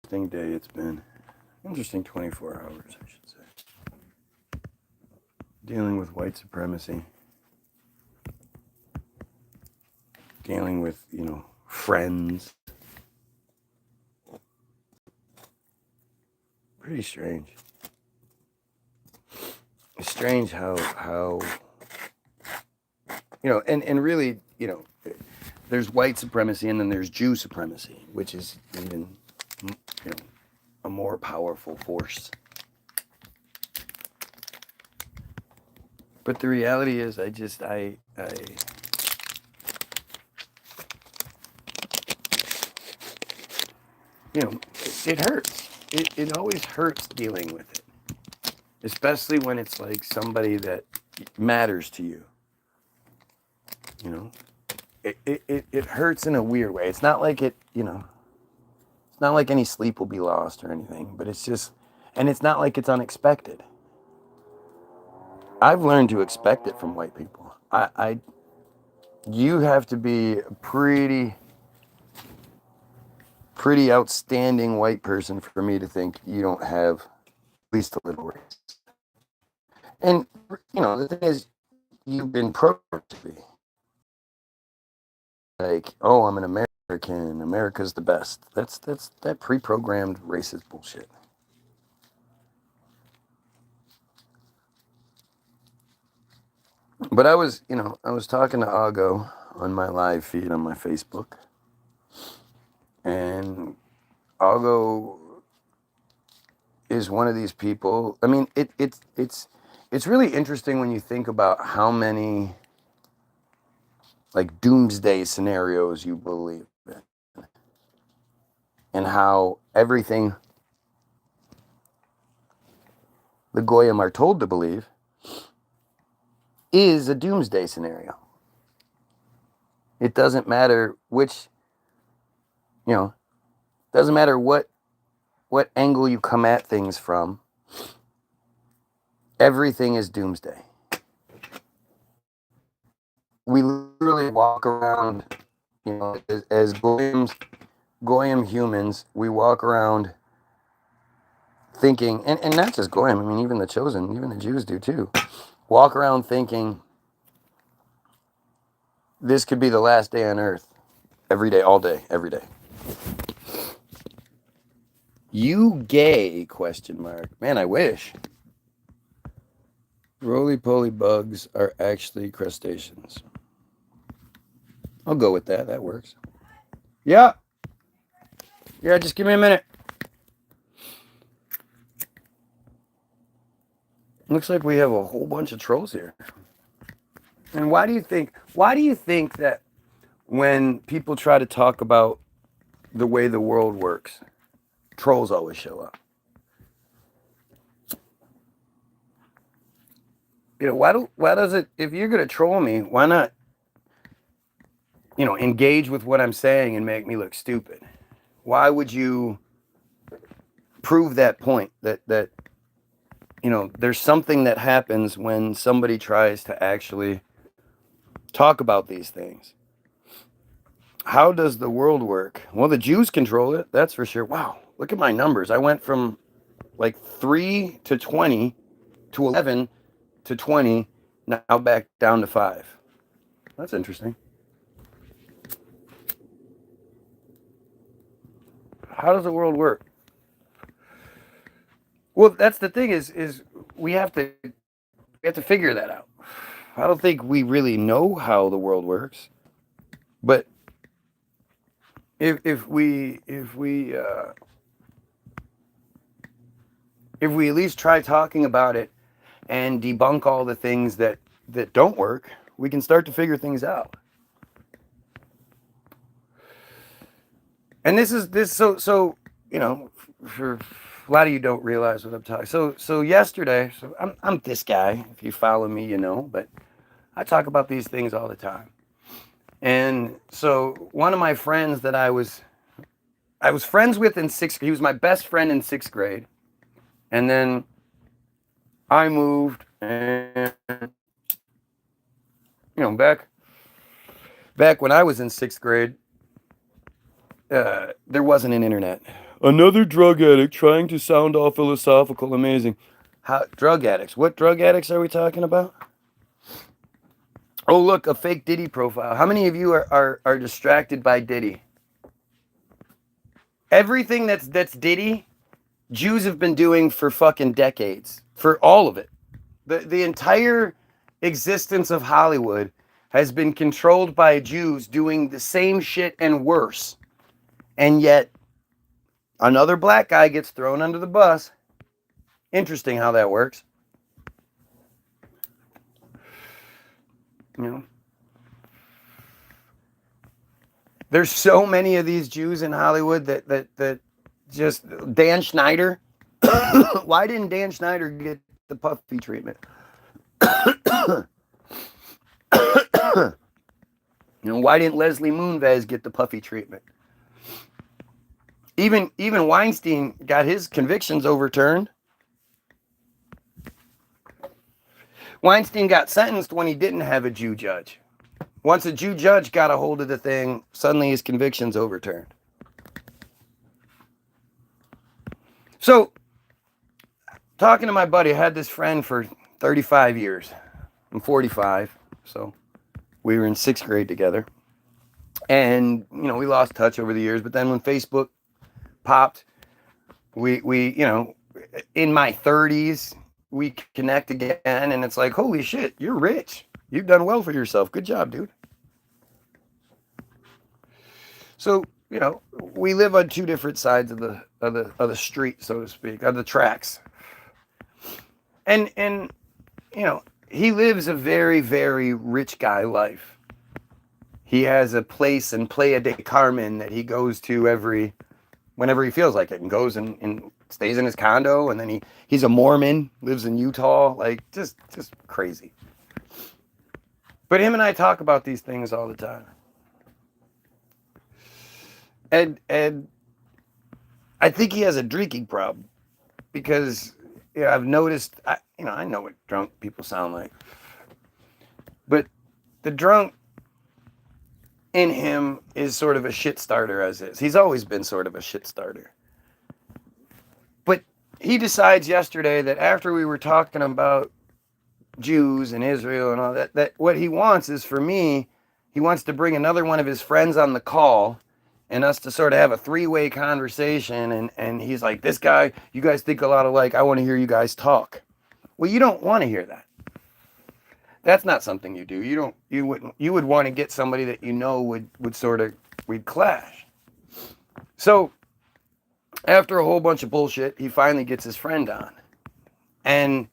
interesting day it's been. Interesting 24 hours, I should say. Dealing with white supremacy. Dealing with, friends. Pretty strange. It's strange how and really, there's white supremacy and then there's Jew supremacy, which is even, a more powerful force. But the reality is, it hurts. It always hurts dealing with it, especially when it's like somebody that matters to you. It hurts in a weird way. It's not like it's not like any sleep will be lost or anything, but it's just, and it's not like it's unexpected. I've learned to expect it from white people. You have to be a pretty outstanding white person for me to think you don't have at least a little race. And the thing is, you've been programmed to be like, oh, I'm an American. America's the best. That's that pre-programmed racist bullshit. But I was talking to Ago on my live feed on my Facebook, and Ago is one of these people. I mean, it's really interesting when you think about how many like doomsday scenarios you believe in, and how everything the Goyim are told to believe is a doomsday scenario. It doesn't matter which, doesn't matter what angle you come at things from. Everything is doomsday. We literally walk around, as Goyim humans, we walk around thinking, and not just Goyim, I mean, even the chosen, even the Jews do too, walk around thinking this could be the last day on earth, every day, all day, every day. You gay? Question mark. Man, I wish. Roly-poly bugs are actually crustaceans. I'll go with that. That works. Yeah. Yeah, just give me a minute. Looks like we have a whole bunch of trolls here. And why do you think that when people try to talk about the way the world works, trolls always show up? Why does it, if you're going to troll me, why not, engage with what I'm saying and make me look stupid? Why would you prove that point that there's something that happens when somebody tries to actually talk about these things? How does the world work? Well, the Jews control it, that's for sure. Wow, look at my numbers. I went from like 3 to 20 to 11 to 20, now back down to 5. That's interesting. How does the world work? Well, that's the thing is we have to figure that out. I don't think we really know how the world works, but if we at least try talking about it and debunk all the things that don't work, we can start to figure things out. And so for a lot of you don't realize what I'm talking. So yesterday, I'm this guy. If you follow me, but I talk about these things all the time. And so one of my friends that I was friends with in 6th grade, he was my best friend in 6th grade. And then I moved, and back when I was in 6th grade, there wasn't an internet. Another drug addict trying to sound all philosophical, amazing. How, drug addicts? What drug addicts are we talking about? Oh, look, a fake Diddy profile. How many of you are distracted by Diddy? Everything that's Diddy, Jews have been doing for fucking decades. For all of it. The entire existence of Hollywood has been controlled by Jews doing the same shit and worse. And yet, another black guy gets thrown under the bus. Interesting how that works. You know? There's so many of these Jews in Hollywood that just Dan Schneider. Why didn't Dan Schneider get the puffy treatment? Why didn't Leslie Moonves get the puffy treatment? Even Weinstein got his convictions overturned. Weinstein got sentenced when he didn't have a Jew judge. Once a Jew judge got a hold of the thing, suddenly his convictions overturned. So, talking to my buddy, I had this friend for 35 years. I'm 45, so we were in 6th grade together. And, we lost touch over the years. But then when Facebook popped, we in my 30s, we connect again. And it's like, holy shit, you're rich. You've done well for yourself. Good job, dude. So, we live on two different sides of the street, so to speak, of the tracks. And he lives a very, very rich guy life. He has a place in Playa del Carmen that he goes to whenever he feels like it, and goes and stays in his condo. And then he's a Mormon, lives in Utah, like just crazy. But him and I talk about these things all the time. And I think he has a drinking problem, because I've noticed, I know what drunk people sound like, but the drunk in him is sort of a shit starter as is. He's always been sort of a shit starter. But he decides yesterday that after we were talking about Jews and Israel and all that what he wants is for me, he wants to bring another one of his friends on the call and us to sort of have a 3-way conversation. And he's like, this guy, you guys think a lot alike. I want to hear you guys talk. Well, you don't want to hear that. That's not something you do. You would want to get somebody that we'd clash. So after a whole bunch of bullshit, he finally gets his friend on. And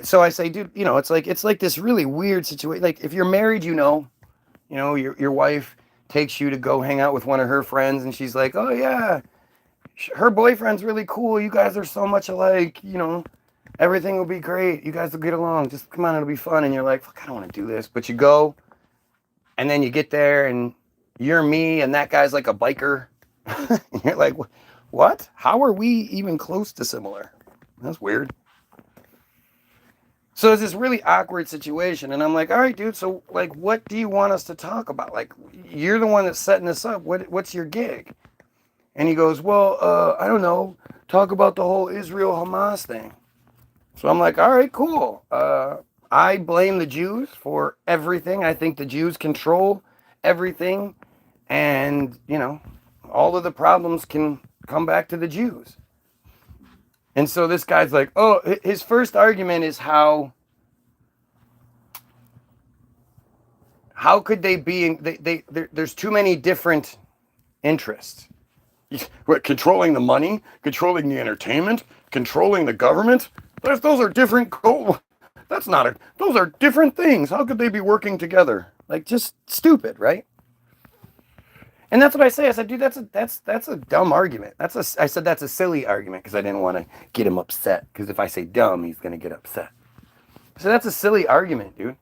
so I say, dude, it's like this really weird situation. Like, if you're married, your wife takes you to go hang out with one of her friends, and she's like, oh yeah, her boyfriend's really cool. You guys are so much alike. Everything will be great. You guys will get along. Just come on, it'll be fun. And you're like, fuck, I don't want to do this. But you go, and then you get there, and you're me, and that guy's like a biker. And you're like, what? How are we even close to similar? That's weird. So it's this really awkward situation, and I'm like, all right, dude, so, like, what do you want us to talk about? Like, you're the one that's setting this up. What's your gig? And he goes, well, I don't know, talk about the whole Israel-Hamas thing. So I'm like, all right, cool. I blame the Jews for everything. I think the Jews control everything, and, all of the problems can come back to the Jews. And so this guy's like, oh, his first argument is how could they be, there's too many different interests. What, controlling the money, controlling the entertainment, controlling the government? Those are different goals. Those are different things. How could they be working together? Like, just stupid, right? And that's what I say. I said, dude, that's a dumb argument. I said that's a silly argument, because I didn't want to get him upset. Because if I say dumb, he's going to get upset. So that's a silly argument, dude.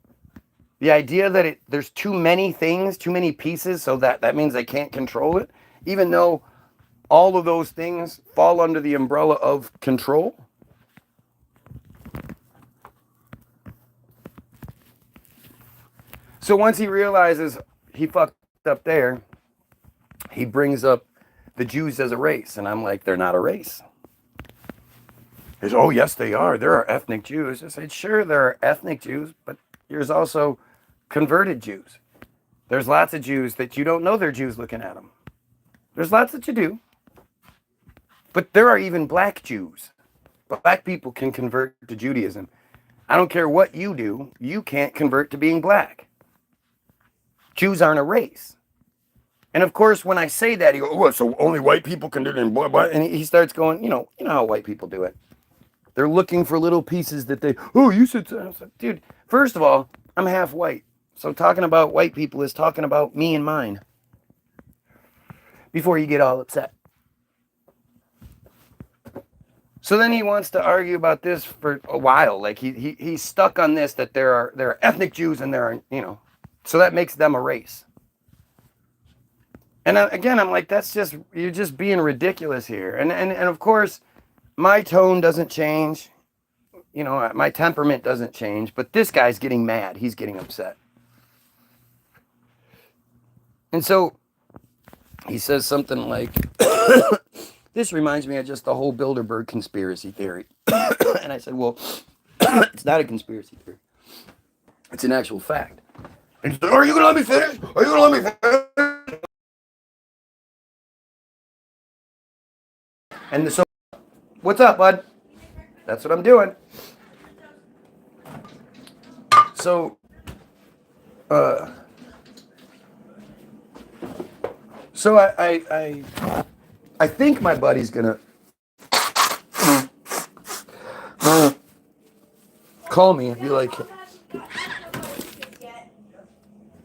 The idea that there's too many things, too many pieces, so that means they can't control it, even though all of those things fall under the umbrella of control. So once he realizes he fucked up there, he brings up the Jews as a race, and I'm like, they're not a race. He says, oh, yes, they are. There are ethnic Jews. I said, sure, there are ethnic Jews, but there's also converted Jews. There's lots of Jews that you don't know they're Jews looking at them. There's lots that you do. But there are even black Jews. Black people can convert to Judaism. I don't care what you do, you can't convert to being black. Jews aren't a race. And of course, when I say that, he goes, oh, so only white people can do it, and blah, blah. And he starts going, you know how white people do it. They're looking for little pieces that they, oh, you said so. Dude, first of all, I'm half white. So talking about white people is talking about me and mine. Before you get all upset. So then he wants to argue about this for a while. Like he's stuck on this, that there are ethnic Jews and there are, so that makes them a race. And again, I'm like, you're just being ridiculous here. And of course, my tone doesn't change. My temperament doesn't change. But this guy's getting mad. He's getting upset. And so he says something like, this reminds me of just the whole Bilderberg conspiracy theory. And I said, well, it's not a conspiracy theory. It's an actual fact. And he said, are you going to let me finish? Are you going to let me finish? And so, what's up, bud? That's what I'm doing. So, I think my buddy's gonna call me and be like,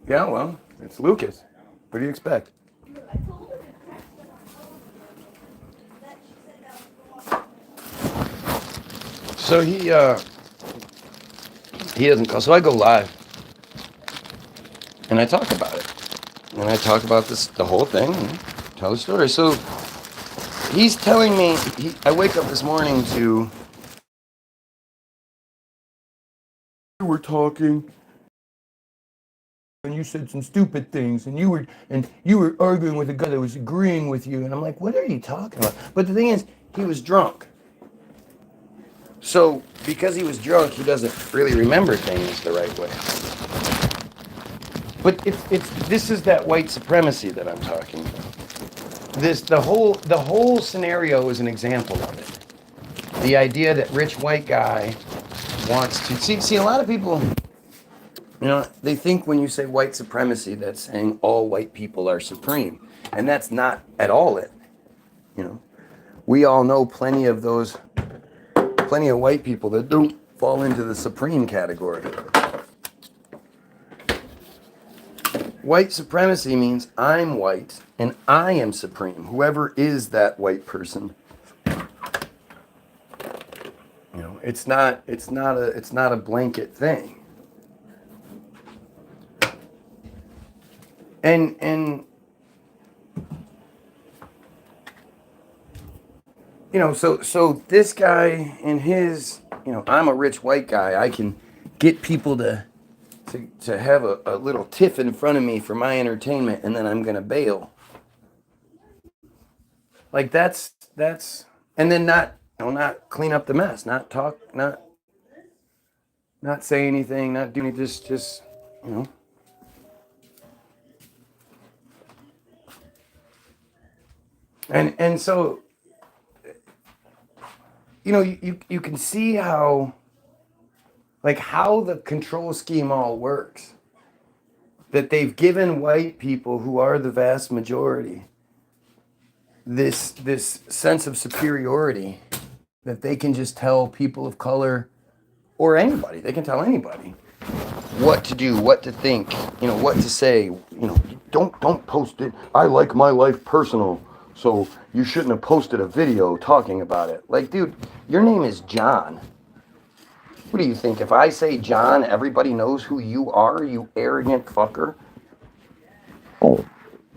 yeah, well, it's Lucas. What do you expect? So he doesn't call. So I go live and I talk about it. And I talk about the whole thing, and tell the story. So he's telling me, I wake up this morning to, we were talking, and you said some stupid things, and you were arguing with a guy that was agreeing with you, and I'm like, what are you talking about? But the thing is, he was drunk. So because he was drunk, he doesn't really remember things the right way. But this is that white supremacy that I'm talking about. The whole scenario is an example of it. The idea that rich white guy wants to see a lot of people, they think when you say white supremacy, that's saying all white people are supreme, and that's not at all it. We all know plenty of white people that don't fall into the supreme category. White supremacy means I'm white and I am supreme. Whoever is that white person. It's not a blanket thing. And so this guy and his, I'm a rich white guy. I can get people to have a little tiff in front of me for my entertainment, and then I'm gonna bail. Like that's and then not clean up the mess, not talk, not say anything, not do anything, just And so you can see how the control scheme all works. That they've given white people, who are the vast majority, this sense of superiority that they can just tell people of color or anybody. They can tell anybody what to do, what to think, what to say. Don't post it. I like my life personal, so you shouldn't have posted a video talking about it. Like, dude, your name is John. What do you think? If I say John, everybody knows who you are, you arrogant fucker? Oh.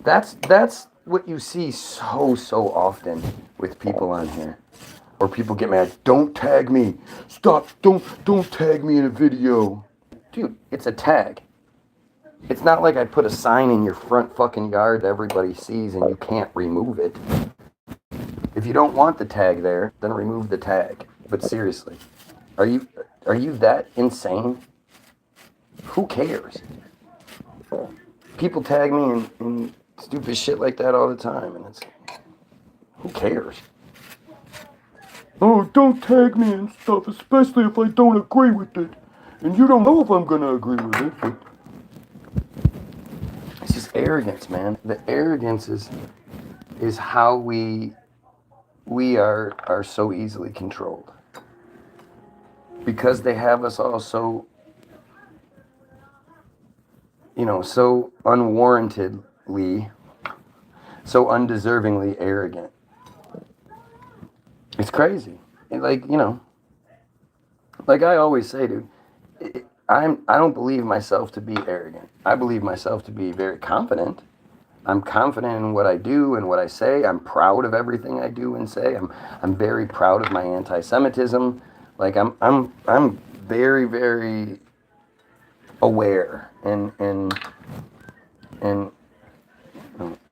That's what you see so often with people on here. Or people get mad, don't tag me. Stop, don't tag me in a video. Dude, it's a tag. It's not like I put a sign in your front fucking yard that everybody sees and you can't remove it. If you don't want the tag there, then remove the tag. But seriously, are you that insane? Who cares? People tag me in stupid shit like that all the time, and it's, who cares? Oh, don't tag me and stuff, especially if I don't agree with it. And you don't know if I'm gonna agree with it. But it's just arrogance, man. The arrogance is how we are so easily controlled. Because they have us all so, so unwarrantedly, so undeservingly arrogant. It's crazy. Like I always say, dude, I don't believe myself to be arrogant. I believe myself to be very confident. I'm confident in what I do and what I say. I'm proud of everything I do and say. I'm very proud of my anti-Semitism. Like I'm very, very aware and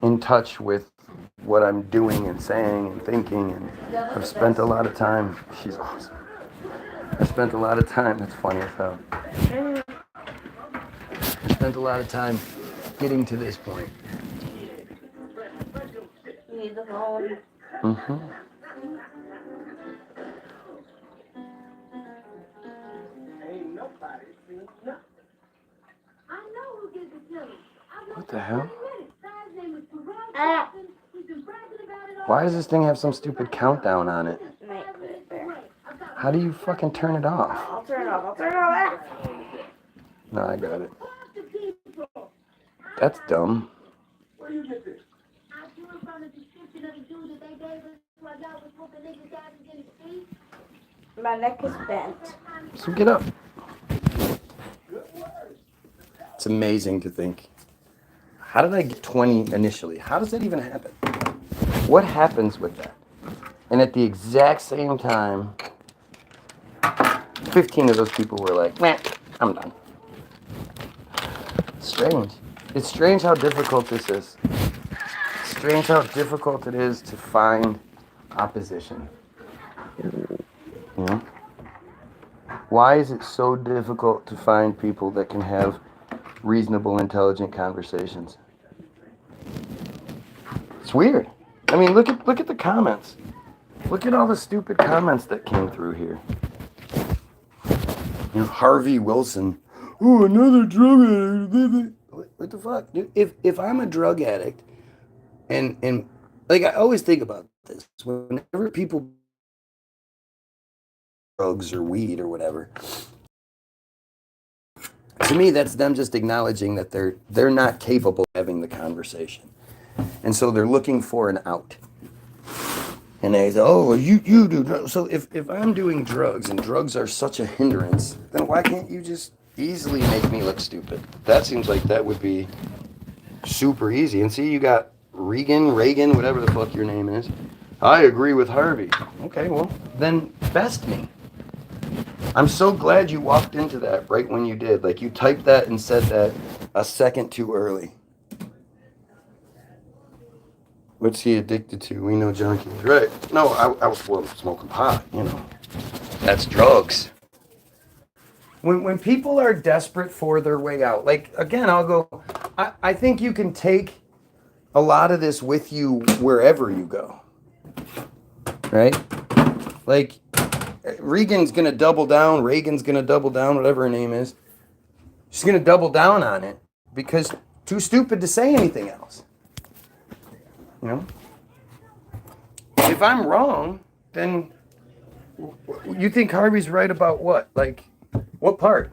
in touch with what I'm doing and saying and thinking, and I've spent a lot of time. She's awesome. I spent a lot of time. That's funny as hell. I spent a lot of time getting to this point. You need the phone. Mm-hmm. What the hell? Why does this thing have some stupid countdown on it? How do you fucking turn it off? I'll turn it off. No, I got it. That's dumb. My neck is bent. So get up. It's amazing to think. How did I get 20 initially? How does that even happen? What happens with that? And at the exact same time, 15 of those people were like, "Meh, I'm done." Strange. It's strange how difficult this is. Strange how difficult it is to find opposition. You know? Why is it so difficult to find people that can have reasonable, intelligent conversations? It's weird. I mean, look at the comments. Look at all the stupid comments that came through here. Harvey Wilson. Oh, another drug addict. What the fuck, dude? If I'm a drug addict, and like I always think about this, whenever people drugs or weed or whatever, to me that's them just acknowledging that they're not capable of having the conversation, and so they're looking for an out. And they say, "Oh, you do drugs." So if I'm doing drugs and drugs are such a hindrance, then why can't you just easily make me look stupid? That seems like that would be super easy. And see, you got Reagan, whatever the fuck your name is. I agree with Harvey. Okay, well, then best me. I'm so glad you walked into that right when you did. Like, you typed that and said that a second too early. What's he addicted to? We know junkies. Right. No, I was smoking pot, That's drugs. When people are desperate for their way out, like, again, I'll go, I think you can take a lot of this with you wherever you go. Right? Like, Reagan's going to double down, Reagan's going to double down, whatever her name is. She's going to double down on it because too stupid to say anything else. If I'm wrong, then you think Harvey's right about what? Like, what part?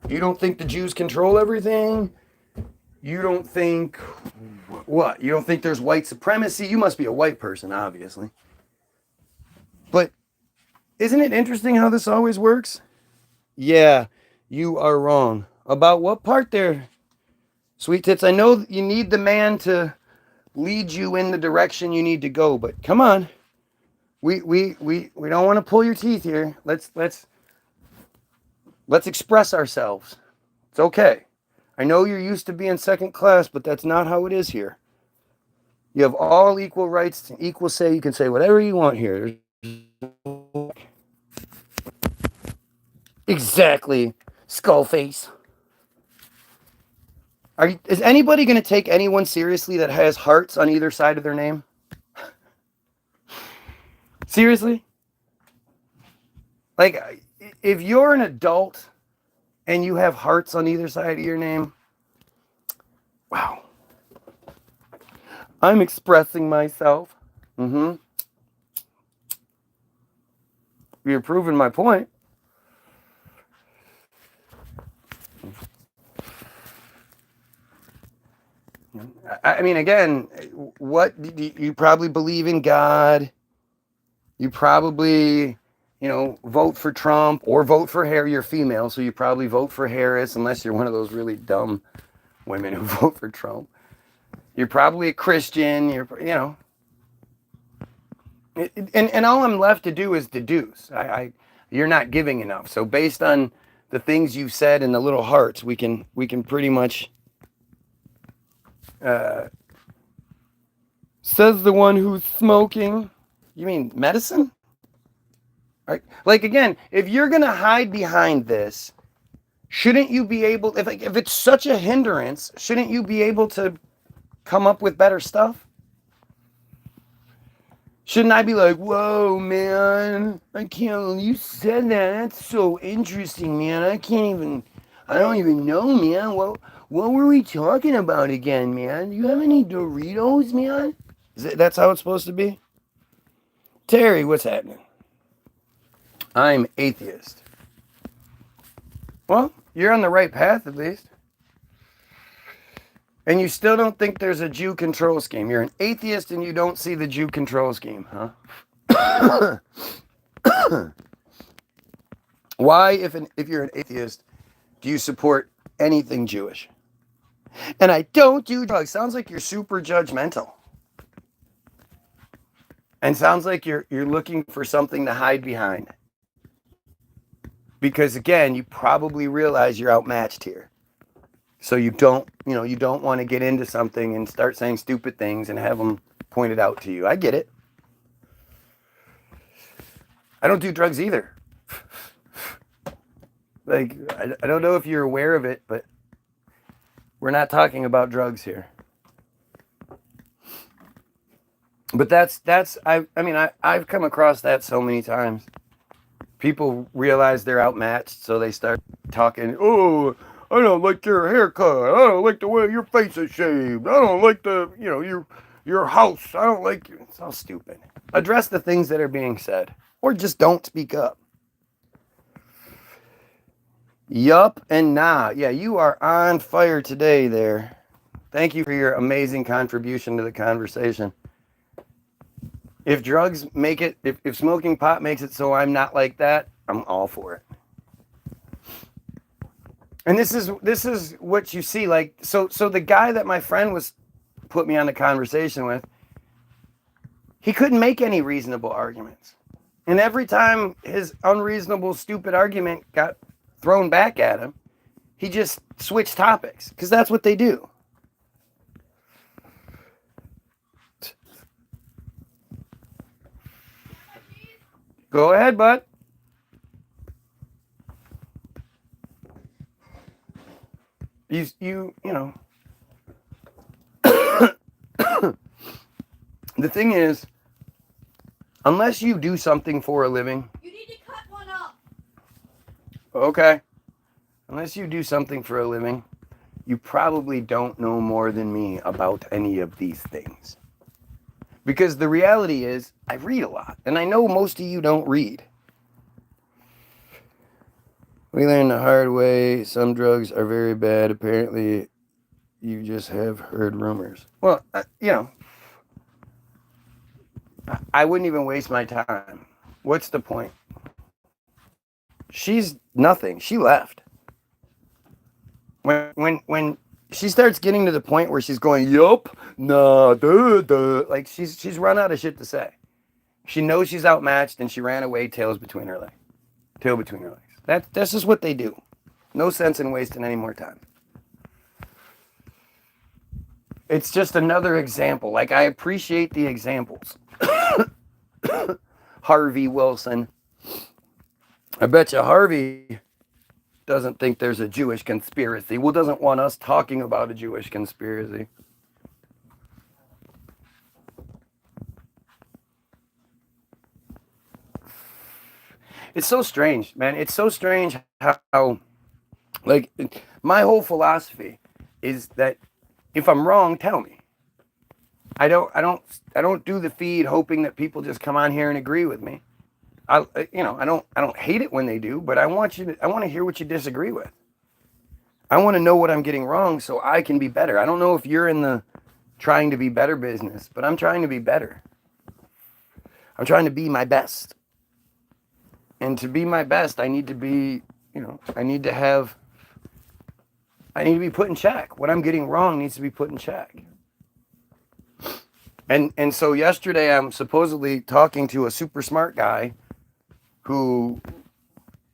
You don't think the Jews control everything? You don't think what? You don't think there's white supremacy? You must be a white person, obviously. But isn't it interesting how this always works? Yeah, you are wrong. About what part there, Sweet Tits? I know you need the man to lead you in the direction you need to go, but come on. We don't want to pull your teeth here. Let's express ourselves. It's okay. I know you're used to being second class, but that's not how it is here. You have all equal rights and equal say. You can say whatever you want here. Exactly, Skullface. Is anybody going to take anyone seriously that has hearts on either side of their name? Seriously? Like, if you're an adult and you have hearts on either side of your name, wow. I'm expressing myself. Mm-hmm. You're proving my point. I mean, again, what you probably believe in God. You probably, vote for Trump or vote for Harris. You're female, so you probably vote for Harris, unless you're one of those really dumb women who vote for Trump. You're probably a Christian. And all I'm left to do is deduce. You're not giving enough. So based on the things you've said and the little hearts, we can pretty much. Says the one who's smoking. You mean medicine? Right? Like, again, if you're gonna hide behind this, shouldn't you be able? If it's such a hindrance, shouldn't you be able to come up with better stuff? Shouldn't I be like, whoa, man, I can't, you said that, that's so interesting, man, I don't even know, man, what were we talking about again, man? Do you have any Doritos, man? That's how it's supposed to be? Terry, what's happening? I'm atheist. Well, you're on the right path, at least. And you still don't think there's a Jew control scheme. You're an atheist and you don't see the Jew control scheme, huh? Why, if you're an atheist, do you support anything Jewish? And I don't do drugs. Sounds like you're super judgmental. And sounds like you're looking for something to hide behind. Because again, you probably realize you're outmatched here. So you don't want to get into something and start saying stupid things and have them pointed out to you. I get it. I don't do drugs either. Like, I don't know if you're aware of it, but we're not talking about drugs here. But I've come across that so many times. People realize they're outmatched, so they start talking, oh, I don't like your haircut. I don't like the way your face is shaved. I don't like your house. I don't like you. It's all stupid. Address the things that are being said, or just don't speak up. Yup and nah. Yeah, you are on fire today there. Thank you for your amazing contribution to the conversation. If drugs make it, if smoking pot makes it so I'm not like that, I'm all for it. And this is what you see, like, so the guy that my friend put me on the conversation with, he couldn't make any reasonable arguments. And every time his unreasonable, stupid argument got thrown back at him, he just switched topics, because that's what they do. Go ahead, bud. You know. The thing is, unless you do something for a living. You need to cut one up. Okay. Unless you do something for a living, you probably don't know more than me about any of these things. Because the reality is, I read a lot, and I know most of you don't read. We learned the hard way, some drugs are very bad. Apparently, you just have heard rumors. Well, I wouldn't even waste my time. What's the point? She's nothing. She left. When she starts getting to the point where she's going, yup, nah, duh, like she's run out of shit to say. She knows she's outmatched and she ran away, tail between her legs. That's just what they do. No sense in wasting any more time. It's just another example. Like, I appreciate the examples. Harvey Wilson. I bet you Harvey doesn't think there's a Jewish conspiracy. Well, doesn't want us talking about a Jewish conspiracy. It's so strange, man. It's so strange how like, my whole philosophy is that if I'm wrong, tell me. I don't do the feed hoping that people just come on here and agree with me. I don't hate it when they do, but I want to hear what you disagree with. I want to know what I'm getting wrong so I can be better. I don't know if you're in the trying to be better business, but I'm trying to be better. I'm trying to be my best. And to be my best, I need to be, I need to be put in check. What I'm getting wrong needs to be put in check. And so yesterday I'm supposedly talking to a super smart guy who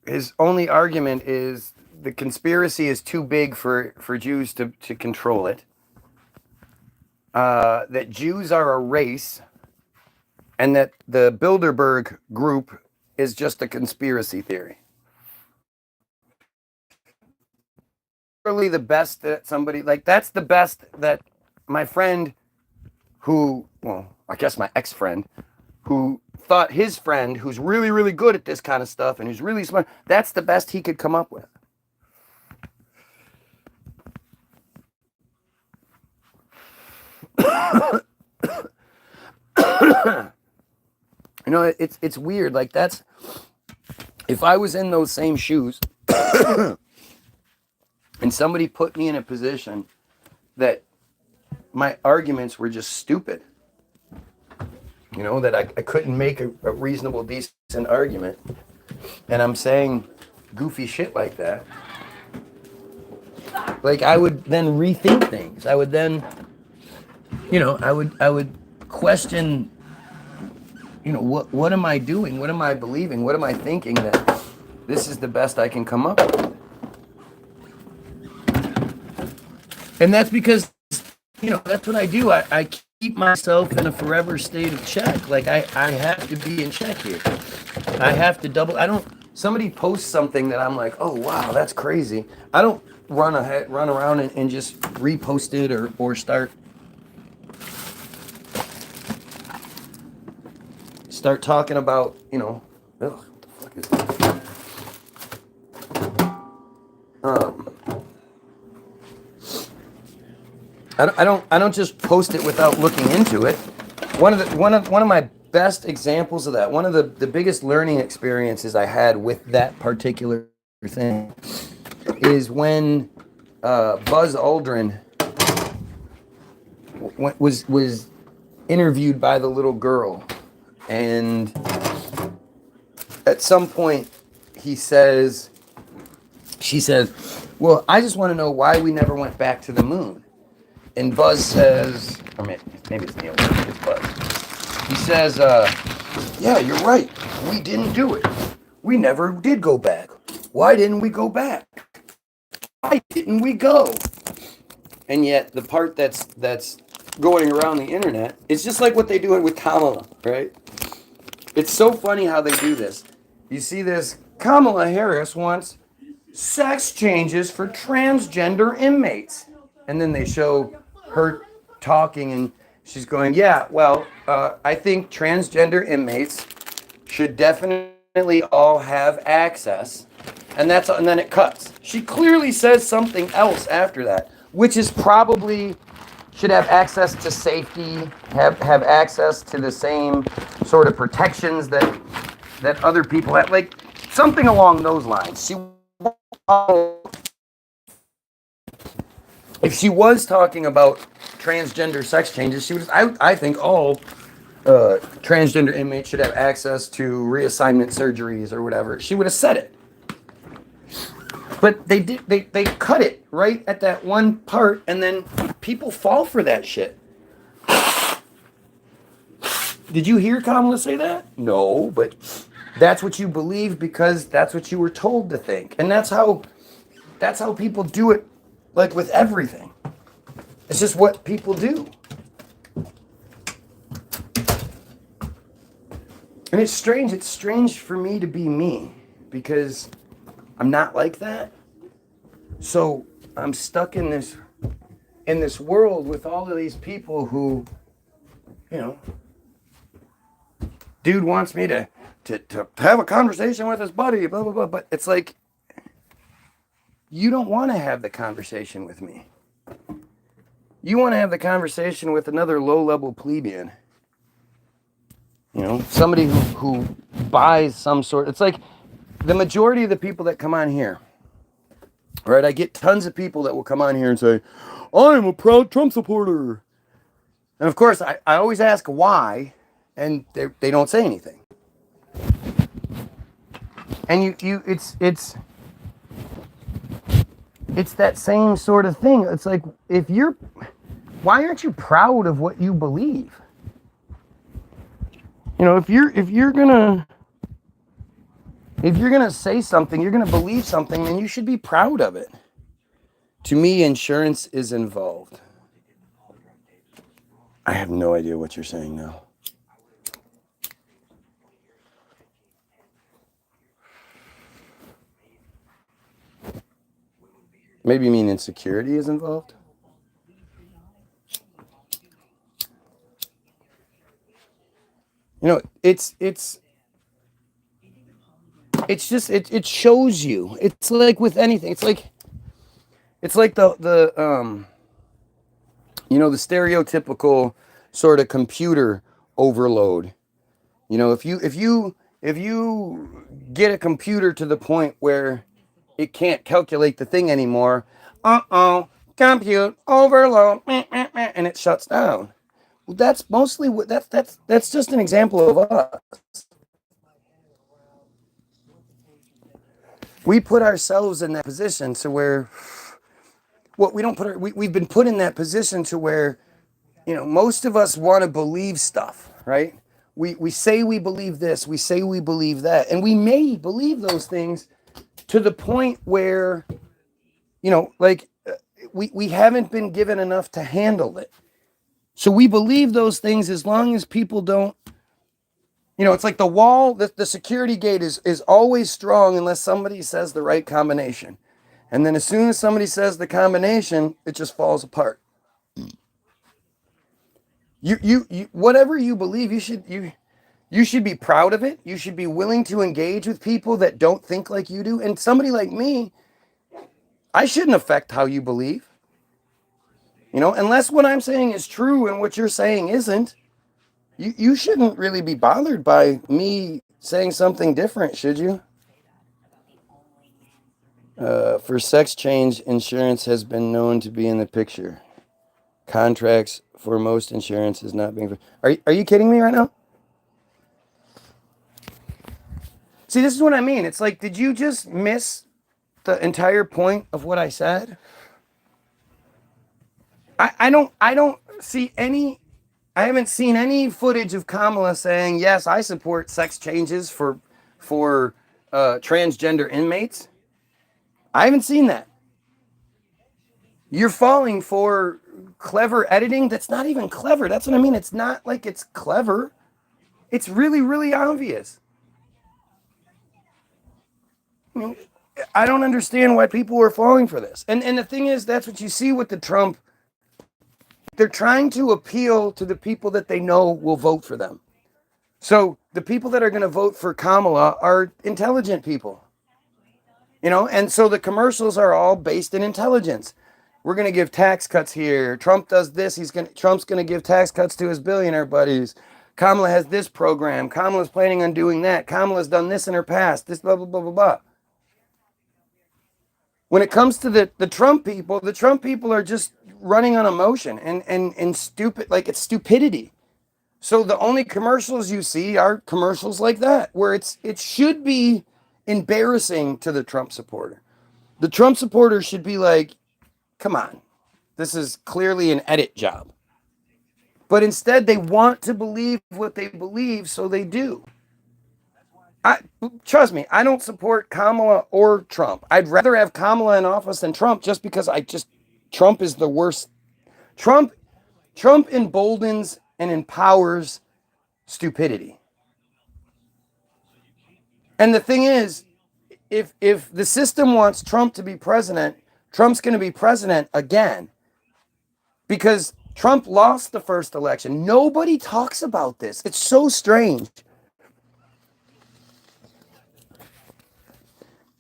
his only argument is the conspiracy is too big for Jews to control it. That Jews are a race, and that the Bilderberg group is just a conspiracy theory. Really the best that somebody, like, that's the best that my friend who, well, I guess my ex-friend, who thought his friend, who's really, really good at this kind of stuff and who's really smart, that's the best he could come up with. It's weird. Like, that's, if I was in those same shoes and somebody put me in a position that my arguments were just stupid, that I couldn't make a reasonable, decent argument, and I'm saying goofy shit like that, like, I would then rethink things. I would then, I would question, what am I doing? What am I believing? What am I thinking that this is the best I can come up with? And that's because, that's what I do. I keep myself in a forever state of check. Like, I have to be in check here. I have to somebody posts something that I'm like, oh, wow, that's crazy. I don't run around and just repost it or start talking about, ugh, what the fuck is that? I don't just post it without looking into it. One of my best examples of that, one of the biggest learning experiences I had with that particular thing, is when Buzz Aldrin was interviewed by the little girl, and at some point she says, well, I just want to know why we never went back to the moon. And Buzz says, or maybe it's Neil, it's Buzz. He says, yeah, you're right. We didn't do it. We never did go back. Why didn't we go back? Why didn't we go? And yet the part that's going around the internet, it's just like what they do with Kamala, right? It's so funny how they do this. You see this, Kamala Harris wants sex changes for transgender inmates. And then they show her talking, and she's going, yeah, well, I think transgender inmates should definitely all have access. And then it cuts. She clearly says something else after that, which is probably should have access to safety, have access to the same sort of protections that other people have, like something along those lines. If she was talking about transgender sex changes, she was. I think all transgender inmates should have access to reassignment surgeries or whatever. She would have said it. But they did. They cut it right at that one part, and then people fall for that shit. Did you hear Kamala say that? No, but that's what you believe because that's what you were told to think, and that's how people do it. Like with everything. It's just what people do. And it's strange. It's strange for me to be me because I'm not like that. So I'm stuck in this world with all of these people who, you know, dude wants me to have a conversation with his buddy, blah, blah, blah. But it's like, you don't want to have the conversation with me. You want to have the conversation with another low-level plebeian. You know, somebody who buys some sort. It's like the majority of the people that come on here, right? I get tons of people that will come on here and say, I'm a proud Trump supporter. And of course, I always ask why, and they don't say anything. And it's that same sort of thing. It's like, why aren't you proud of what you believe? You know, if you're gonna say something, you're gonna believe something, then you should be proud of it. To me, insurance is involved. I have no idea what you're saying now. Maybe you mean insecurity is involved? You know, it shows you. It's like with anything. It's like the you know, the stereotypical sort of computer overload. You know, if you get a computer to the point where it can't calculate the thing anymore, compute overload, and it shuts down. Well, that's mostly what that's just an example of us. We put ourselves in that position to where, we don't put we've been put in that position to where, you know, most of us want to believe stuff, right? We say we believe this, we say we believe that, and we may believe those things to the point where, you know, like we haven't been given enough to handle it. So we believe those things as long as people don't, you know, it's like the wall, the security gate is always strong unless somebody says the right combination. And then as soon as somebody says the combination, it just falls apart. You whatever you believe, you should be proud of it. You should be willing to engage with people that don't think like you do. And somebody like me, I shouldn't affect how you believe. You know, unless what I'm saying is true and what you're saying isn't, you shouldn't really be bothered by me saying something different, should you? For sex change, insurance has been known to be in the picture. Contracts for most insurance is not being... Are you kidding me right now? See, this is what I mean. It's like, did you just miss the entire point of what I said? I don't see any... I haven't seen any footage of Kamala saying, yes, I support sex changes for transgender inmates. I haven't seen that. You're falling for clever editing that's not even clever. That's what I mean. It's not like it's clever. It's really, really obvious. I mean, I don't understand why people are falling for this. And the thing is, that's what you see with the Trump. They're trying to appeal to the people that they know will vote for them. So the people that are going to vote for Kamala are intelligent people. You know, and so the commercials are all based in intelligence. We're going to give tax cuts here. Trump does this. Trump's going to give tax cuts to his billionaire buddies. Kamala has this program. Kamala's planning on doing that. Kamala's done this in her past. This blah, blah, blah, blah, blah. When it comes to the Trump people are just running on emotion and stupid, like it's stupidity. So the only commercials you see are commercials like that, where it should be embarrassing to the Trump supporter. The Trump supporter should be like, come on, this is clearly an edit job. But instead, they want to believe what they believe, so they do. Trust me, I don't support Kamala or Trump. I'd rather have Kamala in office than Trump just because Trump is the worst. Trump emboldens and empowers stupidity. And the thing is, if the system wants Trump to be president, Trump's going to be president again. Because Trump lost the first election. Nobody talks about this. It's so strange.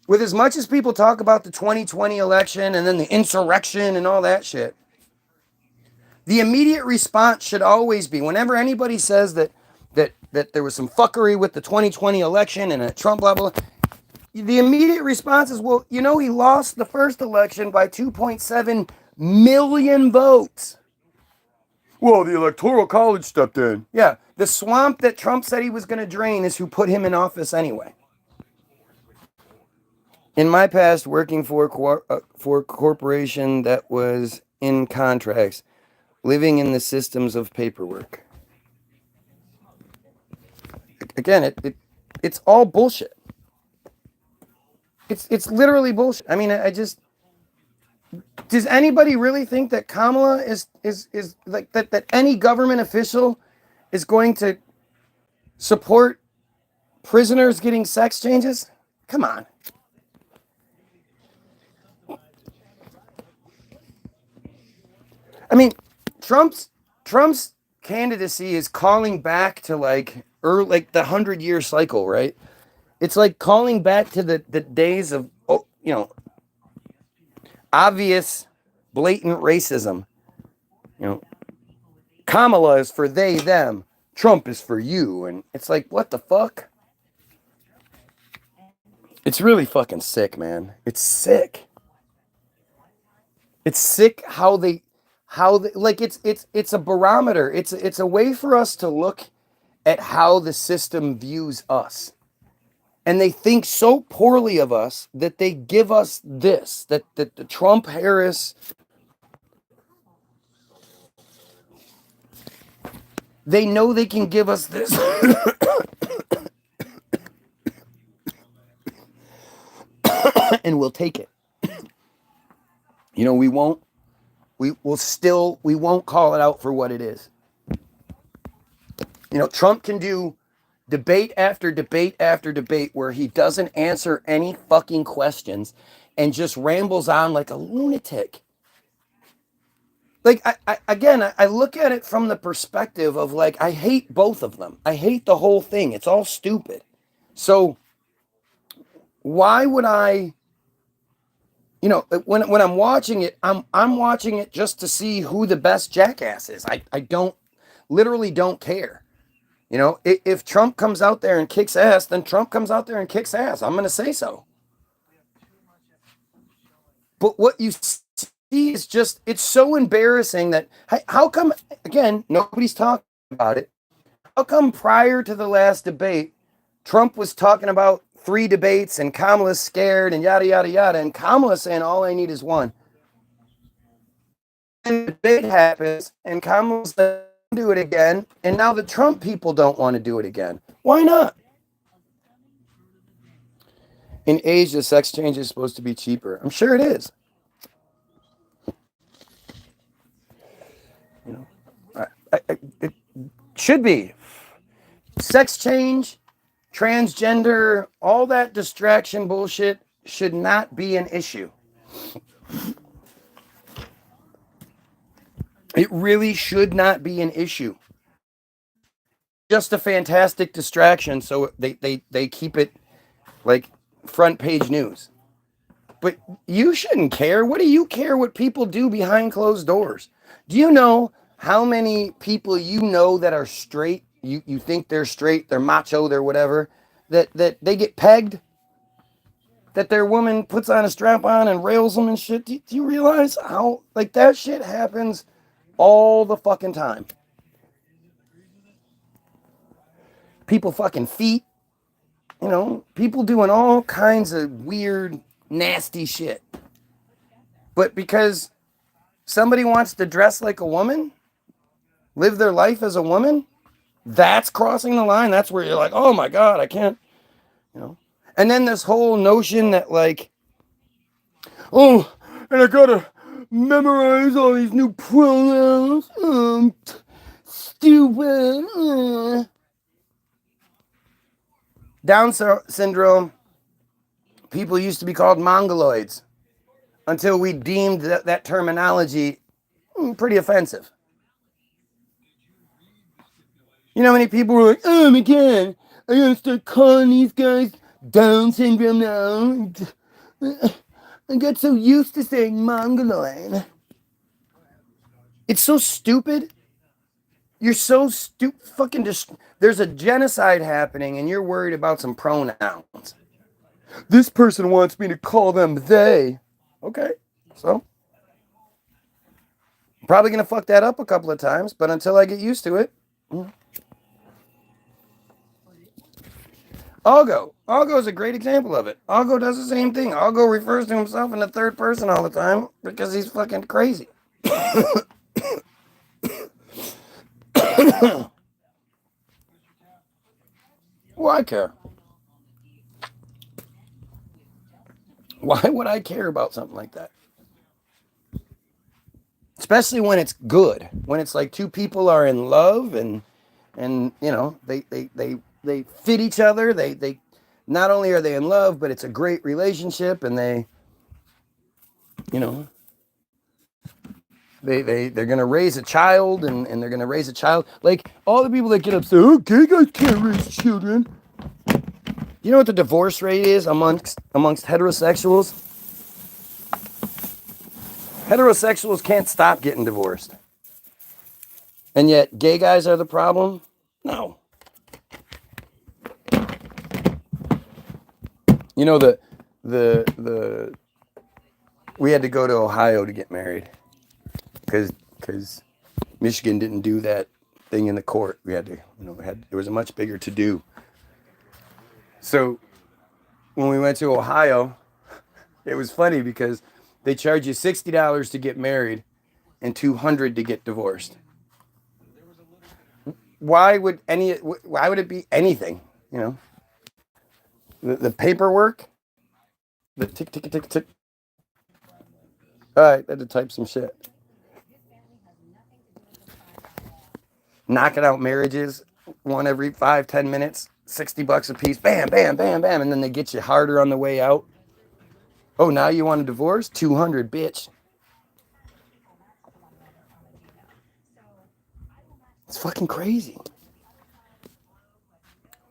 With as much as people talk about the 2020 election and then the insurrection and all that shit, the immediate response should always be, whenever anybody says that there was some fuckery with the 2020 election and a Trump blah blah, the immediate response is, well, you know, he lost the first election by 2.7 million votes. Well, the Electoral College stepped in. Yeah, the swamp that Trump said he was going to drain is who put him in office anyway. In my past, working for a corporation that was in contracts, living in the systems of paperwork. Again, it's all bullshit. It's literally bullshit. I mean, I just, does anybody really think that Kamala is like that any government official is going to support prisoners getting sex changes? Come on. I mean, Trump's candidacy is calling back to like the 100-year cycle, right? It's like calling back to the days of, obvious, blatant racism. Kamala is for they, them. Trump is for you. And it's like, what the fuck? It's really fucking sick, man. It's sick. It's sick how they like it's a barometer. It's a way for us to look at how the system views us. And they think so poorly of us that they give us this, that the Trump Harris, they know they can give us this. And we'll take it. We won't call it out for what it is. Trump can do debate after debate after debate where he doesn't answer any fucking questions and just rambles on like a lunatic. Like, I look at it from the perspective of like, I hate both of them. I hate the whole thing. It's all stupid. So why would I, when I'm watching it, I'm watching it just to see who the best jackass is. I literally don't care. If Trump comes out there and kicks ass, then Trump comes out there and kicks ass. I'm going to say so. But what you see is just, it's so embarrassing that, how come, again, nobody's talking about it. How come prior to the last debate, Trump was talking about 3 debates and Kamala's scared and yada, yada, yada. And Kamala's saying, all I need is one. And the debate happens and Kamala's do it again, and now the Trump people don't want to do it again. Why not? In Asia, sex change is supposed to be cheaper. I'm sure it is. It should be. Sex change, transgender, all that distraction bullshit should not be an issue. It really should not be an issue. Just a fantastic distraction, so they keep it like front page news. But you shouldn't care. What do you care what people do behind closed doors? Do you know how many people that are straight, you think they're straight, they're macho, they're whatever, that they get pegged? That their woman puts on a strap on and rails them and shit? Do you realize how, like, that shit happens all the fucking time? People fucking feet. People doing all kinds of weird, nasty shit. But because somebody wants to dress like a woman, live their life as a woman, that's crossing the line. That's where you're like, oh my God, I can't, And then this whole notion that like, oh, and I gotta memorize all these new pronouns. Stupid. Down syndrome, people used to be called mongoloids until we deemed that terminology pretty offensive. You know how many people were like, oh my god, I gotta start calling these guys Down syndrome now. I got so used to saying mongoloid. It's so stupid. You're so fucking there's a genocide happening and you're worried about some pronouns. This person wants me to call them they. Okay, so I'm probably gonna fuck that up a couple of times, but until I get used to it. Algo is a great example of it. Algo does the same thing. Algo refers to himself in the third person all the time because he's fucking crazy. Why care? Why would I care about something like that? Especially when it's good. When it's like two people are in love and you know, they fit each other. They not only are they in love, but it's a great relationship and they, you know, they're gonna raise a child and they're gonna raise a child. Like all the people that get upset, oh, gay guys can't raise children. You know what the divorce rate is amongst heterosexuals? Heterosexuals can't stop getting divorced. And yet gay guys are the problem? No. You know the we had to go to Ohio to get married because Michigan didn't do that thing in the court. We had to, you know, it was a much bigger to do. So when we went to Ohio, it was funny because they charge you $60 to get married and $200 to get divorced. Why would it be anything? You know, the paperwork, the tick tick tick tick. All right, I had to type some shit. Knocking out marriages, one every 5-10 minutes, $60 a piece. Bam, bam, bam, bam, and then they get you harder on the way out. Oh, now you want a divorce? $200, bitch. It's fucking crazy.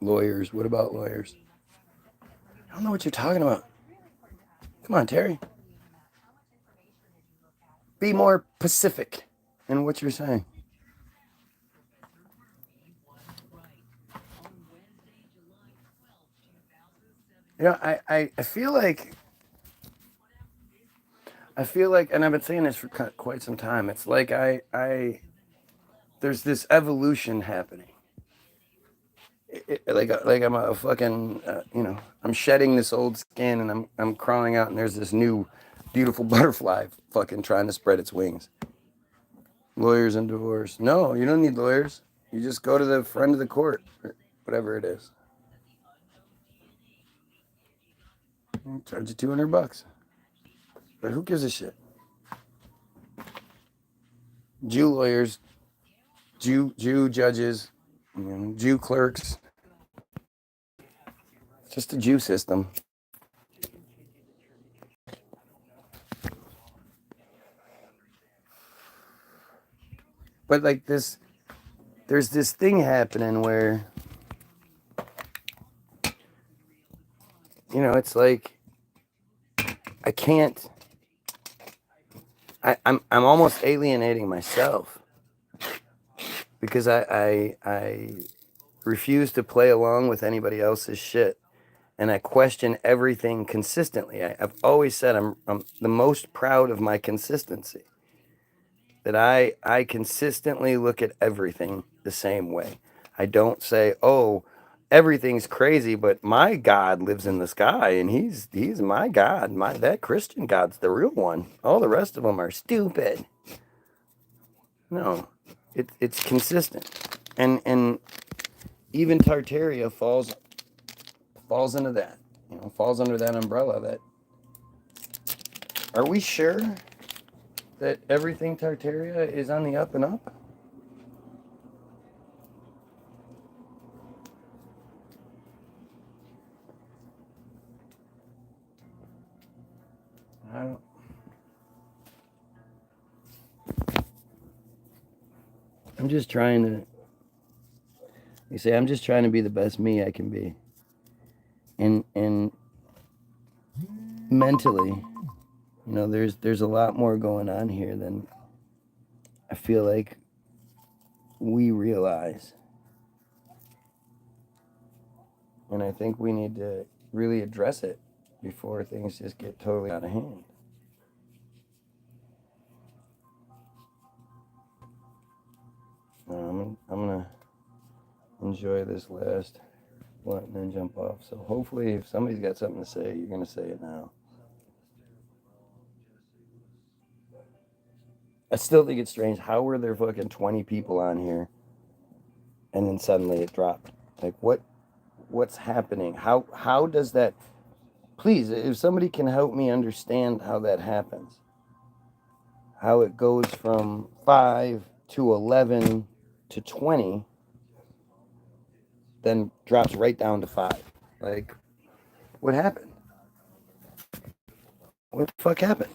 Lawyers. What about lawyers? I don't know what you're talking about. Come on, Terry. Be more Pacific in what you're saying. You know, I feel like, and I've been saying this for quite some time. It's like there's this evolution happening. Like I'm a fucking, you know, I'm shedding this old skin and I'm crawling out and there's this new beautiful butterfly fucking trying to spread its wings. Lawyers and divorce. No, you don't need lawyers. You just go to the friend of the court, or whatever it is. Charge you $200. But who gives a shit? Jew lawyers, Jew judges, you know, Jew clerks. Just a Jew system. But like this, there's this thing happening where, you know, it's like I can't. I'm almost alienating myself because I refuse to play along with anybody else's shit, and I question everything consistently. I've always said I'm the most proud of my consistency. That I consistently look at everything the same way. I don't say, oh, everything's crazy, but my God lives in the sky, and he's my God. That Christian God's the real one. All the rest of them are stupid. No, it's consistent, and even Tartaria falls into that. You know, falls under that umbrella. That are we sure that everything Tartaria is on the up and up? I don't. I'm just trying to. You say I'm just trying to be the best me I can be. And mentally, there's a lot more going on here than I feel like we realize. And I think we need to really address it before things just get totally out of hand. I'm gonna enjoy this last blunt and then jump off. So hopefully, if somebody's got something to say, you're gonna say it now. I still think it's strange. How were there fucking 20 people on here, and then suddenly it dropped? Like what's happening? How does that? Please, if somebody can help me understand how that happens, how it goes from 5 to 11 to 20, then drops right down to 5. Like, what happened? What the fuck happened?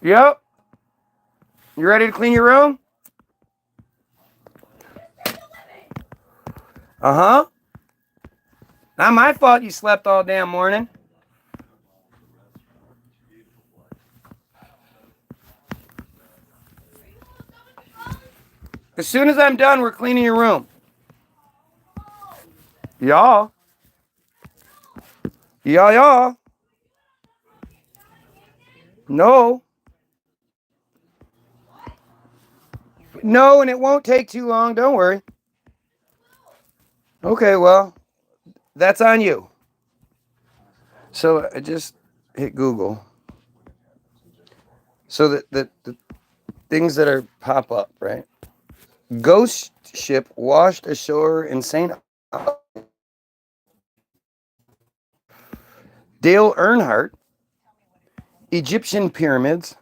Yep. You ready to clean your room? Uh-huh. Not my fault you slept all damn morning. As soon as I'm done, we're cleaning your room. Y'all. Y'all. No. No, and it won't take too long. Don't worry. Okay, well, that's on you. So I just hit Google. So the things that are pop up, right? Ghost ship washed ashore in St. Dale Earnhardt, Egyptian pyramids,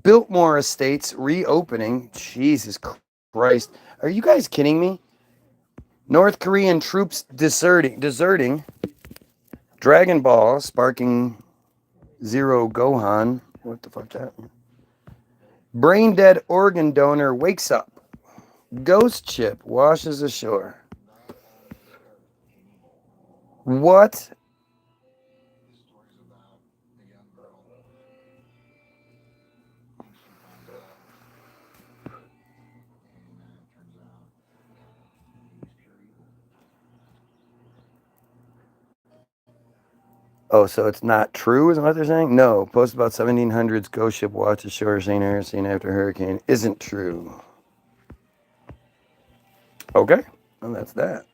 Biltmore Estates reopening. Jesus Christ. Are you guys kidding me? North Korean troops deserting. Dragon Ball sparking Zero Gohan. What the fuck that? Brain dead organ donor wakes up. Ghost ship washes ashore. What? Oh, so it's not true, is what they're saying? No. Post about 1700s ghost ship washed ashore St. Augustine after hurricane isn't true. Okay. Well, that's that.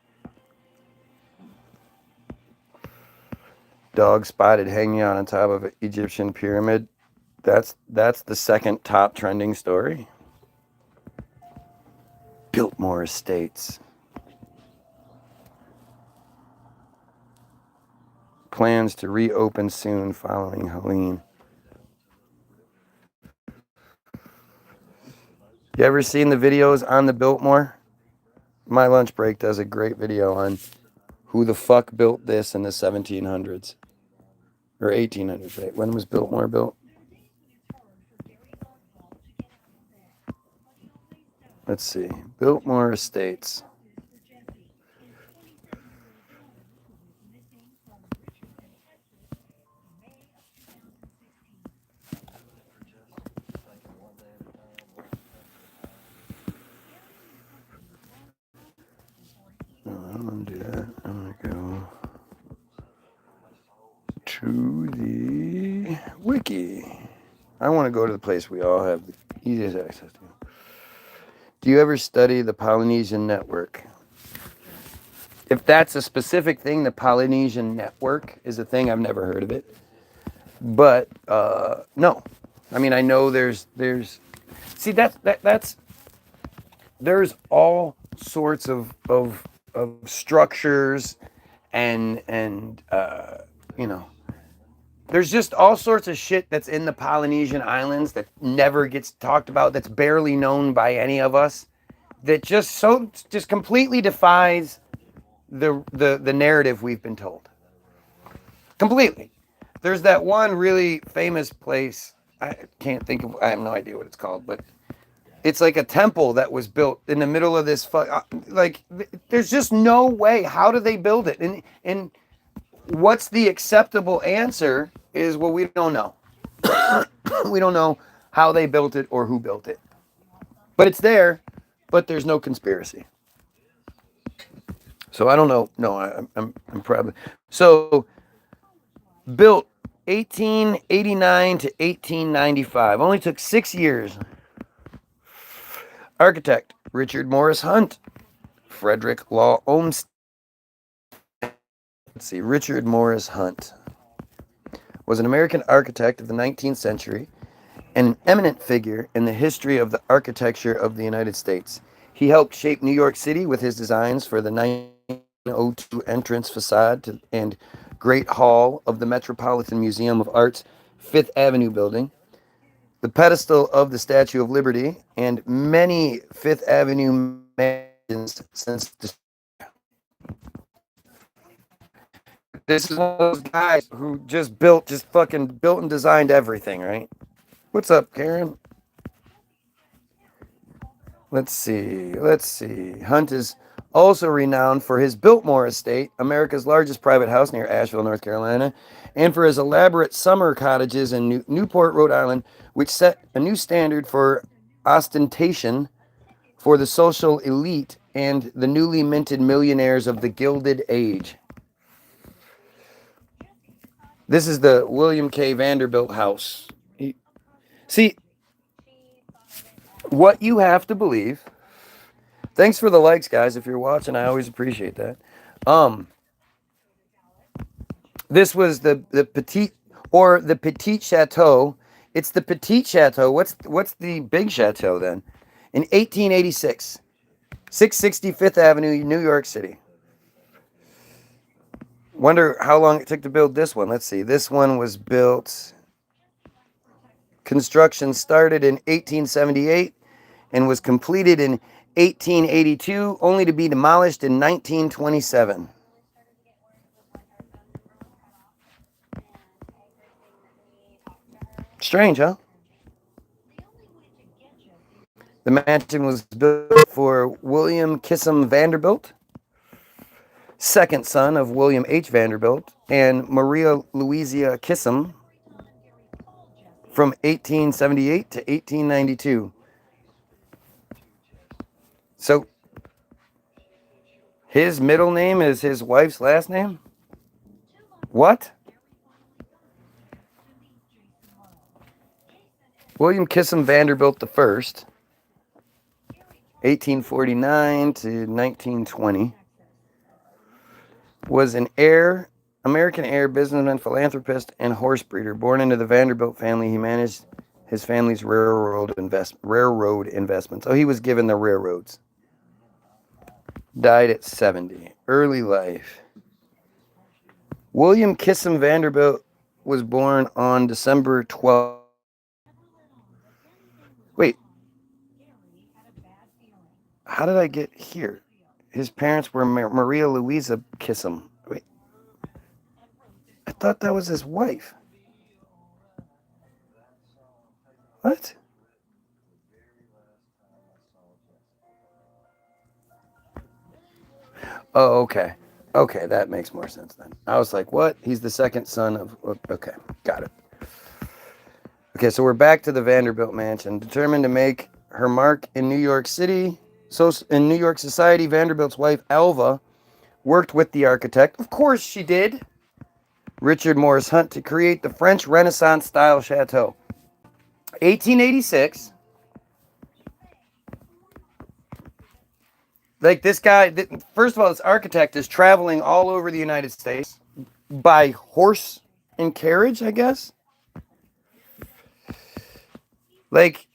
Dog spotted hanging out on top of an Egyptian pyramid. That's the second top trending story. Biltmore Estates. Plans to reopen soon following Helene. You ever seen the videos on the Biltmore? My lunch break does a great video on who the fuck built this in the 1700s. Or 1800s, right? When was Biltmore built? Let's see. Biltmore Estates. No, I'm going to do that. I'm going to go to the wiki. I want to go to the place we all have the easiest access to. Do you ever study the Polynesian network? If that's a specific thing, the Polynesian network is a thing. I've never heard of it. But no. I mean, I know there's see that's there's all sorts of of structures and you know, there's just all sorts of shit that's in the Polynesian islands that never gets talked about, that's barely known by any of us, that just completely defies the narrative we've been told. Completely. There's that one really famous place. I can't think of. I have no idea what it's called, but it's like a temple that was built in the middle of this. Like, there's just no way. How do they build it? And what's the acceptable answer? Is, well, we don't know. We don't know how they built it or who built it. But it's there. But there's no conspiracy. So I don't know. No, I'm probably so. Built 1889 to 1895. Only took 6 years. Architect Richard Morris Hunt. Frederick Law Olmsted. Let's see. Richard Morris Hunt was an American architect of the 19th century and an eminent figure in the history of the architecture of the United States. He helped shape New York City with his designs for the 1902 entrance facade and Great Hall of the Metropolitan Museum of Art's Fifth Avenue building, the pedestal of the Statue of Liberty, and many Fifth Avenue mansions since the. This is one of those guys who just fucking built and designed everything, right? What's up, Karen? Let's see. Hunt is also renowned for his Biltmore Estate, America's largest private house near Asheville, North Carolina, and for his elaborate summer cottages in Newport, Rhode Island, which set a new standard for ostentation for the social elite and the newly minted millionaires of the Gilded Age. This is the William K. Vanderbilt house. See, what you have to believe. Thanks for the likes, guys. If you're watching, I always appreciate that. This was the Petit Chateau. It's the Petit Chateau. What's the big chateau then? In 1886, 660 Fifth Avenue, New York City. Wonder how long it took to build this one. Let's see. This one was built. Construction started in 1878 and was completed in 1882, only to be demolished in 1927. Strange, huh? The mansion was built for William Kissam Vanderbilt, second son of William H. Vanderbilt and Maria Louisa Kissam, from 1878 to 1892. So his middle name is his wife's last name? What? William Kissam Vanderbilt the First, 1849 to 1920, was an American heir, businessman, philanthropist, and horse breeder. Born into the Vanderbilt family, he managed his family's railroad investments. Oh, he was given the railroads. Died at 70. Early life. William Kissam Vanderbilt was born on December 12th. Wait. How did I get here? His parents were Maria Louisa Kissam. Wait. I thought that was his wife. What? Oh, okay. Okay, that makes more sense then. I was like, what? He's the second son of... Okay, got it. Okay, so we're back to the Vanderbilt mansion. Determined to make her mark in New York City. So in New York society, Vanderbilt's wife, Alva, worked with the architect. Of course she did. Richard Morris Hunt, to create the French Renaissance-style chateau. 1886. Like, this guy, first of all, this architect is traveling all over the United States by horse and carriage, I guess. Like,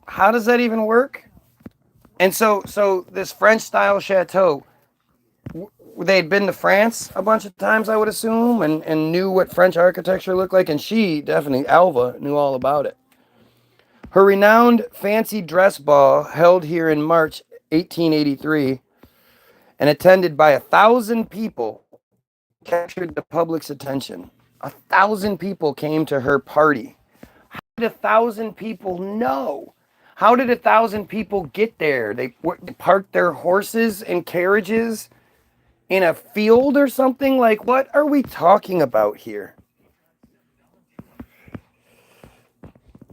how does that even work? And so this French style chateau, they'd been to France a bunch of times, I would assume, and knew what French architecture looked like. And she definitely, Alva, knew all about it. Her renowned fancy dress ball, held here in March 1883 and attended by 1,000 people, captured the public's attention. 1,000 people came to her party. How did 1,000 people know? How did 1,000 people get there? They parked their horses and carriages in a field or something? Like, what are we talking about here?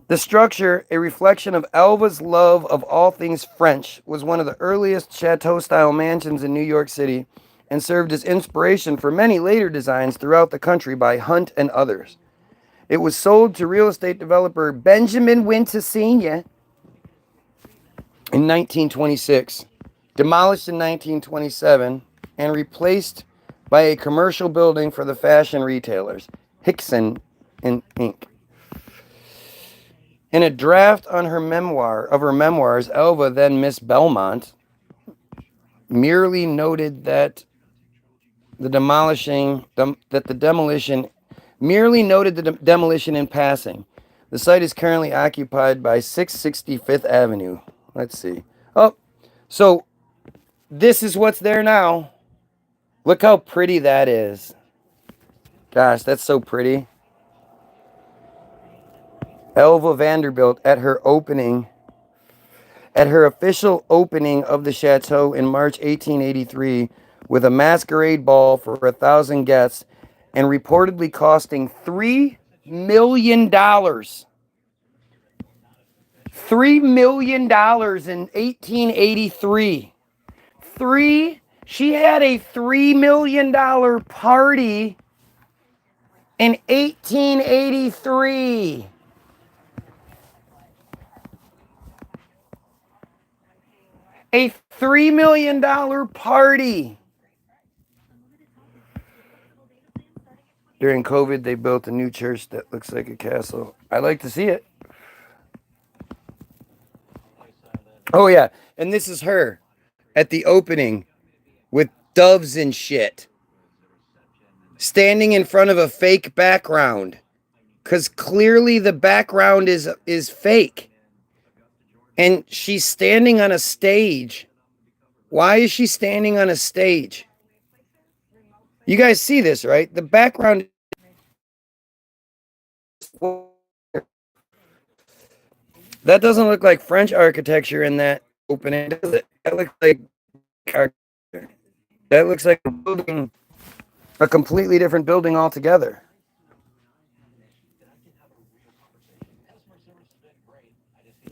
The structure, a reflection of Alva's love of all things French, was one of the earliest chateau-style mansions in New York City and served as inspiration for many later designs throughout the country by Hunt and others. It was sold to real estate developer Benjamin Winter Sr. in 1926, demolished in 1927, and replaced by a commercial building for the fashion retailers, Hickson and Inc. In a draft on her memoirs, Alva, then Miss Belmont, merely noted that the demolition in passing. The site is currently occupied by 665th Avenue. Let's see. Oh, so this is what's there now. Look how pretty that is. Gosh, that's so pretty. Elva Vanderbilt at her official opening of the chateau in March 1883 with a masquerade ball for 1,000 guests and reportedly costing $3 million. $3 million in 1883. She had a $3 million party in 1883. A $3 million party. During COVID, they built a new church that looks like a castle. I'd like to see it. Oh, yeah. And this is her at the opening with doves and shit. Standing in front of a fake background. Because clearly the background is fake. And she's standing on a stage. Why is she standing on a stage? You guys see this, right? The background. That doesn't look like French architecture in that opening, does it? That looks like architecture. That looks like a building, a completely different building altogether.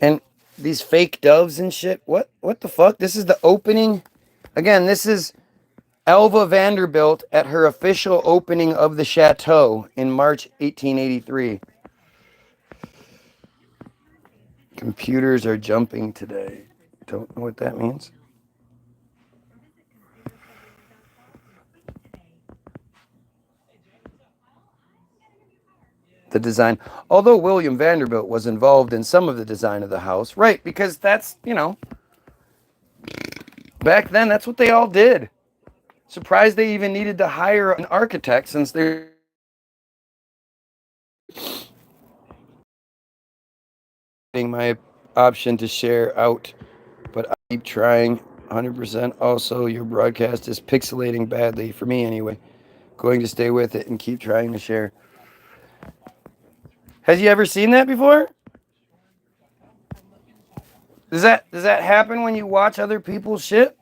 And these fake doves and shit. What the fuck? This is the opening. Again, this is Alva Vanderbilt at her official opening of the chateau in March 1883. Computers are jumping today. Don't know what that means. The design, although William Vanderbilt was involved in some of the design of the house, right? Because that's, back then, that's what they all did. Surprised they even needed to hire an architect since they're getting my option to share out, but I keep trying 100%. Also, your broadcast is pixelating badly, for me anyway. Going to stay with it and keep trying to share. Has you ever seen that before? Does that happen when you watch other people's shit?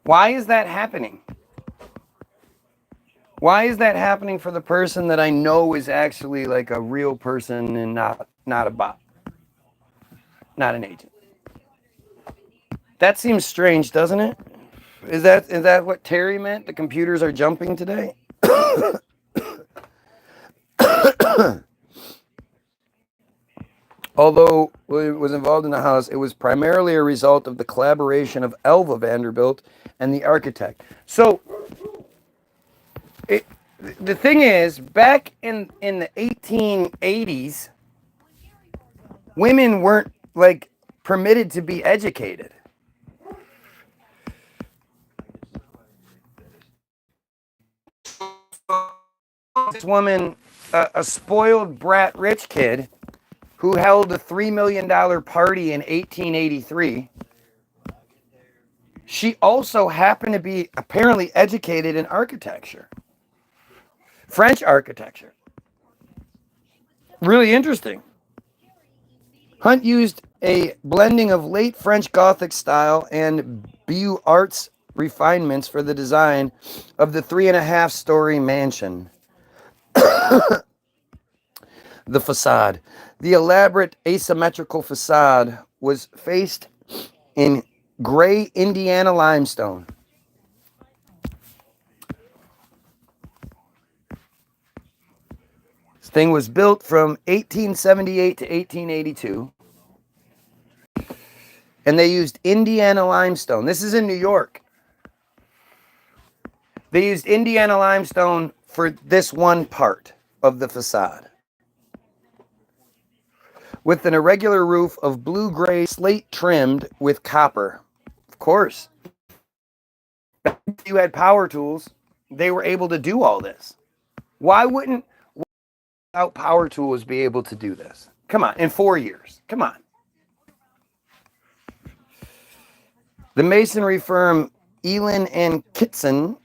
Why is that happening? Why is that happening for the person that I know is actually like a real person and not a bot? Not an agent. That seems strange, doesn't it? Is that what Terry meant? The computers are jumping today? Although William was involved in the house, it was primarily a result of the collaboration of Alva Vanderbilt and the architect. So, the thing is, back in the 1880s, women weren't like permitted to be educated. this woman, a spoiled brat rich kid who held a $3 million party in 1883. She also happened to be apparently educated in architecture, French architecture. Really interesting. Hunt used a blending of late French Gothic style and Beaux Arts refinements for the design of the 3.5-story mansion. The facade. The elaborate asymmetrical facade was faced in gray Indiana limestone. This thing was built from 1878 to 1882. And they used Indiana limestone. This is in New York. They used Indiana limestone for this one part of the facade, with an irregular roof of blue-gray slate trimmed with copper. Of course. You had power tools, they were able to do all this. Why wouldn't without power tools be able to do this? Come on, in 4 years. Come on. The masonry firm Elin and Kitson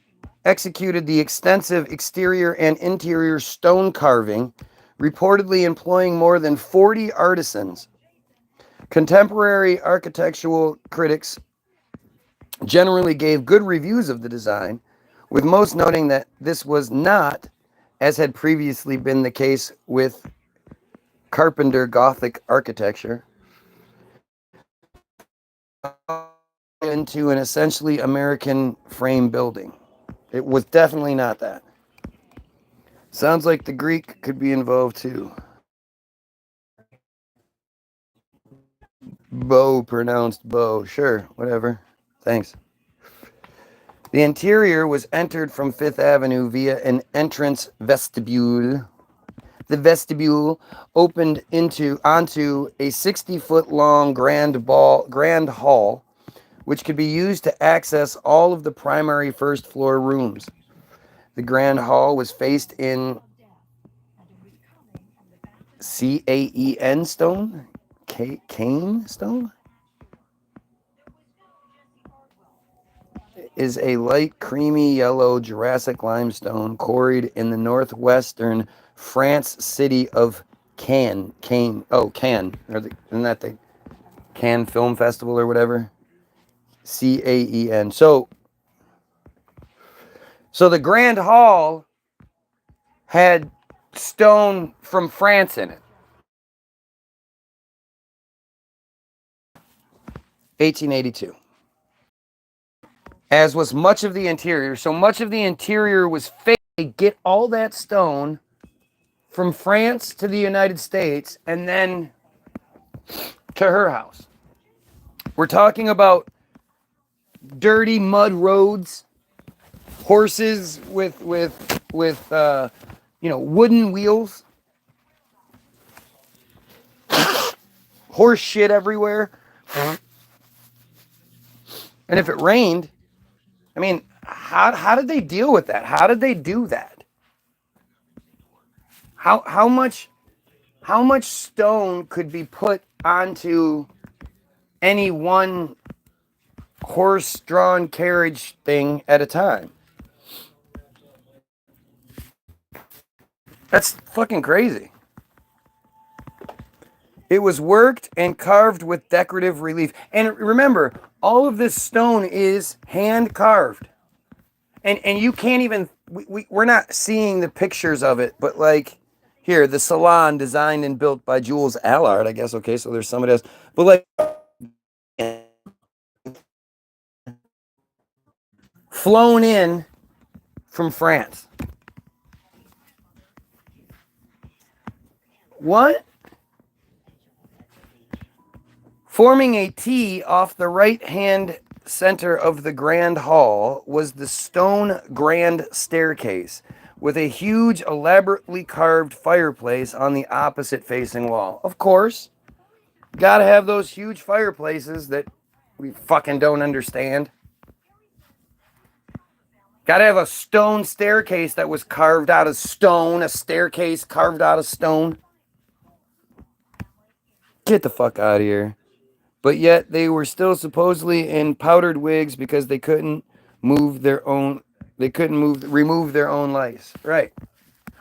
executed the extensive exterior and interior stone carving, reportedly employing more than 40 artisans. Contemporary architectural critics generally gave good reviews of the design, with most noting that this was not, as had previously been the case with Carpenter Gothic architecture, into an essentially American frame building. It was definitely not that. Sounds like the Greek could be involved too. Bow, pronounced bow. Sure, whatever. Thanks. The interior was entered from Fifth Avenue via an entrance vestibule. The vestibule opened onto a 60-foot-long grand hall, which could be used to access all of the primary first-floor rooms. The grand hall was faced in Caen stone? Cane stone? Is a light creamy yellow Jurassic limestone quarried in the northwestern France city of Cannes. Cannes. Isn't that the Cannes Film Festival or whatever? Caen. So the Grand Hall had stone from France in it. 1882. As was much of the interior. So much of the interior was fake. They get all that stone from France to the United States and then to her house. We're talking about dirty mud roads, horses with wooden wheels, horse shit everywhere. And if it rained, I mean, how did they deal with that? How did they do that? How much stone could be put onto any one horse-drawn carriage thing at a time? That's fucking crazy. It was worked and carved with decorative relief. And remember, all of this stone is hand carved. And you can't even, we're not seeing the pictures of it, but like, here, the salon designed and built by Jules Allard, I guess. Okay, so there's somebody else. But like, flown in from France. What? Forming a T off the right-hand center of the Grand Hall was the stone grand staircase, with a huge, elaborately carved fireplace on the opposite facing wall. Of course, gotta have those huge fireplaces that we fucking don't understand. Got to have a stone staircase that was carved out of stone, a staircase carved out of stone. Get the fuck out of here. But yet they were still supposedly in powdered wigs because they couldn't move their own, they couldn't remove their own lice. Right.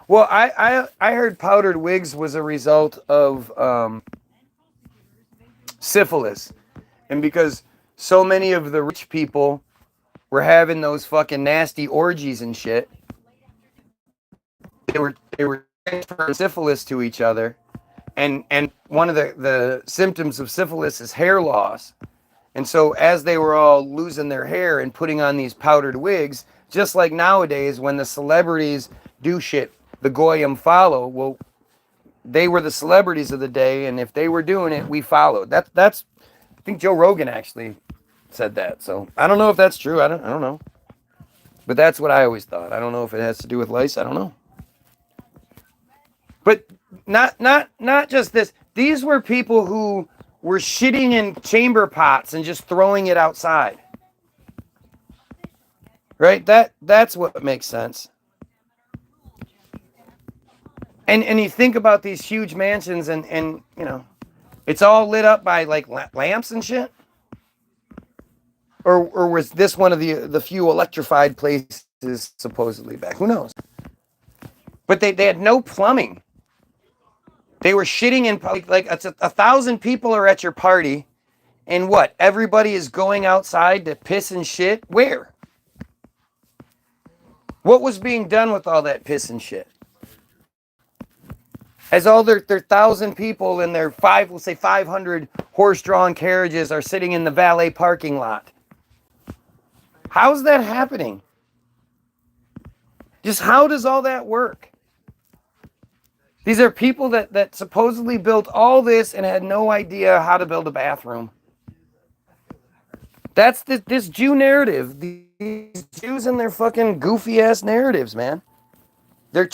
Well, I heard powdered wigs was a result of syphilis. And because so many of the rich people were having those fucking nasty orgies and shit, they were transferring syphilis to each other. And one of the symptoms of syphilis is hair loss. And so as they were all losing their hair and putting on these powdered wigs, just like nowadays when the celebrities do shit, the goyim follow. Well, they were the celebrities of the day, and if they were doing it, we followed. That's I think Joe Rogan actually said that. So I don't know if that's true. I don't know. But that's what I always thought. I don't know if it has to do with lice. I don't know. But not just this. These were people who were shitting in chamber pots and just throwing it outside. Right? That's what makes sense. And you think about these huge mansions and you know, it's all lit up by like lamps and shit. Or was this one of the few electrified places supposedly back? Who knows? But they had no plumbing. They were shitting in like it's 1,000 people are at your party, and what? Everybody is going outside to piss and shit? Where? What was being done with all that piss and shit? As all their 1,000 people and their we'll say 500 horse-drawn carriages are sitting in the valet parking lot. How's that happening? Just how does all that work? These are people that supposedly built all this and had no idea how to build a bathroom. That's this Jew narrative. These Jews and their fucking goofy ass narratives, man. They're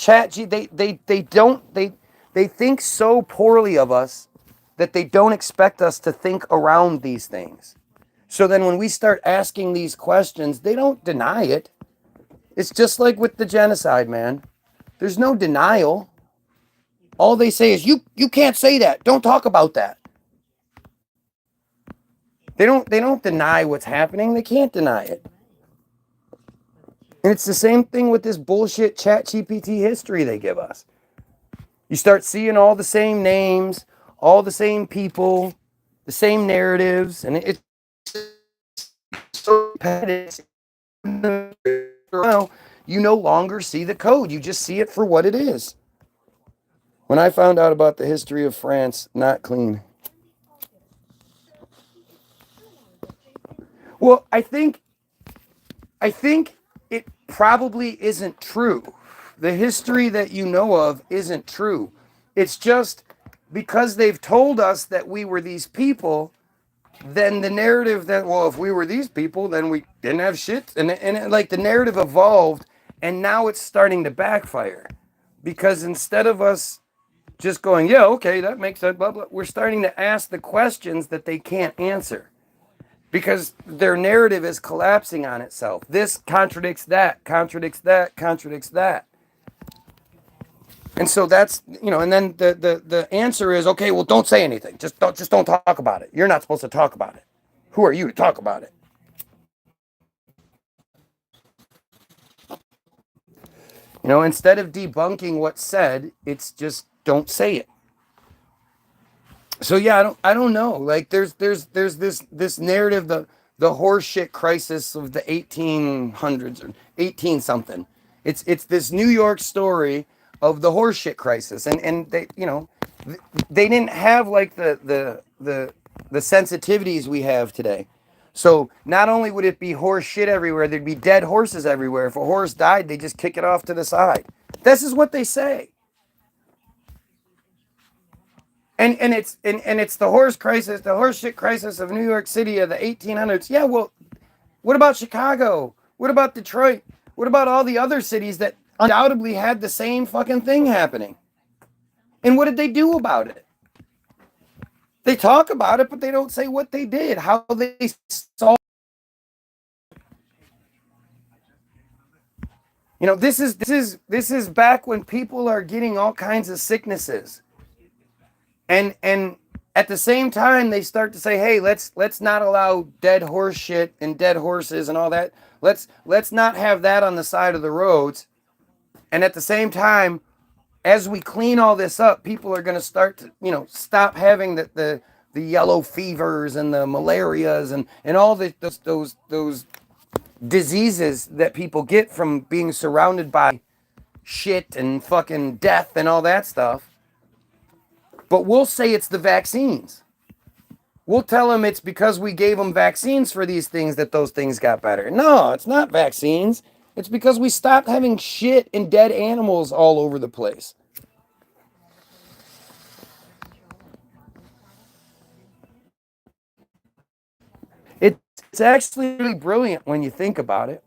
they think so poorly of us that they don't expect us to think around these things. So then when we start asking these questions, they don't deny it. It's just like with the genocide, man. There's no denial. All they say is, you can't say that. Don't talk about that. They don't deny what's happening. They can't deny it. And it's the same thing with this bullshit ChatGPT history they give us. You start seeing all the same names, all the same people, the same narratives, and it's so repetitive. You no longer see the code. You just see it for what it is. When I found out about the history of France, not clean. Well, I think it probably isn't true. The history that you know of isn't true. It's just because they've told us that we were these people, then the narrative that, well, if we were these people, then we didn't have shit. And like the narrative evolved, and now it's starting to backfire. Because instead of us just going, yeah, okay, that makes sense, blah, blah, we're starting to ask the questions that they can't answer. Because their narrative is collapsing on itself. This contradicts that, contradicts that, contradicts that. And so that's, and then the answer is, okay, well, don't say anything. Just don't talk about it. You're not supposed to talk about it. Who are you to talk about it? Instead of debunking what's said, it's just don't say it. So yeah, I don't know. Like there's this narrative, the horseshit crisis of the 1800s or 18 something. It's this New York story of the horseshit crisis, and they they didn't have like the sensitivities we have today. So not only would it be horse shit everywhere, there'd be dead horses everywhere. If a horse died, they just kick it off to the side. This is what they say. And it's the horse crisis, the horse shit crisis of New York City of the 1800s. Yeah, well, what about Chicago? What about Detroit? What about all the other cities that undoubtedly had the same fucking thing happening? And what did they do about it? They talk about it, but they don't say what they did, how they solved. You know, this is back when people are getting all kinds of sicknesses. And at the same time they start to say, hey, let's not allow dead horse shit and dead horses and all that. Let's not have that on the side of the roads. And at the same time, as we clean all this up, people are going to start to, stop having the yellow fevers and the malarias and all those diseases that people get from being surrounded by shit and fucking death and all that stuff. But we'll say it's the vaccines. We'll tell them it's because we gave them vaccines for these things that those things got better. No, it's not vaccines. It's because we stopped having shit and dead animals all over the place. It's actually really brilliant when you think about it.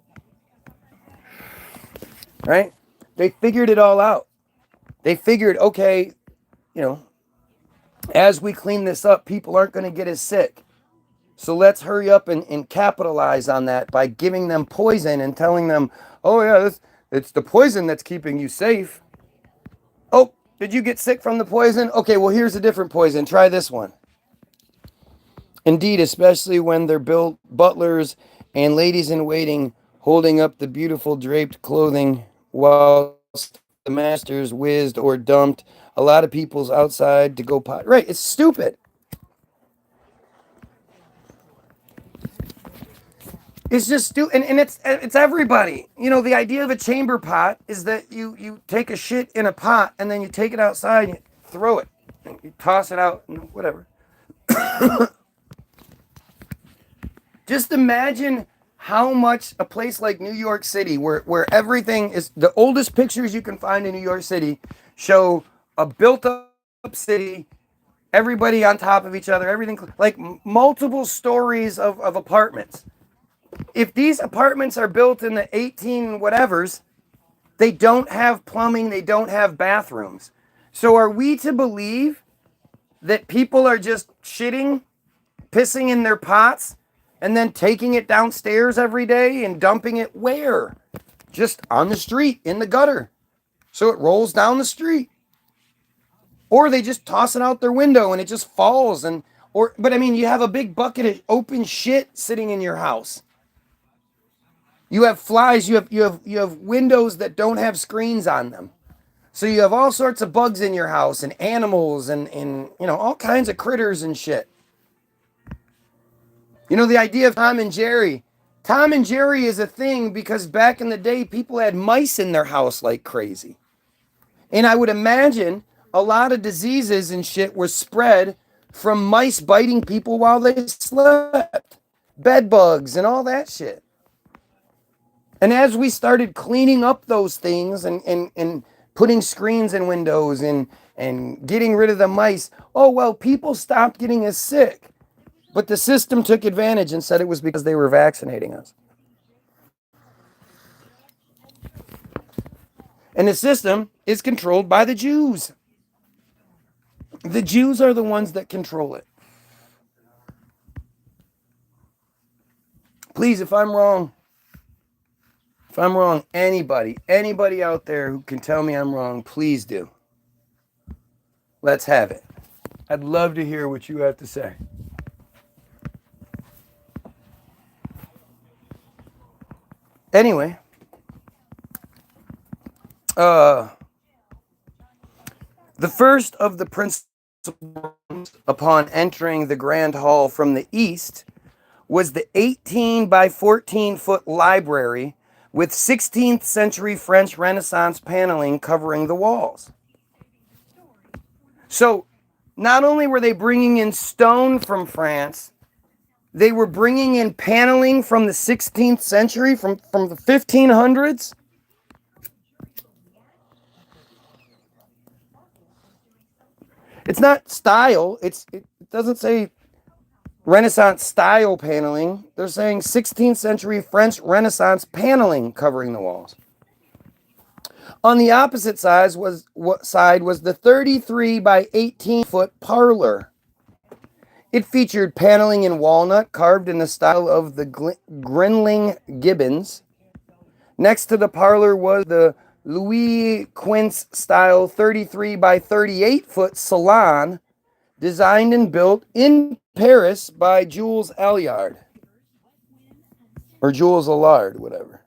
Right? They figured it all out. They figured, okay, as we clean this up, people aren't going to get as sick. So let's hurry up and capitalize on that by giving them poison and telling them, oh yeah, it's the poison that's keeping you safe. Oh, did you get sick from the poison? Okay, well here's a different poison. Try this one. Indeed, especially when they're butlers and ladies in waiting holding up the beautiful draped clothing whilst the masters whizzed or dumped a lot of people's outside to go pot. Right, it's stupid. It's just stupid, and it's everybody. The idea of a chamber pot is that you take a shit in a pot and then you take it outside and you throw it, and you toss it out and whatever. Just imagine how much a place like New York City, where everything is, the oldest pictures you can find in New York City show a built up city, everybody on top of each other, everything like multiple stories of apartments. If these apartments are built in the 18 whatevers, they don't have plumbing, they don't have bathrooms. So are we to believe that people are just shitting, pissing in their pots, and then taking it downstairs every day and dumping it where? Just on the street, in the gutter. So it rolls down the street. Or they just toss it out their window and it just falls. But I mean, you have a big bucket of open shit sitting in your house. You have flies, you have windows that don't have screens on them. So you have all sorts of bugs in your house and animals and all kinds of critters and shit. The idea of Tom and Jerry. Tom and Jerry is a thing because back in the day, people had mice in their house like crazy. And I would imagine a lot of diseases and shit were spread from mice biting people while they slept. Bed bugs and all that shit. And as we started cleaning up those things and putting screens in windows and getting rid of the mice, people stopped getting as sick. But the system took advantage and said it was because they were vaccinating us. And the system is controlled by the Jews. The Jews are the ones that control it. Please, if I'm wrong, anybody out there who can tell me I'm wrong, please do. Let's have it. I'd love to hear what you have to say. Anyway, the first of the principal upon entering the Grand Hall from the east was the 18 by 14 foot library with 16th century French Renaissance paneling covering the walls. So not only were they bringing in stone from France, they were bringing in paneling from the 16th century, from the 1500s. It's not style. It doesn't say Renaissance style paneling. They're saying 16th century French Renaissance paneling covering the walls. On the opposite side was the 33 by 18 foot parlor. It featured paneling in walnut carved in the style of the Grinling Gibbons. Next to the parlor was the Louis Quince style 33 by 38 foot salon designed and built in Paris by Jules Allard. Or Jules Allard, whatever.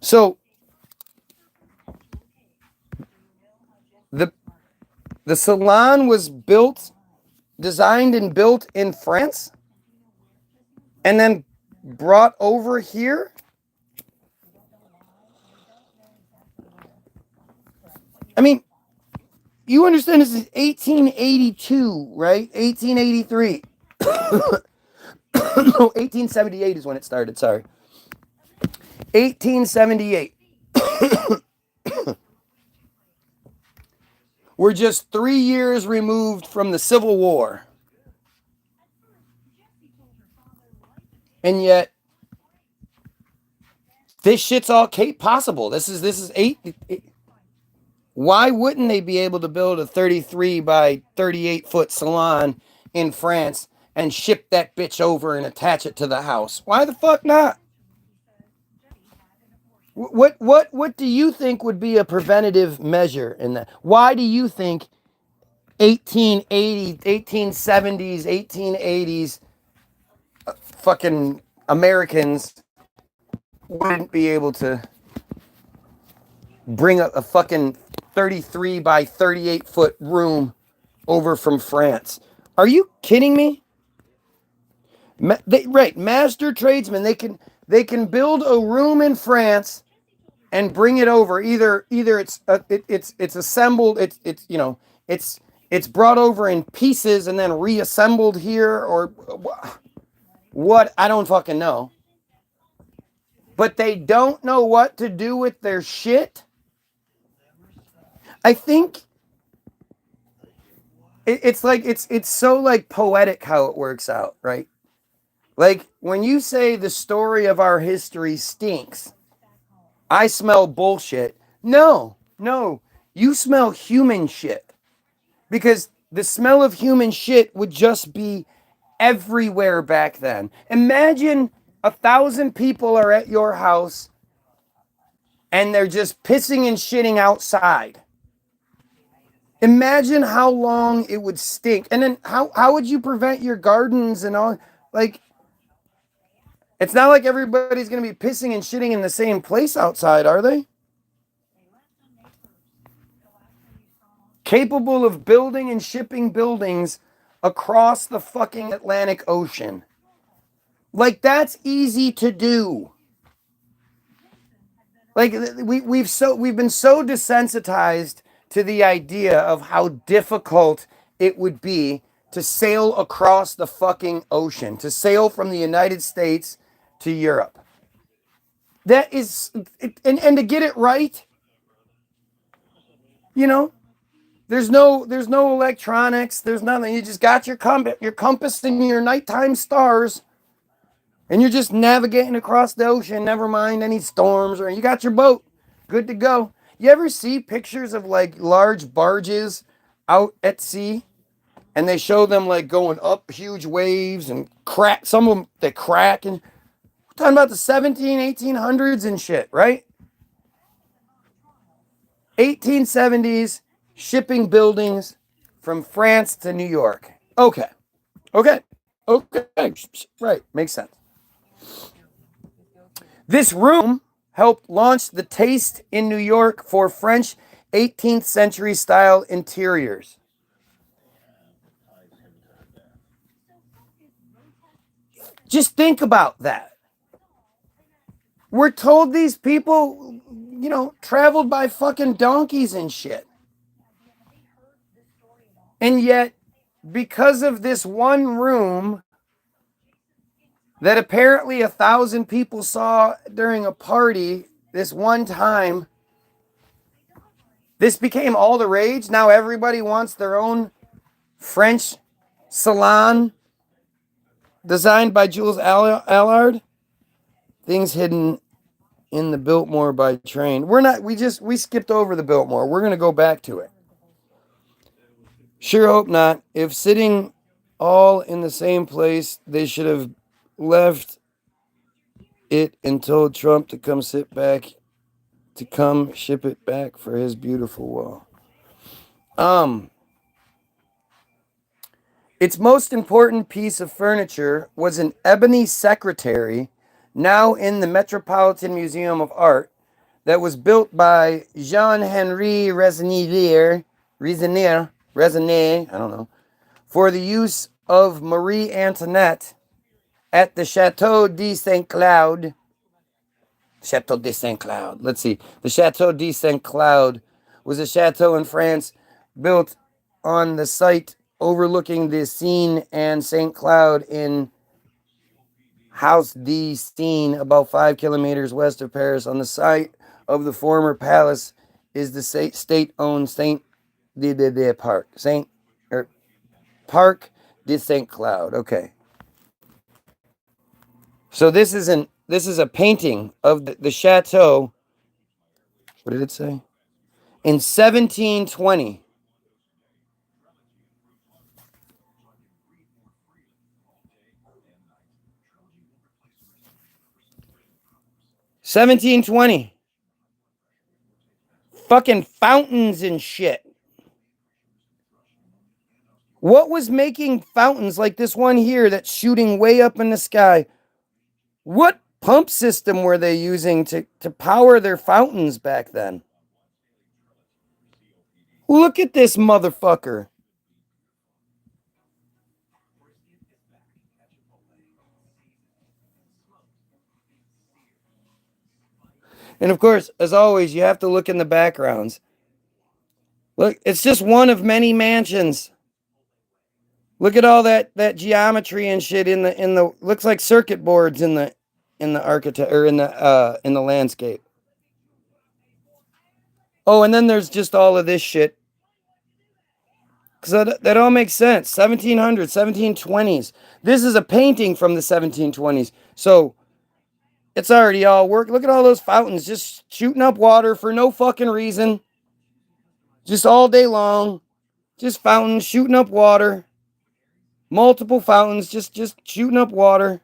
So the salon was designed and built in France and then brought over here. I mean, you understand this is 1882, right? 1883. No, 1878 is when it started, sorry. 1878. We're just 3 years removed from the Civil War. And yet, this shit's all possible. This is why wouldn't they be able to build a 33 by 38 foot salon in France and ship that bitch over and attach it to the house? Why the fuck not? What do you think would be a preventative measure in that? Why do you think 1880, 1870s, 1880s fucking Americans wouldn't be able to bring a fucking 33 by 38 foot room over from France? Are you kidding me? Right, master tradesmen, they can build a room in France and bring it over. Either it's assembled, it's brought over in pieces and then reassembled here, or what, I don't fucking know. But they don't know what to do with their shit. I think it's like it's so like poetic how it works out, right? Like when you say the story of our history stinks, I smell bullshit. No, you smell human shit. Because the smell of human shit would just be everywhere back then. Imagine 1,000 people are at your house and they're just pissing and shitting outside. Imagine how long it would stink. And then how would you prevent your gardens and all? Like, it's not like everybody's going to be pissing and shitting in the same place outside, are they? Capable of building and shipping buildings across the fucking Atlantic Ocean. Like, that's easy to do. Like, we've been so desensitized to the idea of how difficult it would be to sail across the fucking ocean, to sail from the United States to Europe. That is, and to get it right, you know, there's no electronics, there's nothing. You just got your compass and your nighttime stars, and you're just navigating across the ocean, never mind any storms, or you got your boat, good to go. You ever see pictures of like large barges out at sea? And they show them like going up huge waves and crack. Some of them, they crack. And we're talking about the 1800s and shit, right? 1870s, shipping buildings from France to New York. Okay. Right, makes sense. This room helped launch the taste in New York for French 18th century style interiors. Just think about that. We're told these people, traveled by fucking donkeys and shit. And yet, because of this one room that apparently 1,000 people saw during a party this one time, this became all the rage. Now everybody wants their own French salon designed by Jules Allard. Things hidden in the Biltmore by train. We skipped over the Biltmore. We're going to go back to it. Sure hope not. If sitting all in the same place, they should have left it and told Trump to come ship it back for his beautiful wall. Its most important piece of furniture was an ebony secretary, now in the Metropolitan Museum of Art, that was built by Jean-Henri Resnier, I don't know, for the use of Marie Antoinette at the Chateau de Saint Cloud. Let's see. The Chateau de Saint Cloud was a chateau in France built on the site overlooking the Seine and Saint Cloud in House de Seine, about 5 kilometers west of Paris. On the site of the former palace is the state-owned Parc de Saint Cloud. Okay. So this is a painting of the chateau. What did it say? In 1720. Fucking fountains and shit. What was making fountains like this one here that's shooting way up in the sky? What pump system were they using to power their fountains back then? Look at this motherfucker. And of course, as always, you have to look in the backgrounds. Look, it's just one of many mansions. Look at all that geometry and shit in the looks like circuit boards in the architect or in the landscape. Oh, and then there's just all of this shit. Because that all makes sense. 1700s, 1720s. This is a painting from the 1720s. So it's already all work. Look at all those fountains just shooting up water for no fucking reason. Just all day long. Just fountains shooting up water. Multiple fountains just shooting up water.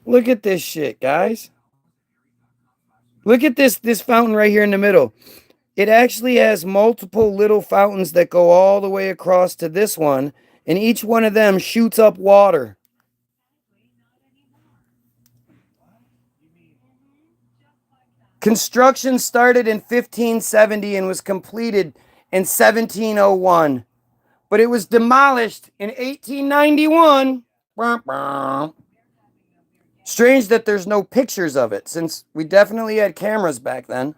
Look at this shit, guys. Look at this fountain right here in the middle. It actually has multiple little fountains that go all the way across to this one, and each one of them shoots up water. Construction started in 1570 and was completed in 1701, but it was demolished in 1891. Strange that there's no pictures of it, since we definitely had cameras back then.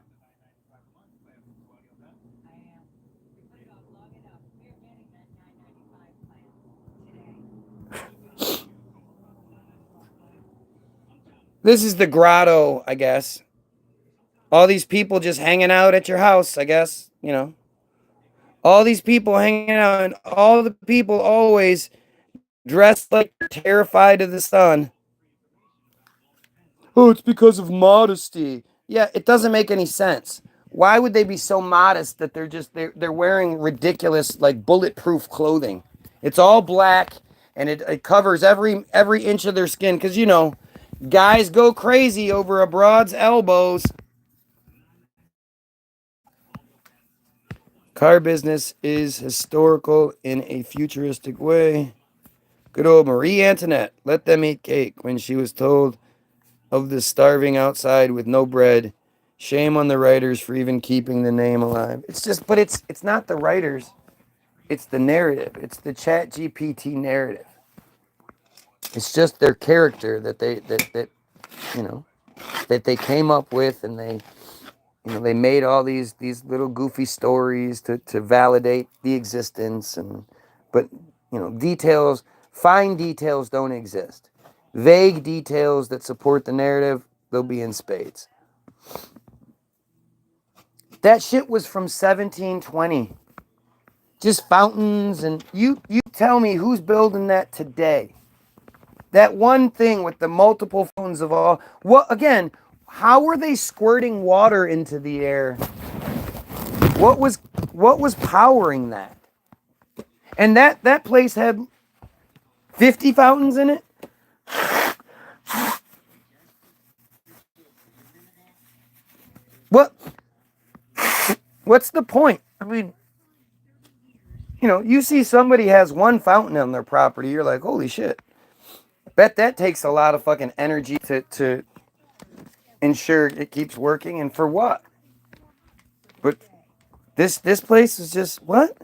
This is the grotto, I guess. All these people just hanging out at your house, I guess, you know. All these people hanging out, and all the people always dressed like they're terrified of the sun. Oh, it's because of modesty. Yeah, it doesn't make any sense. Why would they be so modest that they're wearing ridiculous, like, bulletproof clothing? It's all black, and it covers every inch of their skin, because, you know, guys go crazy over a broad's elbows. Car business is historical in a futuristic way. Good old Marie Antoinette let them eat cake when she was told of the starving outside with no bread. Shame on the writers for even keeping the name alive. But it's not the writers. It's the narrative. It's the Chat GPT narrative. It's just their character that they came up with, and they made all these little goofy stories to validate the existence, but fine details don't exist. Vague details that support the narrative, they'll be in spades. That shit was from 1720. Just fountains, and you tell me who's building that today. That one thing with the multiple fountains of all. What again? How were they squirting water into the air? What was powering that? And that place had 50 fountains in it? What? What's the point? I mean, you see somebody has one fountain on their property, you're like, holy shit. Bet that takes a lot of fucking energy to ensure it keeps working, and for what? But this place is just what?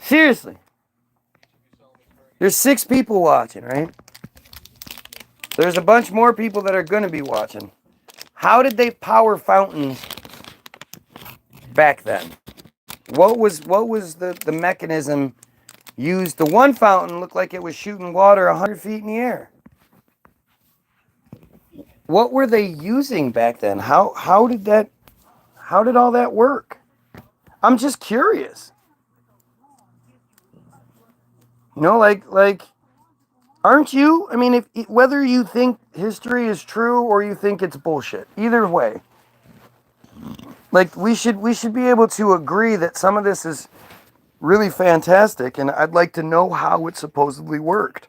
Seriously. There's 6 people watching, right? There's a bunch more people that are going to be watching. How did they power fountains back then? What was the mechanism used? The one fountain looked like it was shooting water 100 feet in the air. What were they using back then? How did all that work? I'm just curious. Like aren't you? I mean, if whether you think history is true or you think it's bullshit, either way, like we should be able to agree that some of this is really fantastic, and I'd like to know how it supposedly worked.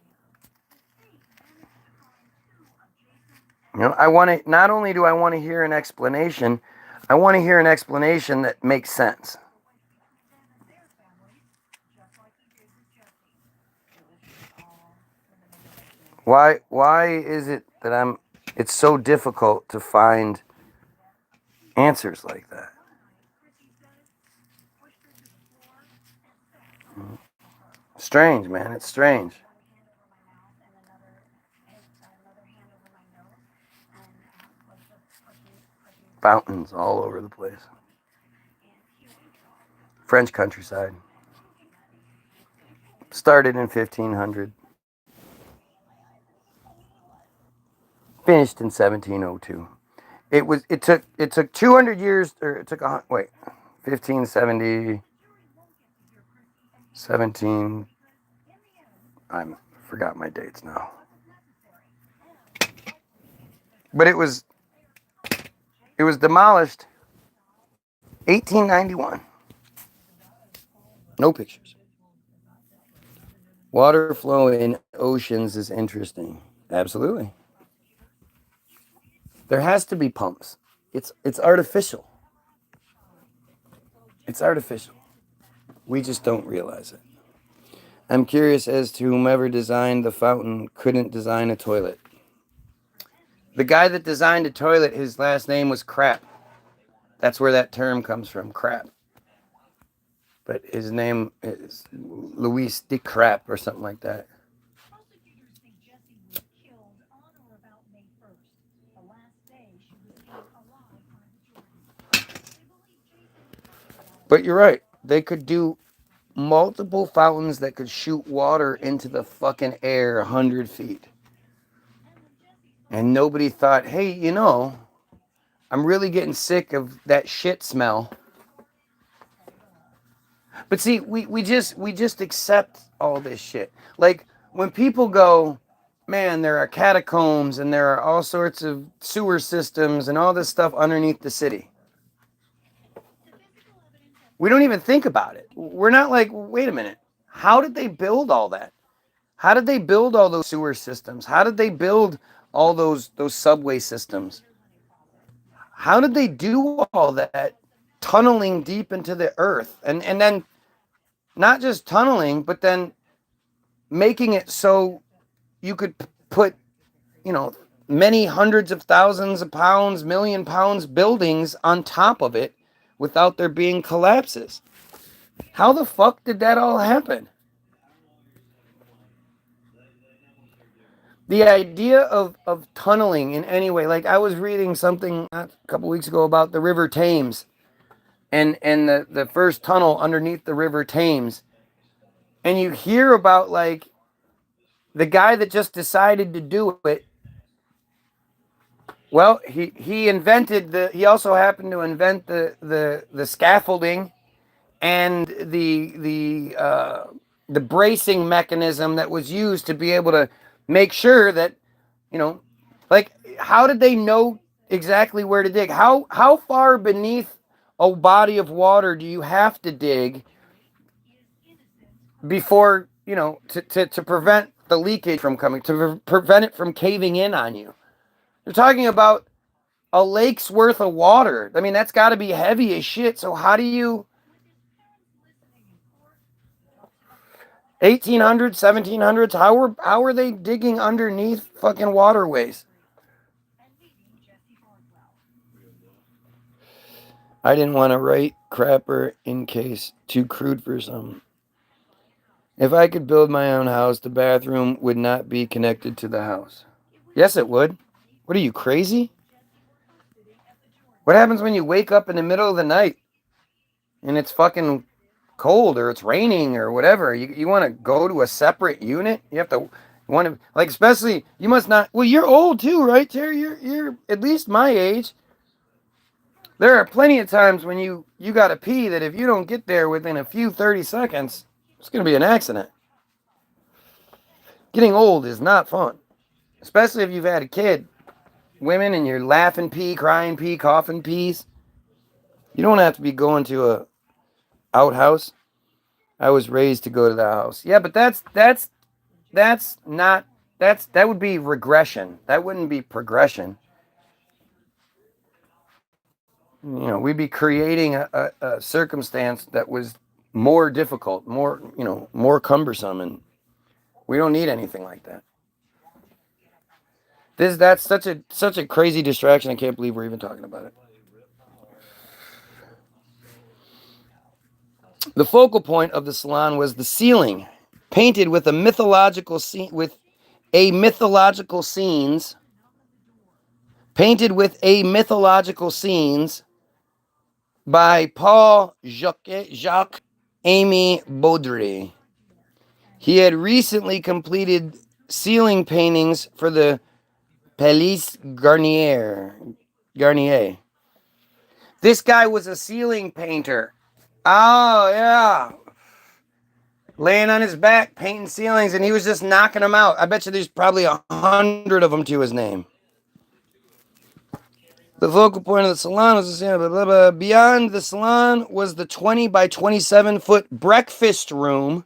I want to, not only do I want to hear an explanation, I want to hear an explanation that makes sense. Why is it that it's so difficult to find answers like that? Strange, man. It's strange. Fountains all over the place. French countryside. Started in 1500. Finished in 1702. It took 200 years, or it took 1570, 17. I forgot my dates now. But it was demolished 1891. No pictures. Water flow in oceans is interesting. Absolutely. There has to be pumps. It's artificial. It's artificial. We just don't realize it. I'm curious as to whomever designed the fountain couldn't design a toilet. The guy that designed a toilet, his last name was Crap. That's where that term comes from, crap. But his name is Louis de Crap or something like that. But you're right. They could do multiple fountains that could shoot water into the fucking air 100 feet. And nobody thought, hey, I'm really getting sick of that shit smell. But see, we just accept all this shit. Like when people go, man, there are catacombs and there are all sorts of sewer systems and all this stuff underneath the city. We don't even think about it. We're not like, wait a minute. How did they build all that? How did they build all those sewer systems? How did they build all those subway systems? How did they do all that tunneling deep into the earth? And then not just tunneling, but then making it so you could put, many hundreds of thousands of pounds, million pounds buildings on top of it without there being collapses. How the fuck did that all happen? The idea of tunneling in any way, like I was reading something a couple weeks ago about the River Thames and the first tunnel underneath the River Thames. And you hear about like the guy that just decided to do it. Well, he also happened to invent the scaffolding and the bracing mechanism that was used to be able to make sure that, like, how did they know exactly where to dig? How far beneath a body of water do you have to dig before, to prevent the leakage from coming, to prevent it from caving in on you? You're talking about a lake's worth of water. I mean, that's got to be heavy as shit. So how do you 1800s, 1700s, how are they digging underneath fucking waterways? I didn't want to write crapper in case too crude for some. If I could build my own house, the bathroom would not be connected to the house. Yes, it would. What are you, crazy? What happens when you wake up in the middle of the night and it's fucking cold or it's raining or whatever? You want to go to a separate unit? You have to want to, like, especially, you must not, well, you're old too, right, Terry? You're at least my age. There are plenty of times when you got to pee that if you don't get there within a few 30 seconds, it's going to be an accident. Getting old is not fun, especially if you've had a kid. Women and you're laughing pee, crying pee, coughing pees. You don't have to be going to a outhouse. I was raised to go to the house. Yeah, but that's not, that would be regression. That wouldn't be progression. We'd be creating a circumstance that was more difficult, more cumbersome, and we don't need anything like that. That's such a crazy distraction. I can't believe we're even talking about it. The focal point of the salon was the ceiling, painted with a mythological scene, painted with a mythological scenes by Paul Jacques Amy Baudry. He had recently completed ceiling paintings for the Palais Garnier. This guy was a ceiling painter. Oh, yeah. Laying on his back, painting ceilings, and he was just knocking them out. I bet you there's probably 100 of them to his name. The focal point of the salon was blah, blah, blah. Beyond the salon was the 20 by 27 foot breakfast room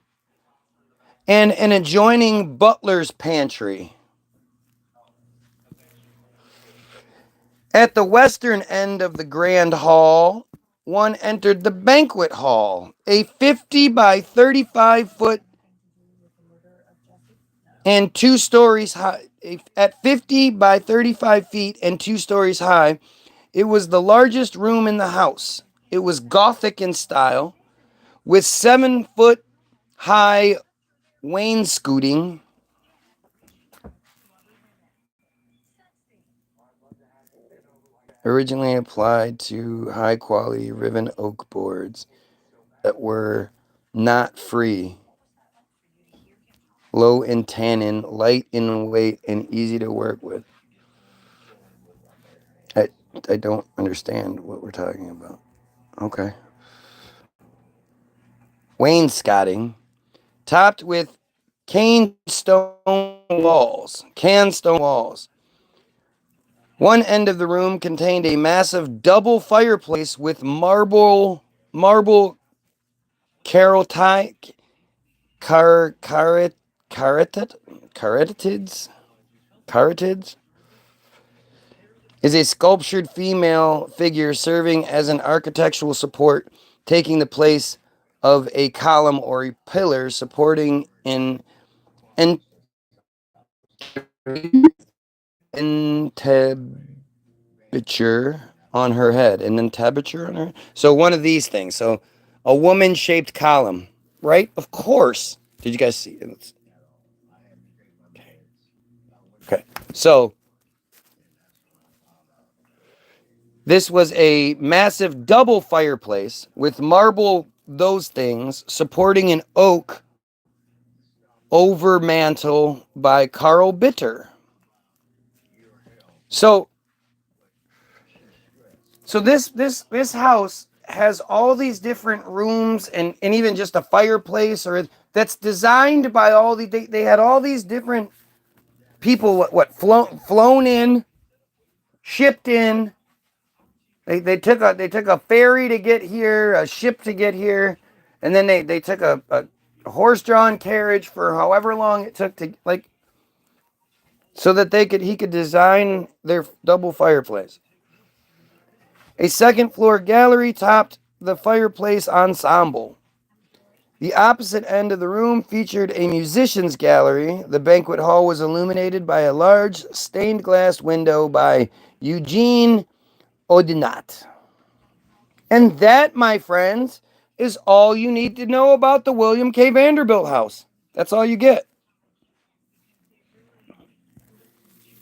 and an adjoining butler's pantry. At the western end of the grand hall, one entered the banquet hall, a 50 by 35 foot and 2 stories high. At 50 by 35 feet and 2 stories high, it was the largest room in the house. It was Gothic in style, with 7-foot high wainscoting. Originally applied to high quality riven oak boards that were not free, low in tannin, light in weight, and easy to work with. I don't understand what we're talking about. Okay. Wainscoting, topped with cane stone walls. One end of the room contained a massive double fireplace with marble carotid caratids is a sculptured female figure serving as an architectural support, taking the place of a column or a pillar supporting an entablature on her head. An entablature on her. So one of these things. So a woman-shaped column, right? Of course. Did you guys see it? Okay. So this was a massive double fireplace with marble those things supporting an oak over mantle by Carl Bitter. So this house has all these different rooms and even just a fireplace or that's designed by all they had all these different people flown in, shipped in, They took a ferry to get here, a ship to get here, and then they took a horse-drawn carriage for however long it took to, like, so that he could design their double fireplace. A second floor gallery topped the fireplace ensemble. The opposite end of the room featured a musician's gallery. The banquet hall was illuminated by a large stained glass window by Eugene Odinat. And that, my friends, is all you need to know about the William K. Vanderbilt house. That's all you get.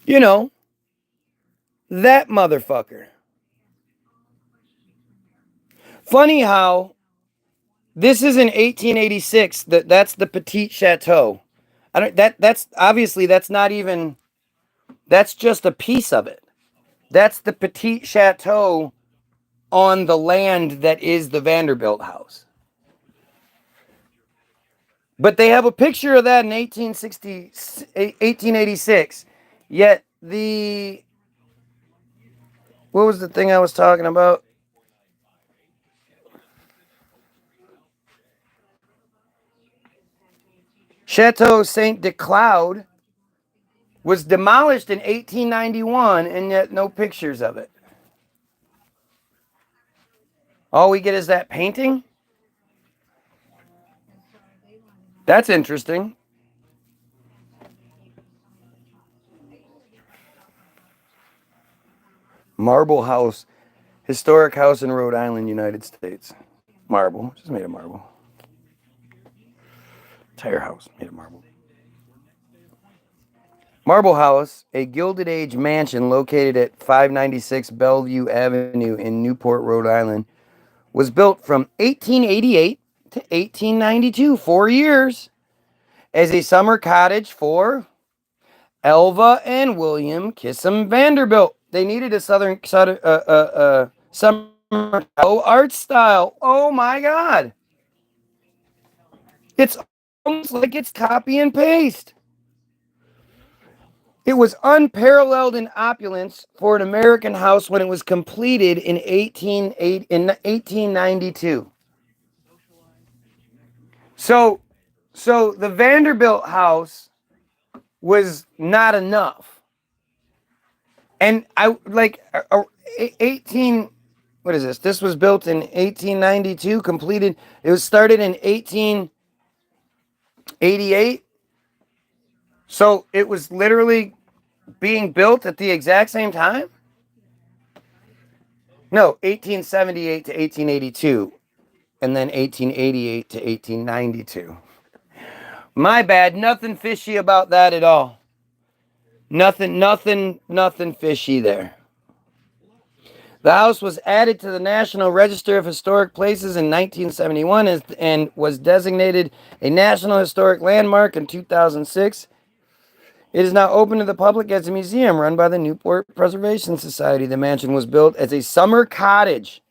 You know, that motherfucker. Funny how this is in 1886. That's the Petit Chateau. I don't. That's obviously that's not even. That's just a piece of it. That's the Petit Chateau on the land that is the Vanderbilt house. But they have a picture of that in 1886. Yet what was the thing I was talking about? Chateau Saint de Cloud was demolished in 1891, and yet no pictures of it. All we get is that painting? That's interesting. Marble House, historic house in Rhode Island, United States. Marble, just made of marble. Entire house made of marble. Marble House, a Gilded Age mansion located at 596 Bellevue Avenue in Newport, Rhode Island, was built from 1888 to 1892, 4 years, as a summer cottage for Elva and William Kissam Vanderbilt. They needed a summer art style. Oh my God. It's almost like it's copy and paste. It was unparalleled in opulence for an American house when it was completed in 1892. So the Vanderbilt house was not enough. And I like 18 what is this? This was built in 1892, completed. It was started in 1888. So it was literally being built at the exact same time? No, 1878 to 1882, and then 1888 to 1892. My bad. Nothing fishy about that at all. Nothing fishy there. The house was added to the National Register of Historic Places in 1971 and was designated a National Historic Landmark in 2006. It is now open to the public as a museum run by the Newport Preservation Society. The mansion was built as a summer cottage.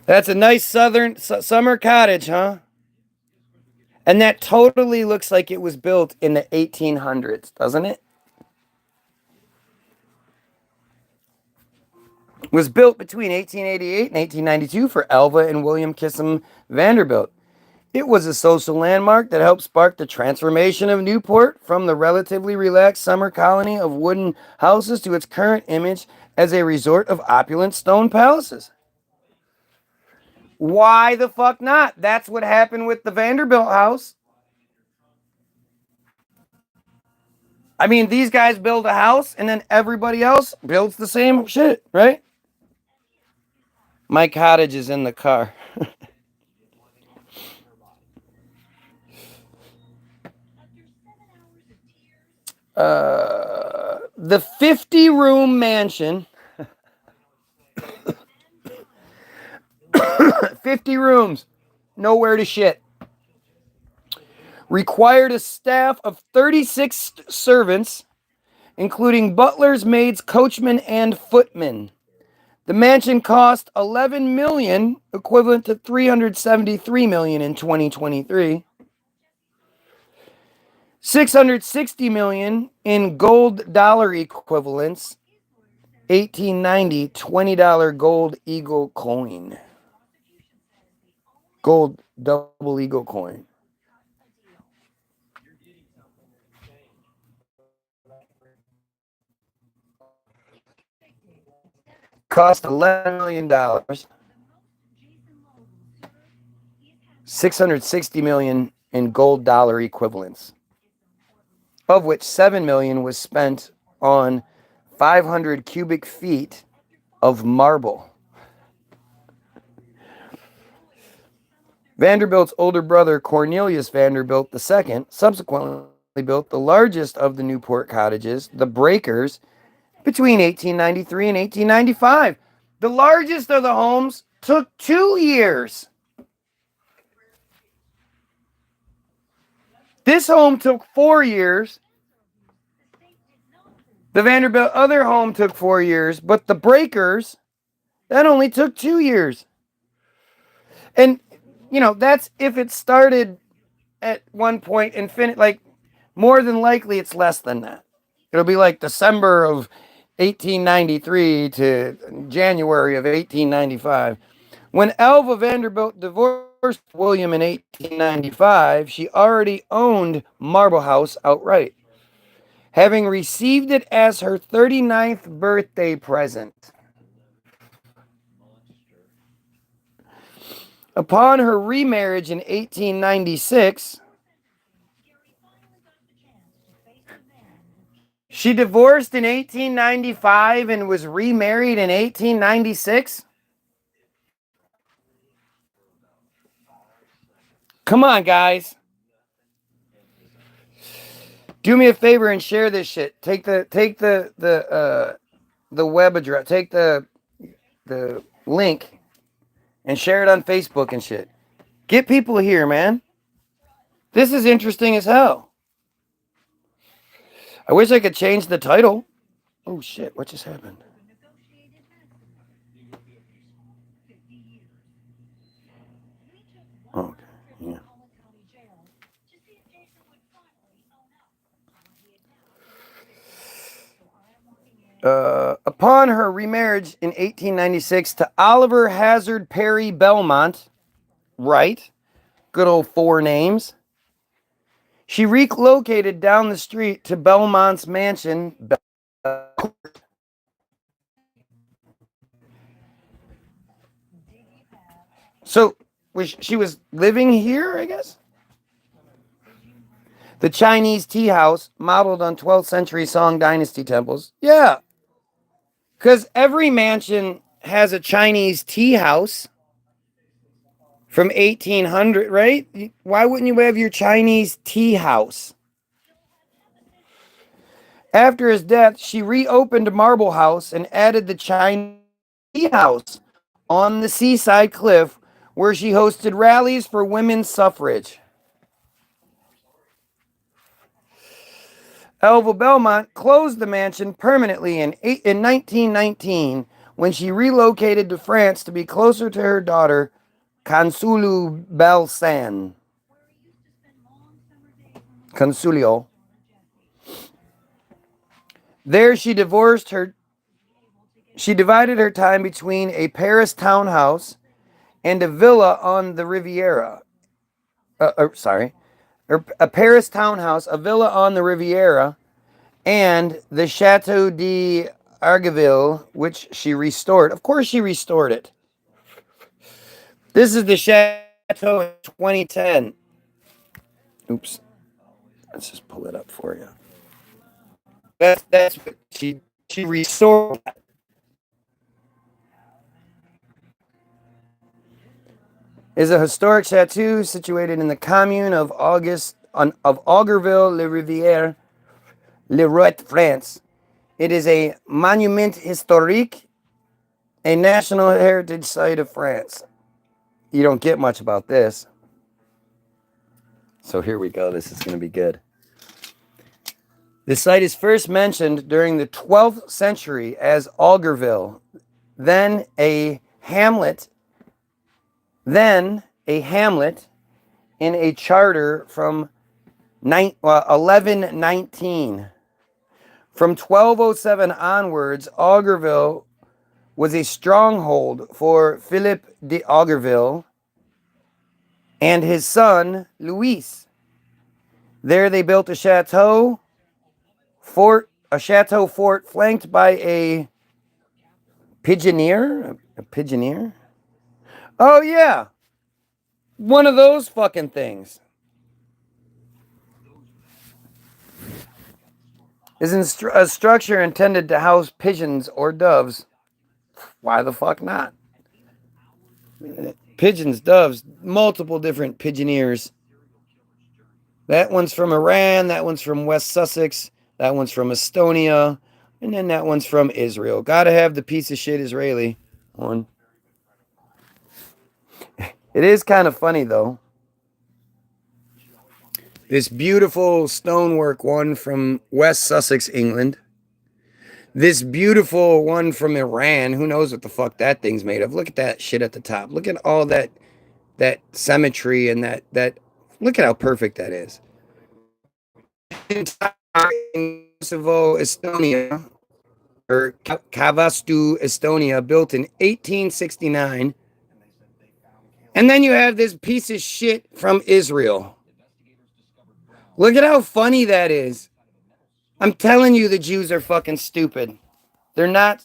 That's a nice southern summer cottage, huh? And that totally looks like it was built in the 1800s, doesn't it? It was built between 1888 and 1892 for Elva and William Kissam Vanderbilt. It was a social landmark that helped spark the transformation of Newport from the relatively relaxed summer colony of wooden houses to its current image as a resort of opulent stone palaces. Why the fuck not? That's what happened with the Vanderbilt house. I mean, these guys build a house and then everybody else builds the same shit, right? My cottage is in the car. The 50-room mansion, 50 rooms, nowhere to shit, required a staff of 36 servants, including butlers, maids, coachmen, and footmen. The mansion cost $11 million, equivalent to $373 million in 2023. $660 million in gold dollar equivalents, 1890 $20 gold eagle coin. Gold double eagle coin. Cost $11 million. $660 million in gold dollar equivalents, of which $7 million was spent on 500 cubic feet of marble. Vanderbilt's older brother, Cornelius Vanderbilt II, subsequently built the largest of the Newport cottages, the Breakers, between 1893 and 1895. The largest of the homes took 2 years. This home took 4 years. The Vanderbilt other home took 4 years, but the Breakers, that only took 2 years. And, that's if it started at one point and finished. Like, more than likely, it's less than that. It'll be like December of 1893 to January of 1895. When Alva Vanderbilt divorced William in 1895, she already owned Marble House outright, having received it as her 39th birthday present. Upon her remarriage in 1896, she divorced in 1895 and was remarried in 1896? Come on, guys. Do me a favor and share this shit. Take the web address, take the link and share it on Facebook and shit. Get people here, man. This is interesting as hell. I wish I could change the title. Oh shit, what just happened? Oh, okay. Yeah. Upon her remarriage in 1896 to Oliver Hazard Perry Belmont, right? Good old 4 names. She relocated down the street to Belmont's mansion. So she was living here, I guess? The Chinese tea house, modeled on 12th century Song Dynasty temples. Yeah. Because every mansion has a Chinese tea house from 1800, right? Why wouldn't you have your Chinese tea house? After his death, she reopened Marble House and added the Chinese tea house on the seaside cliff where she hosted rallies for women's suffrage. Alva Belmont closed the mansion permanently in 1919 when she relocated to France to be closer to her daughter, Consuelo Belsan. Consuelo. There she divided her time between a Paris townhouse and a villa on the Riviera. A Paris townhouse, a villa on the Riviera, and the Chateau d'Argiville, which she restored. Of course she restored it. This is the Chateau in 2010. Oops. Let's just pull it up for you. That's what she restored. Is a historic chateau situated in the commune of Augerville-le-Riviere, Leroy, France. It is a monument historique, a national heritage site of France. You don't get much about this. So here we go. This is going to be good. The site is first mentioned during the 12th century as Augerville, then a hamlet in a charter from 1119. From 1207 onwards, Augerville was a stronghold for Philip de Augerville and his son, Louis. There they built a chateau fort flanked by a pigeoneer. A pigeoneer? Oh, yeah. One of those fucking things. Is a structure intended to house pigeons or doves. Why the fuck not? Pigeons, doves, multiple different pigeoneers. That one's from Iran, that one's from West Sussex, that one's from Estonia, and then that one's from Israel. Gotta have the piece of shit Israeli one. It is kind of funny though. This beautiful stonework one from West Sussex, England. This beautiful one from Iran. Who knows what the fuck that thing's made of? Look at that shit at the top. Look at all that symmetry and that look at how perfect that is. Kosovo, Estonia, or Kavastu, Estonia, built in 1869. And then you have this piece of shit from Israel. Look at how funny that is. I'm telling you, the Jews are fucking stupid. They're not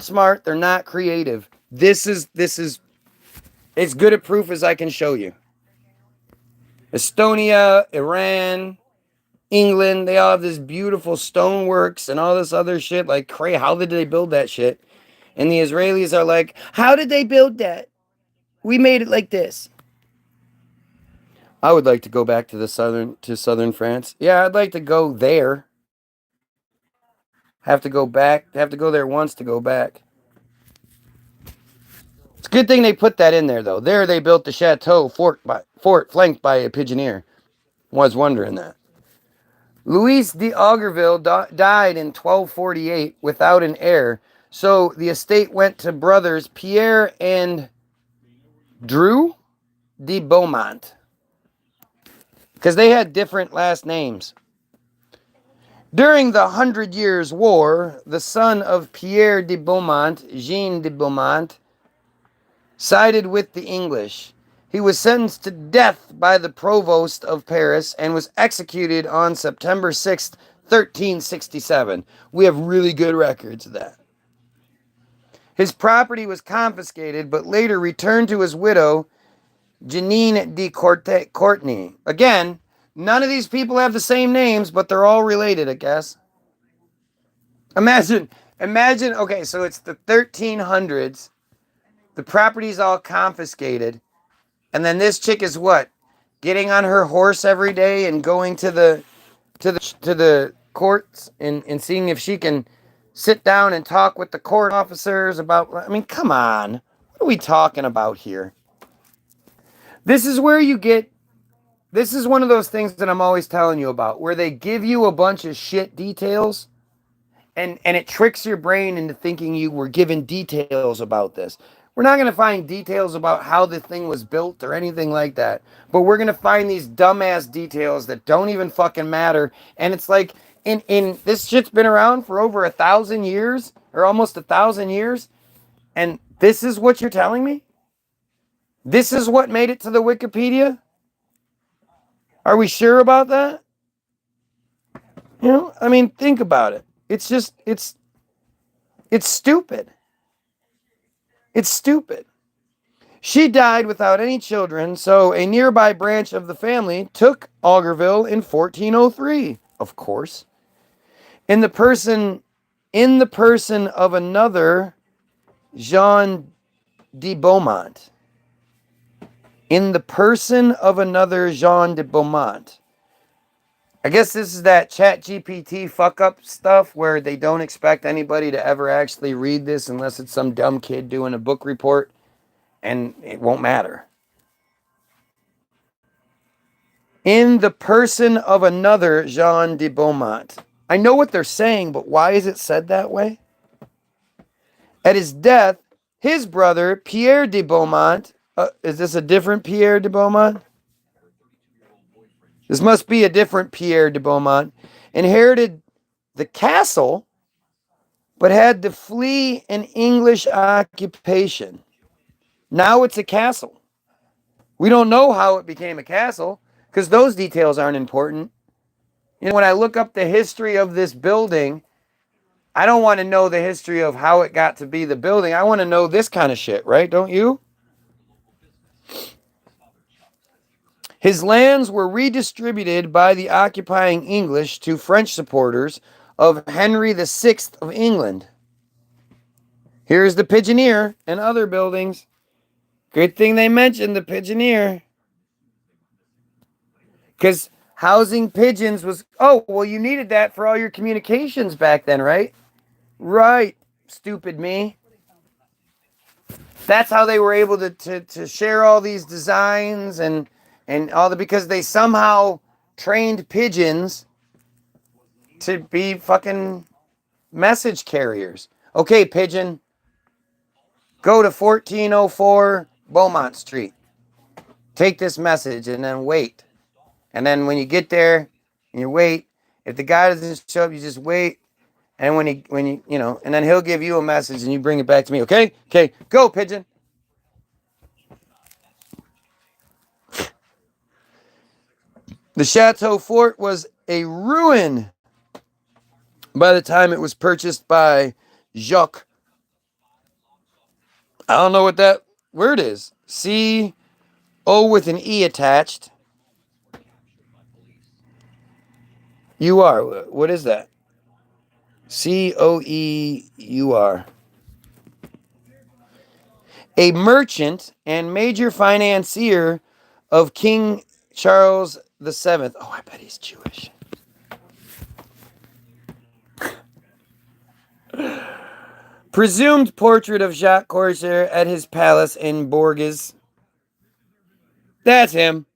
smart. They're not creative. This is as good a proof as I can show you. Estonia, Iran, England, they all have this beautiful stoneworks and all this other shit. Like, how did they build that shit? And the Israelis are like, how did they build that? We made it like this. I would like to go back to southern France. Yeah, I'd like to go there. Have to go back. Have to go there once to go back. It's a good thing they put that in there, though. There they built the chateau fort flanked by a pigeoneer. Was wondering that. Louis de Augerville died in 1248 without an heir, so the estate went to brothers Pierre and Drew de Beaumont, because they had different last names. During the 100 Years' War, the son of Pierre de Beaumont, Jean de Beaumont, sided with the English. He was sentenced to death by the provost of Paris and was executed on September 6th, 1367. We have really good records of that. His property was confiscated, but later returned to his widow, Janine de Courtenay. Again, none of these people have the same names, but they're all related, I guess. Imagine, okay, so it's the 1300s. The property's all confiscated. And then this chick is what? Getting on her horse every day and going to the courts and seeing if she can sit down and talk with the court officers about, I mean, come on. What are we talking about here? This is where this is one of those things that I'm always telling you about, where they give you a bunch of shit details and it tricks your brain into thinking you were given details about this. We're not going to find details about how the thing was built or anything like that. But we're going to find these dumbass details that don't even fucking matter. And it's like, in this shit's been around for over 1,000 years, or almost 1,000 years. And this is what you're telling me? This is what made it to the Wikipedia? Are we sure about that? You know, I mean, think about it. It's just, it's stupid. It's stupid. She died without any children, so a nearby branch of the family took Augerville in 1403, of course. In the person of another Jean de Beaumont. In the person of another Jean de Beaumont. I guess this is that ChatGPT fuck up stuff where they don't expect anybody to ever actually read this unless it's some dumb kid doing a book report, and it won't matter. In the person of another Jean de Beaumont. I know what they're saying, but why is it said that way? At his death, his brother, Pierre de Beaumont, is this a different Pierre de Beaumont? This must be a different Pierre de Beaumont, inherited the castle, but had to flee an English occupation. Now it's a castle. We don't know how it became a castle because those details aren't important. You know, when I look up the history of this building, I don't want to know the history of how it got to be the building. I want to know this kind of shit, right? Don't you? His lands were redistributed by the occupying English to French supporters of Henry VI of England. Here's the Pigeoneer and other buildings. Good thing they mentioned the Pigeoneer. Because housing pigeons was, oh, well, you needed that for all your communications back then, right? Right, stupid me. That's how they were able to share all these designs and all the, because they somehow trained pigeons to be fucking message carriers. Okay, pigeon, go to 1404 Beaumont Street. Take this message and then wait. And then when you get there and you wait, if the guy doesn't show up, you just wait. And when you know, and then he'll give you a message and you bring it back to me. Okay? Okay, go, pigeon. The Chateau Fort was a ruin by the time it was purchased by Jacques. I don't know what that word is. C-O with an E attached. U-R. What is that? C-O-E-U-R. A merchant and major financier of King Charles VII. Oh, I bet he's Jewish. Presumed portrait of Jacques Corsair at his palace in Bourges. That's him.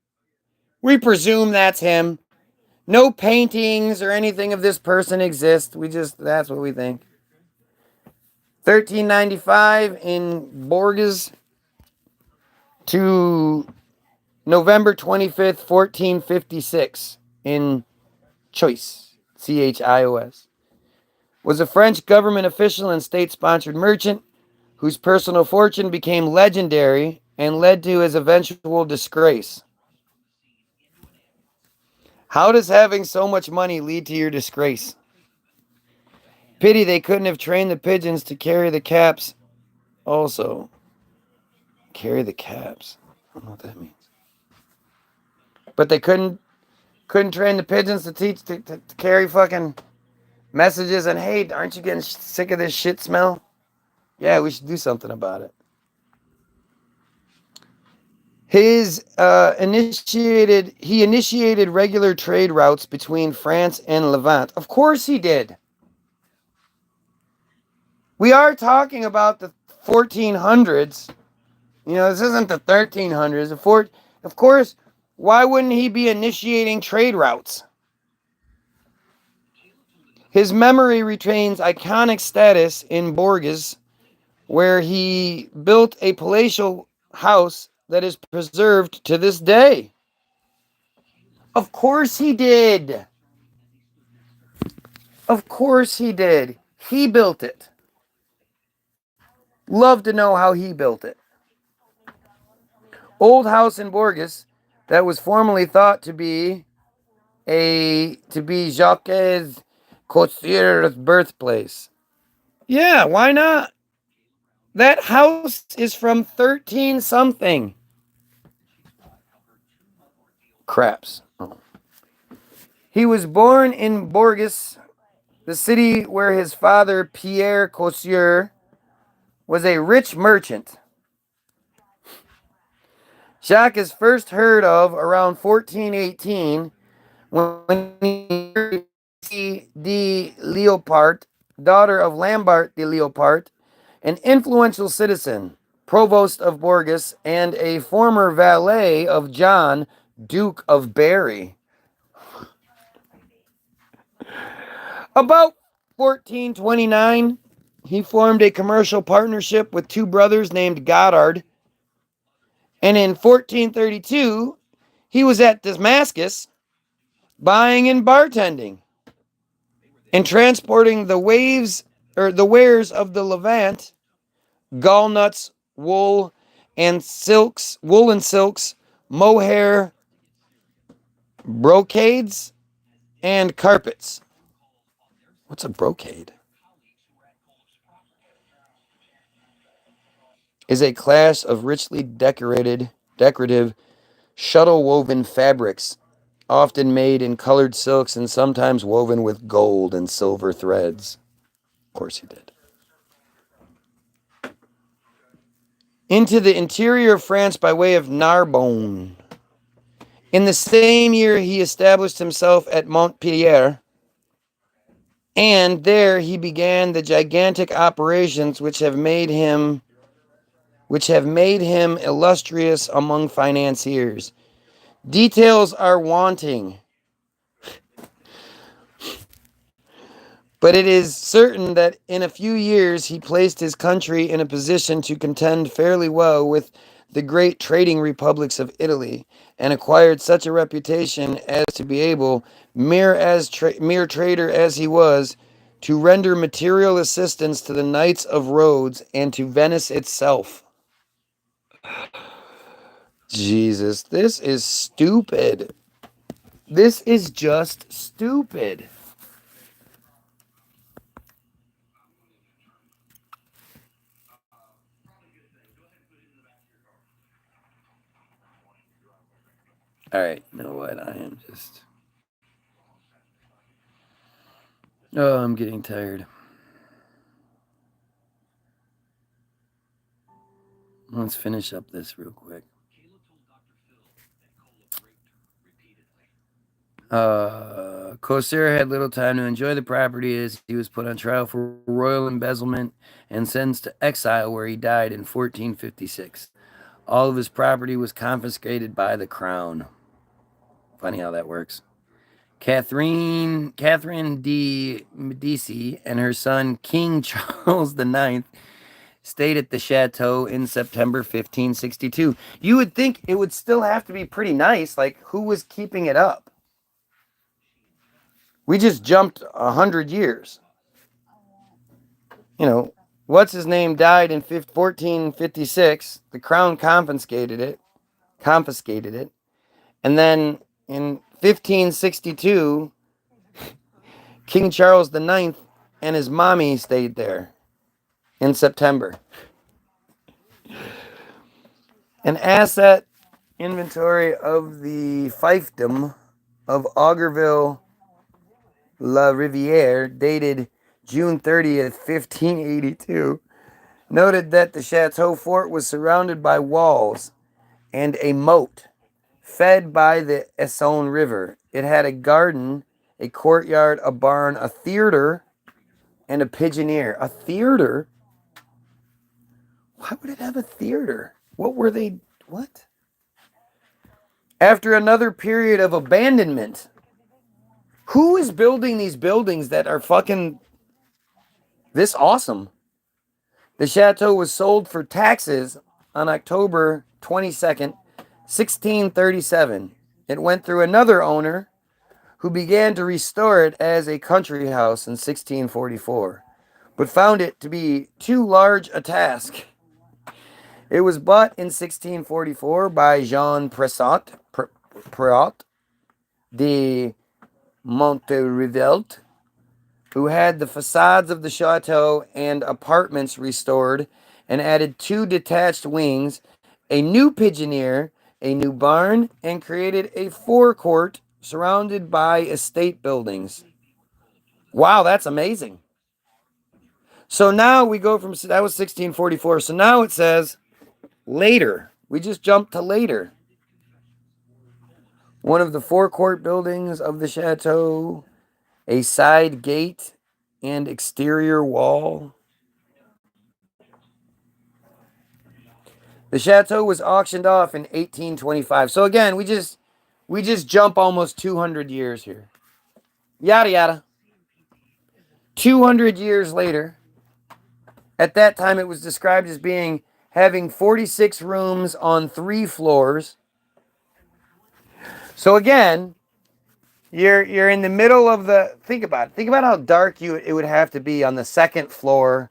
We presume that's him. No paintings or anything of this person exist. That's what we think. 1395 in Bourges to November 25th, 1456 in Choice, Chios. Was a French government official and state-sponsored merchant whose personal fortune became legendary and led to his eventual disgrace. How does having so much money lead to your disgrace? Pity they couldn't have trained the pigeons to carry the caps also. Carry the caps. I don't know what that means. But they couldn't train the pigeons to teach to carry fucking messages and, hey, aren't you getting sick of this shit smell? Yeah, we should do something about it. He initiated regular trade routes between France and Levant. Of course he did. We are talking about the 1400s. You know, this isn't the 1300s. Of course, why wouldn't he be initiating trade routes? His memory retains iconic status in Bourges, where he built a palatial house that is preserved to this day. Of course he did. Of course he did. He built it. Love to know how he built it. Old house in Bourges that was formerly thought to be Jacques Couture's birthplace. Yeah, why not? That house is from 13 something. Craps. Oh. He was born in Bourges, the city where his father, Pierre Couture, was a rich merchant. Jacques is first heard of around 1418 when he married de Leopard, daughter of Lambert de Leopard, an influential citizen, provost of Bourges, and a former valet of John, Duke of Berry. About 1429, he formed a commercial partnership with two brothers named Goddard. And in 1432, he was at Damascus buying and bartending. and transporting the wares of the Levant, gallnuts, wool and silks, mohair, brocades, and carpets. What's a brocade? Is a class of richly decorative shuttle woven fabrics, often made in colored silks and sometimes woven with gold and silver threads. Of course he did. Into the interior of France by way of Narbonne. In the same year, he established himself at Montpellier, and there he began the gigantic operations which have made him illustrious among financiers. Details are wanting, but it is certain that in a few years he placed his country in a position to contend fairly well with the great trading republics of Italy, and acquired such a reputation as to be able, mere trader as he was, to render material assistance to the Knights of Rhodes and to Venice itself. Jesus, this is stupid. This is just stupid. All right, you know what? I am just. Oh, I'm getting tired. Let's finish up this real quick. Corsair had little time to enjoy the property as he was put on trial for royal embezzlement and sentenced to exile, where he died in 1456. All of his property was confiscated by the crown. Funny how that works. Catherine de Medici and her son King Charles IX stayed at the chateau in September 1562. You would think it would still have to be pretty nice. Like, who was keeping it up? We just jumped 100 years. You know, what's his name died in 1456. The crown confiscated it. And then in 1562, King Charles IX and his mommy stayed there in September. An asset inventory of the fiefdom of Augerville La Riviere, dated June 30th, 1582, noted that the chateau fort was surrounded by walls and a moat fed by the Essonne River. It had a garden, a courtyard, a barn, a theater, and a pigeonier. A theater? Why would it have a theater? What were they? What? After another period of abandonment. Who is building these buildings that are fucking this awesome? The chateau was sold for taxes on October 22nd, 1637. It went through another owner who began to restore it as a country house in 1644, but found it to be too large a task. It was bought in 1644 by Jean Préaut de Monterivelt, who had the facades of the chateau and apartments restored and added 2 detached wings, a new pigeonier, a new barn, and created a forecourt surrounded by estate buildings. Wow, that's amazing. So now we go from, that was 1644. So now it says later. We just jumped to later. One of the forecourt buildings of the chateau, a side gate and exterior wall. The chateau was auctioned off in 1825. So again, we just jump almost 200 years here. Yada yada. 200 years later, at that time it was described as having 46 rooms on 3 floors. So again, You're in the middle of the. Think about it. Think about how dark it would have to be on the second floor,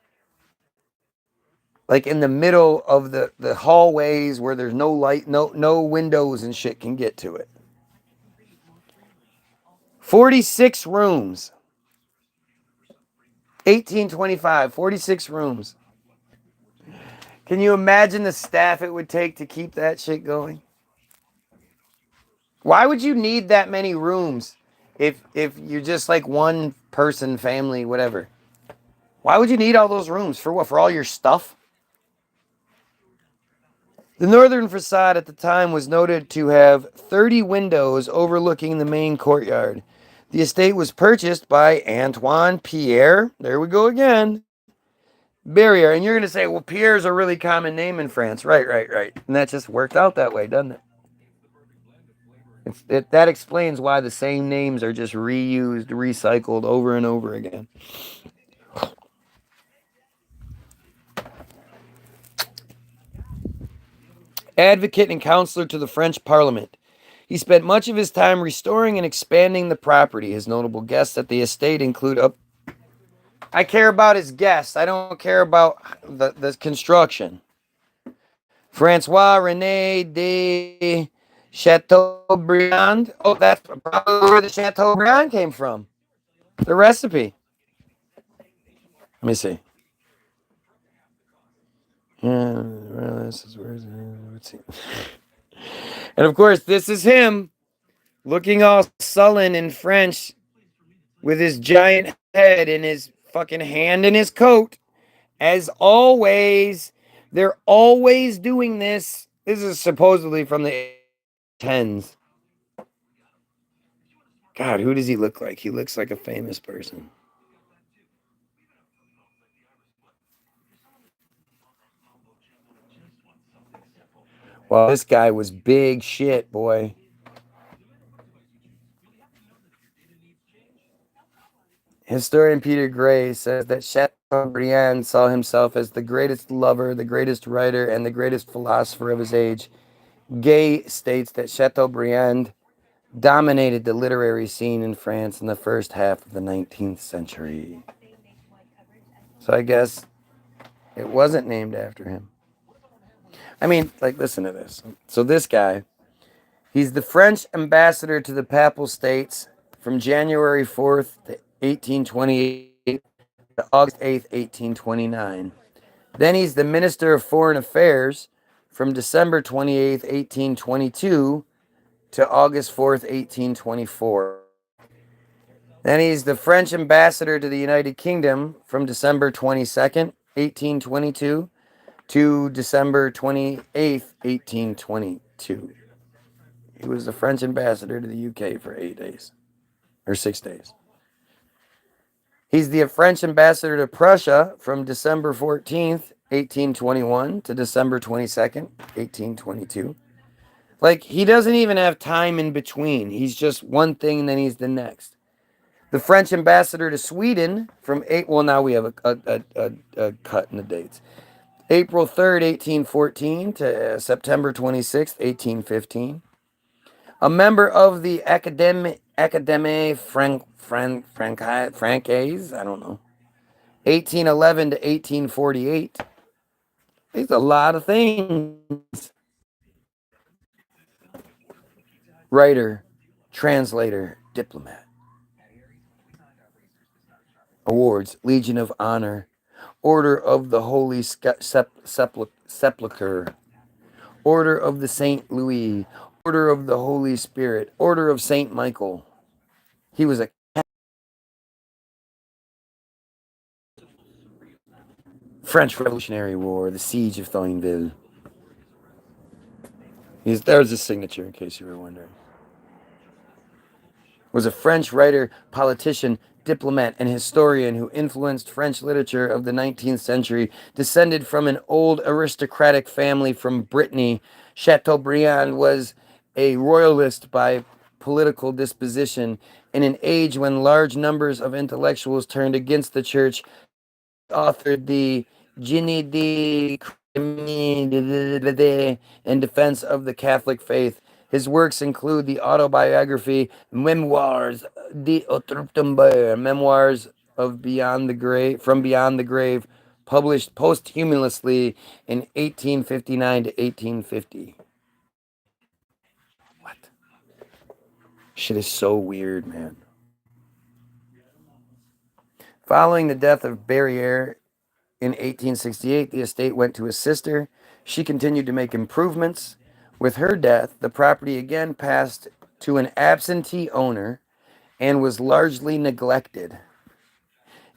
like in the middle of the hallways where there's no light, no windows and shit can get to it. 46 rooms. 1825, 46 rooms. Can you imagine the staff it would take to keep that shit going? Why would you need that many rooms if you're just like one person, family, whatever? Why would you need all those rooms? For what? For all your stuff? The northern facade at the time was noted to have 30 windows overlooking the main courtyard. The estate was purchased by Antoine Pierre. There we go again. Barrier. And you're going to say, well, Pierre is a really common name in France. Right. And that just worked out that way, doesn't it? That explains why the same names are just reused, recycled over and over again. Advocate and counselor to the French Parliament. He spent much of his time restoring and expanding the property. His notable guests at the estate include I care about his guests. I don't care about the construction. Francois René de Chateaubriand. Oh, that's probably where the Chateaubriand came from. The recipe. Let me see. Yeah, well, this is where. Let's see. And of course, this is him looking all sullen in French with his giant head and his fucking hand in his coat. As always, they're always doing this. This is supposedly from the tens. God, who does he look like? He looks like a famous person. Well, this guy was big shit, boy. Historian Peter Gray says that Chateaubriand saw himself as the greatest lover, the greatest writer, and the greatest philosopher of his age. Gay states that Chateaubriand dominated the literary scene in France in the first half of the 19th century. So I guess it wasn't named after him. I mean, like, listen to this. So this guy, he's the French ambassador to the Papal States from January 4th to 1828 to August 8th, 1829. Then he's the Minister of Foreign Affairs from December 28th, 1822 to August 4th, 1824. Then he's the French ambassador to the United Kingdom from December 22nd, 1822 to December 28th, 1822. He was the French ambassador to the UK for 8 days, or 6 days. He's the French ambassador to Prussia from December 14th, 1821 to December 22nd, 1822. Like, he doesn't even have time in between. He's just one thing and then he's the next. The French ambassador to Sweden from now we have a cut in the dates. April 3rd, 1814 to September 26th, 1815. A member of the Académie Francaise, I don't know, 1811 to 1848. There's a lot of things. Writer, translator, diplomat. Awards: Legion of Honor, Order of the Holy Sepulchre, Order of the Saint Louis, Order of the Holy Spirit, Order of Saint Michael. He was a French Revolutionary War, the Siege of Thionville. There's his signature, in case you were wondering. Was a French writer, politician, diplomat, and historian who influenced French literature of the 19th century, descended from an old aristocratic family from Brittany. Chateaubriand was a royalist by political disposition. In an age when large numbers of intellectuals turned against the church, authored the Génie de in defense of the Catholic faith. His works include the autobiography Memoirs d'Outre-Tombe, Memoirs of Beyond the Grave, from Beyond the Grave, published posthumously in 1859 to 1850. What? Shit is so weird, man. Following the death of Barriere in 1868, the estate went to his sister. She continued to make improvements. With her death, the property again passed to an absentee owner and was largely neglected.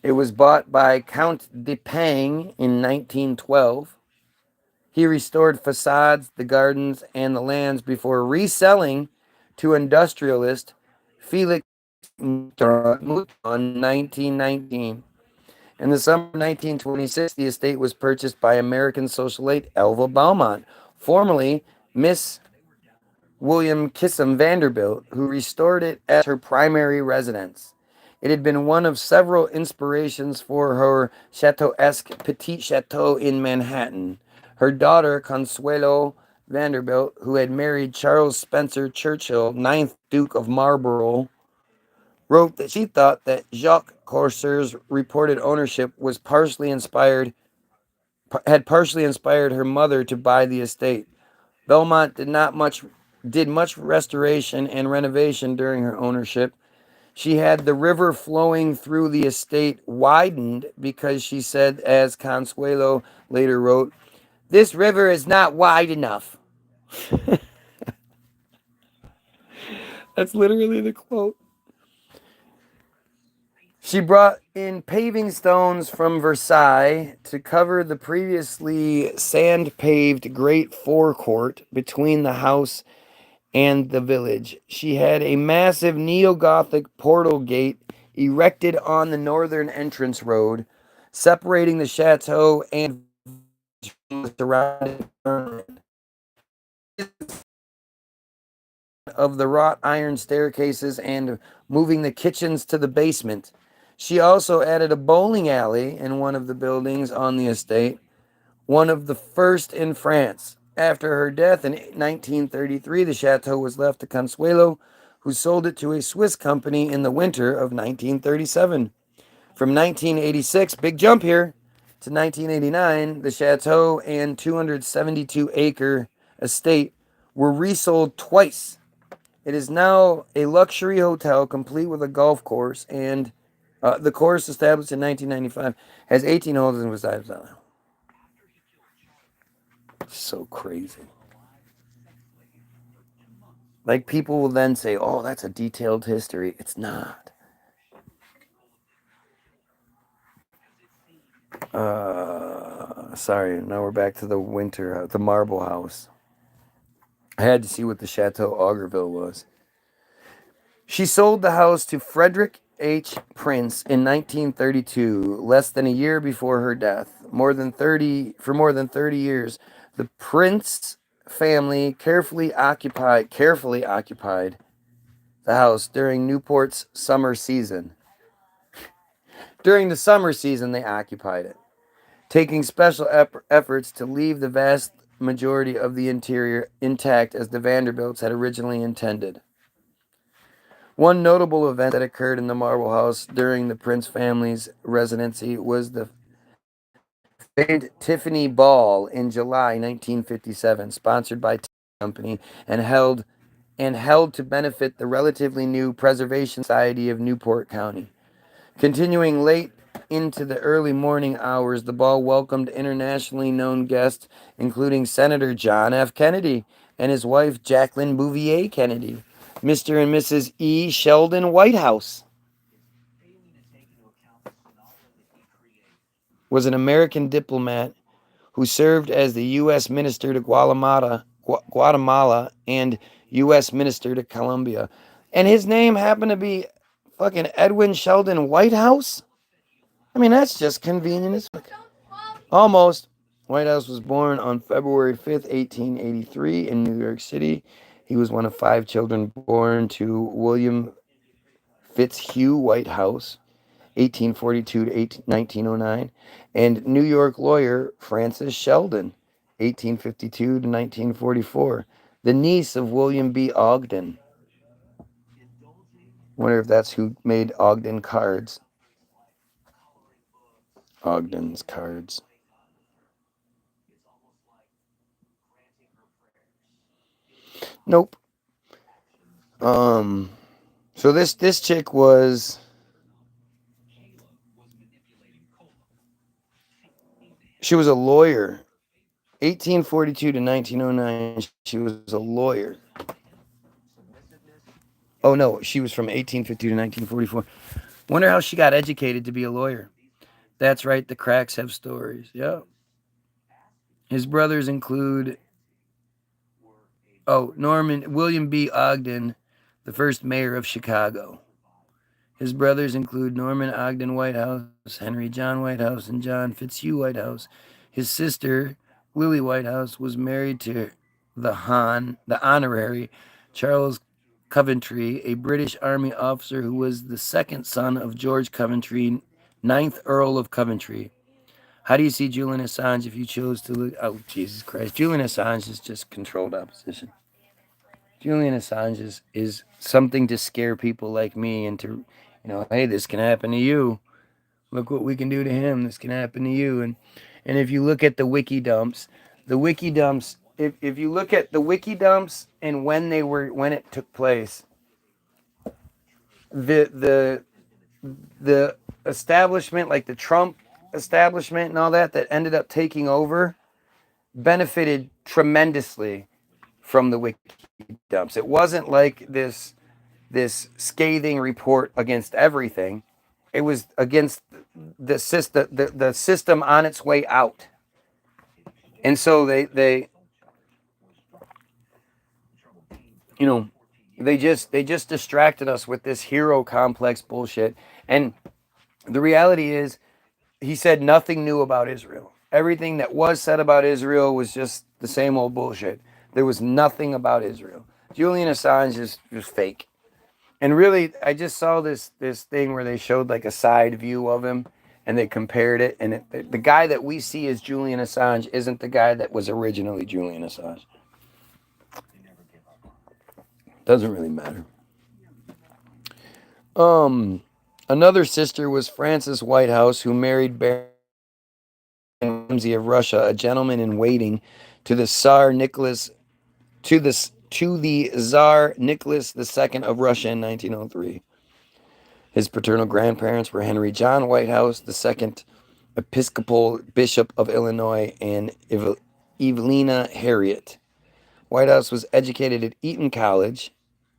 It was bought by Count de Pang in 1912. He restored facades, the gardens, and the lands before reselling to industrialist Felix Mouton in 1919. In the summer of 1926, the estate was purchased by American socialite Elva Beaumont, formerly Miss William Kissam Vanderbilt, who restored it as her primary residence. It had been one of several inspirations for her chateau-esque Petit Chateau in Manhattan. Her daughter, Consuelo Vanderbilt, who had married Charles Spencer Churchill, ninth Duke of Marlborough, wrote that she thought that Jacques Courser's reported ownership was had partially inspired her mother to buy the estate. Belmont did much restoration and renovation during her ownership. She had the river flowing through the estate widened because she said, as Consuelo later wrote, "This river is not wide enough." That's literally the quote. She brought in paving stones from Versailles to cover the previously sand-paved great forecourt between the house and the village. She had a massive neo-Gothic portal gate erected on the northern entrance road, separating the chateau and the surrounding farmland. Of the wrought iron staircases and moving the kitchens to the basement. She also added a bowling alley in one of the buildings on the estate, one of the first in France. After her death in 1933, the chateau was left to Consuelo, who sold it to a Swiss company in the winter of 1937. From 1986, big jump here, to 1989, the chateau and 272-acre estate were resold twice. It is now a luxury hotel complete with a golf course, and the course, established in 1995, has 18 holes and was so crazy. Like, people will then say, "Oh, that's a detailed history." It's not. Sorry. Now we're back to the Marble House. I had to see what the Chateau Augerville was. She sold the house to Frederick H. Prince in 1932, less than a year before her death. For more than 30 years, the Prince family carefully occupied the house during Newport's summer season. During the summer season, they occupied it, taking special efforts to leave the vast majority of the interior intact as the Vanderbilts had originally intended. One notable event that occurred in the Marble House during the Prince family's residency was the famed Tiffany Ball in July 1957, sponsored by Company and held to benefit the relatively new Preservation Society of Newport County. Continuing late into the early morning hours, the ball welcomed internationally known guests, including Senator John F. Kennedy and his wife Jacqueline Bouvier Kennedy, Mr. and Mrs. E. Sheldon Whitehouse was an American diplomat who served as the U.S. Minister to Guatemala and U.S. Minister to Colombia. And his name happened to be fucking Edwin Sheldon Whitehouse? I mean, that's just convenient as fuck. Almost. Whitehouse was born on February 5th, 1883 in New York City. He was one of 5 children born to William Fitzhugh Whitehouse, 1842 to 1909, and New York lawyer Francis Sheldon, 1852 to 1944. The niece of William B. Ogden. Wonder if that's who made Ogden cards. Ogden's cards. Nope. Um. So this chick was. She was a lawyer. 1842 to 1909. She was a lawyer. Oh no, she was from 1850 to 1944. Wonder how she got educated to be a lawyer. That's right. The cracks have stories. Yeah. His brothers include Norman William B. Ogden, the first mayor of Chicago. His brothers include Norman Ogden Whitehouse, Henry John Whitehouse, and John Fitzhugh Whitehouse. His sister, Lily Whitehouse, was married to the honorary Charles Coventry, a British Army officer who was the second son of George Coventry, ninth Earl of Coventry. How do you see Julian Assange if you chose to look? Oh, Jesus Christ. Julian Assange is just controlled opposition. Julian Assange is something to scare people like me into, hey, this can happen to you. Look what we can do to him. This can happen to you. And if you look at the wiki dumps, if you look at the wiki dumps and when it took place, the the establishment, like the Trump establishment and all that ended up taking over, benefited tremendously from the wiki dumps. It wasn't like this scathing report against everything. It was against the system on its way out. And so you know they just distracted us with this hero complex bullshit. And the reality is, he said nothing new about Israel. Everything that was said about Israel was just the same old bullshit. There was nothing about Israel. Julian Assange is just fake. And really, I just saw this thing where they showed like a side view of him, and they compared it. And the guy that we see as Julian Assange isn't the guy that was originally Julian Assange. Doesn't really matter. Another sister was Frances Whitehouse, who married Baron Ramsay of Russia, a gentleman in waiting to the Tsar Nicholas to the Tsar Nicholas II of Russia in 1903. His paternal grandparents were Henry John Whitehouse, the second Episcopal Bishop of Illinois, and Evelina Harriet. Whitehouse was educated at Eton College,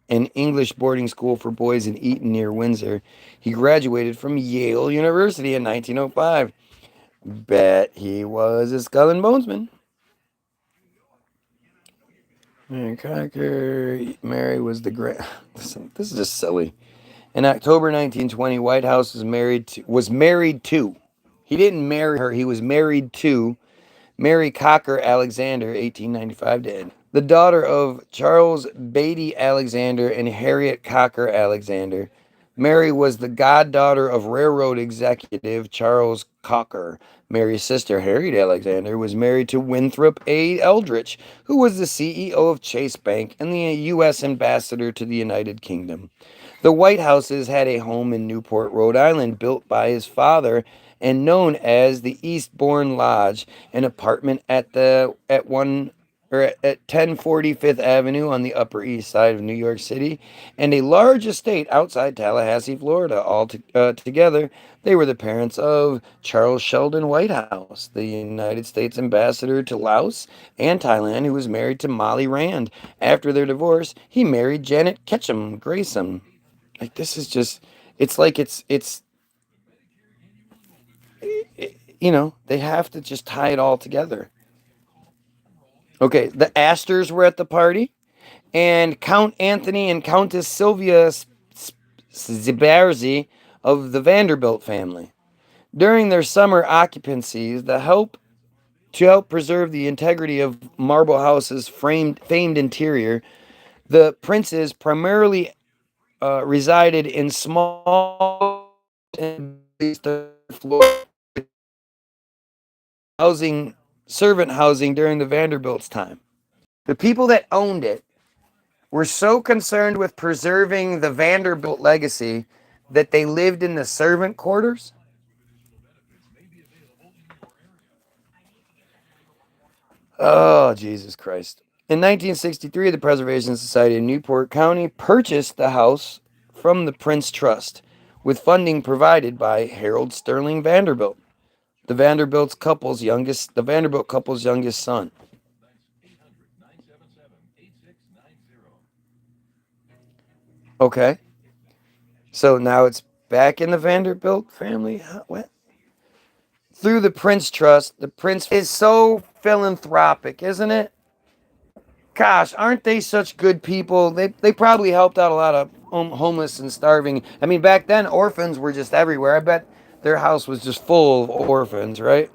an English boarding school for boys in Eton near Windsor. He graduated from Yale University in 1905. Bet he was a skull and bonesman. And Cocker, Mary was the grand. This is just silly. In October 1920, Whitehouse was married to. He didn't marry her. He was married to Mary Cocker Alexander, 1895 to end. The daughter of Charles Beatty Alexander and Harriet Cocker Alexander. Mary was the goddaughter of railroad executive Charles Cocker. Mary's sister, Harriet Alexander, was married to Winthrop A. Eldridge, who was the CEO of Chase Bank and the U.S. ambassador to the United Kingdom. The Whitehouses had a home in Newport, Rhode Island, built by his father and known as the Eastbourne Lodge, an apartment at 1040 Fifth Avenue on the Upper East Side of New York City, and a large estate outside Tallahassee, Florida. Together, they were the parents of Charles Sheldon Whitehouse, the United States ambassador to Laos and Thailand, who was married to Molly Rand. After their divorce, he married Janet Ketchum Grayson. Like, this is just, it's like they have to just tie it all together. Okay, the Astors were at the party, and Count Anthony and Countess Sylvia Zibarzi of the Vanderbilt family. During their summer occupancies, to help preserve the integrity of Marble House's famed interior, the princes primarily resided in small housing, servant housing during the Vanderbilt's time. The people that owned it were so concerned with preserving the Vanderbilt legacy that they lived in the servant quarters. Oh, Jesus Christ. In 1963, the Preservation Society of Newport County purchased the house from the Prince Trust with funding provided by Harold Sterling Vanderbilt, the Vanderbilt couple's youngest son. Okay. So now it's back in the Vanderbilt family. What? Through the Prince Trust, the Prince is so philanthropic, isn't it? Gosh, aren't they such good people? They probably helped out a lot of homeless and starving. I mean, back then orphans were just everywhere. I bet their house was just full of orphans, right?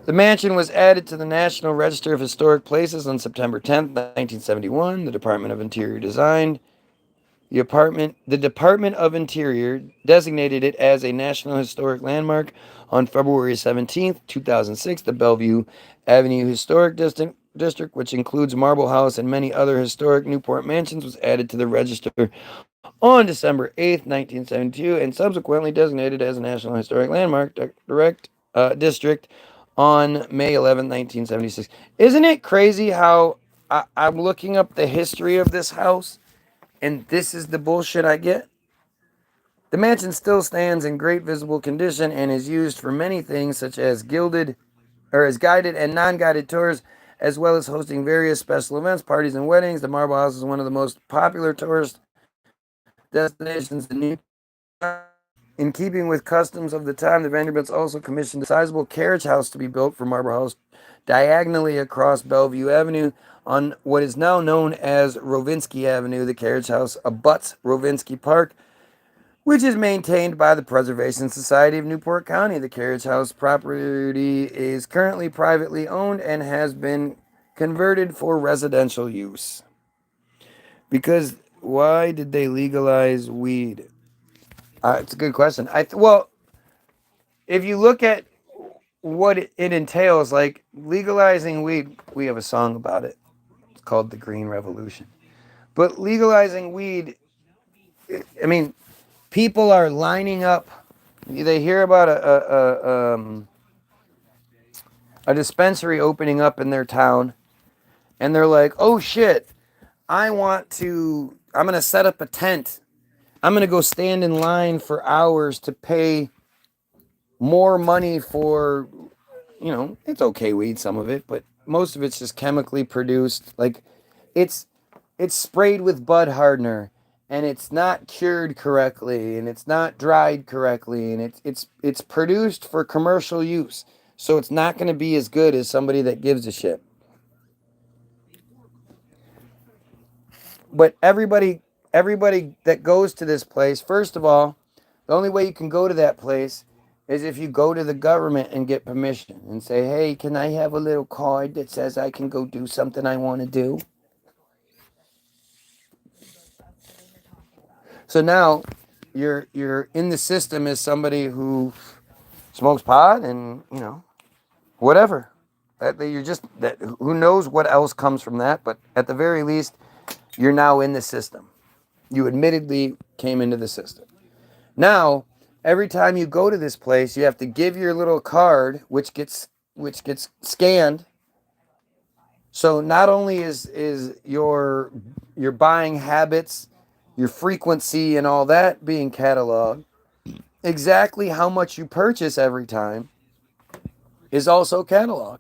The mansion was added to the National Register of Historic Places on September 10th, 1971. The Department of Interior designed the Department of Interior designated it as a National Historic Landmark on February 17th, 2006. The Bellevue Avenue Historic District, which includes Marble House and many other historic Newport mansions, was added to the register on December 8th, 1972, and subsequently designated as a National Historic Landmark district on May 11th, 1976. Isn't it crazy how I'm looking up the history of this house? And this is the bullshit I get. The mansion still stands in great visible condition and is used for many things such as as guided and non-guided tours, as well as hosting various special events, parties, and weddings. The Marble House is one of the most popular tourist destinations in New York. In keeping with customs of the time, the Vanderbilts also commissioned a sizable carriage house to be built for Marble House diagonally across Bellevue Avenue on what is now known as Rovinsky Avenue. The carriage house abuts Rovinsky Park, which is maintained by the Preservation Society of Newport County. The carriage house property is currently privately owned and has been converted for residential use. Because why did they legalize weed? It's a good question. Well, if you look at what it entails, like legalizing weed, we have a song about it. It's called the Green Revolution. But legalizing weed, I mean, people are lining up. They hear about a dispensary opening up in their town, and they're like, "Oh shit! I'm gonna set up a tent. I'm gonna go stand in line for hours to pay more money for, it's okay weed, some of it, but most of it's just chemically produced. Like, it's it's sprayed with bud hardener, and it's not cured correctly, and it's not dried correctly, and it's produced for commercial use. So it's not going to be as good as somebody that gives a shit. But everybody that goes to this place, first of all, the only way you can go to that place is if you go to the government and get permission and say, "Hey, can I have a little card that says I can go do something I want to do?" So now you're in the system as somebody who smokes pot and, whatever. You're just that, who knows what else comes from that, but at the very least, you're now in the system. You admittedly came into the system. Now, every time you go to this place, you have to give your little card, which gets scanned. So not only is your buying habits, your frequency, and all that being cataloged, exactly how much you purchase every time is also cataloged.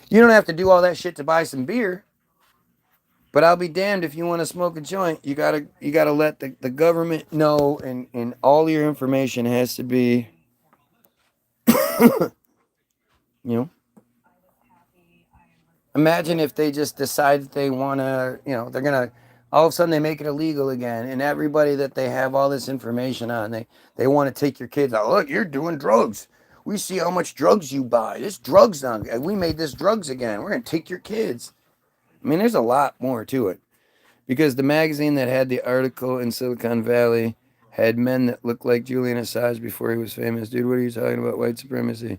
You don't have to do all that shit to buy some beer, but I'll be damned if you want to smoke a joint. You gotta let the government know, and all your information has to be, you know. Imagine if they just decide that they want to, they're gonna, all of a sudden they make it illegal again, and everybody that they have all this information on, they want to take your kids out. Look, you're doing drugs. We see how much drugs you buy. This drugs on. We made this drugs again. We're gonna take your kids. I mean, there's a lot more to it, because the magazine that had the article in Silicon Valley Had men that looked like Julian Assange before he was famous. Dude, what are you talking about? White supremacy.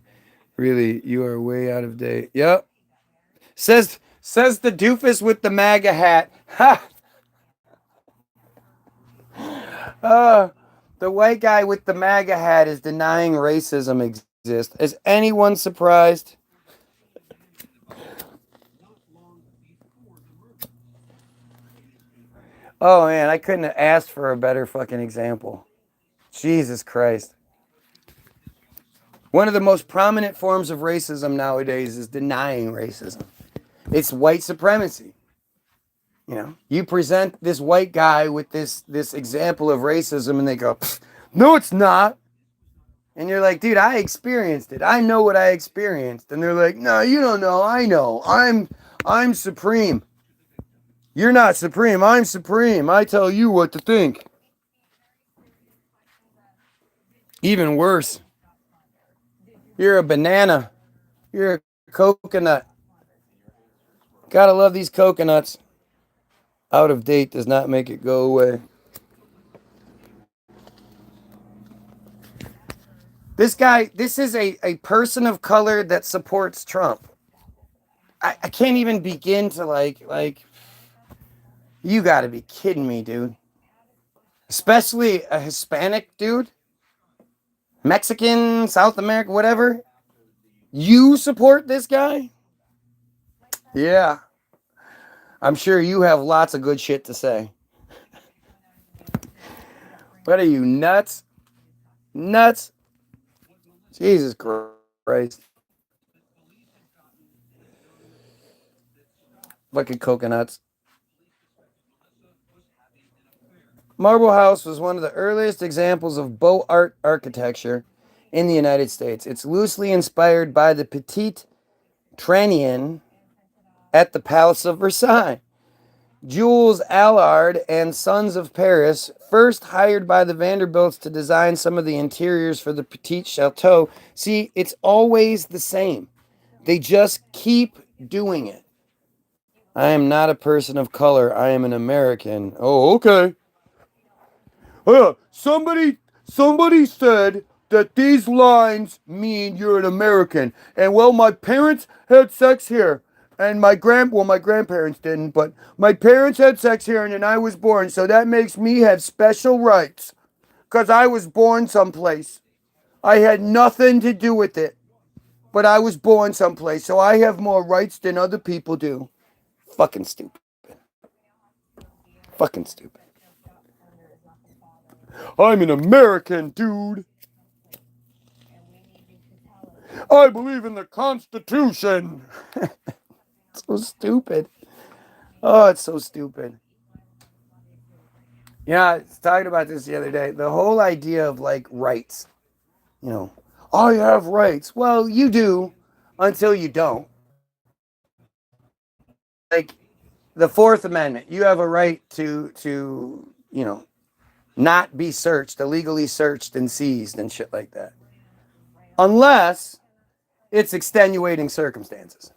Really, you are way out of date. Yep. Says the doofus with the MAGA hat. Ha! Uh, the white guy with the MAGA hat is denying racism exists. Is anyone surprised? Oh man, I couldn't have asked for a better fucking example. Jesus Christ. One of the most prominent forms of racism nowadays is denying racism. It's white supremacy. You know, you present this white guy with this example of racism and they go, "No, it's not." And you're like, "Dude, I experienced it. I know what I experienced." And they're like, "No, you don't know. I know. I'm supreme." You're not supreme. I'm supreme. I tell you what to think. Even worse, you're a banana. You're a coconut. Gotta love these coconuts. Out of date does not make it go away. This is a person of color that supports Trump. I can't even begin to like, you gotta be kidding me, dude. Especially a Hispanic dude, Mexican, South America, whatever. You support this guy? Yeah. I'm sure you have lots of good shit to say. What are you, nuts? Nuts? Jesus Christ. Fucking coconuts. Marble House was one of the earliest examples of Beaux Art architecture in the United States. It's loosely inspired by the Petit Trianon at the Palace of Versailles. Jules Allard and Sons of Paris, first hired by the Vanderbilts to design some of the interiors for the Petit Chateau. See, it's always the same. They just keep doing it. I am not a person of color. I am an American. Oh, okay. Somebody said that these lines mean you're an American. And well, my parents had sex here. And my grandparents didn't, but my parents had sex here and then I was born. So that makes me have special rights. Because I was born someplace. I had nothing to do with it. But I was born someplace. So I have more rights than other people do. Fucking stupid. Fucking stupid. I'm an American, dude. I believe in the Constitution. So stupid. Oh, it's so stupid. Yeah, I was talking about this the other day. The whole idea of like rights. You know, I have rights. Well, you do until you don't. Like the Fourth Amendment, you have a right to not be searched, illegally searched and seized and shit like that. Unless it's extenuating circumstances.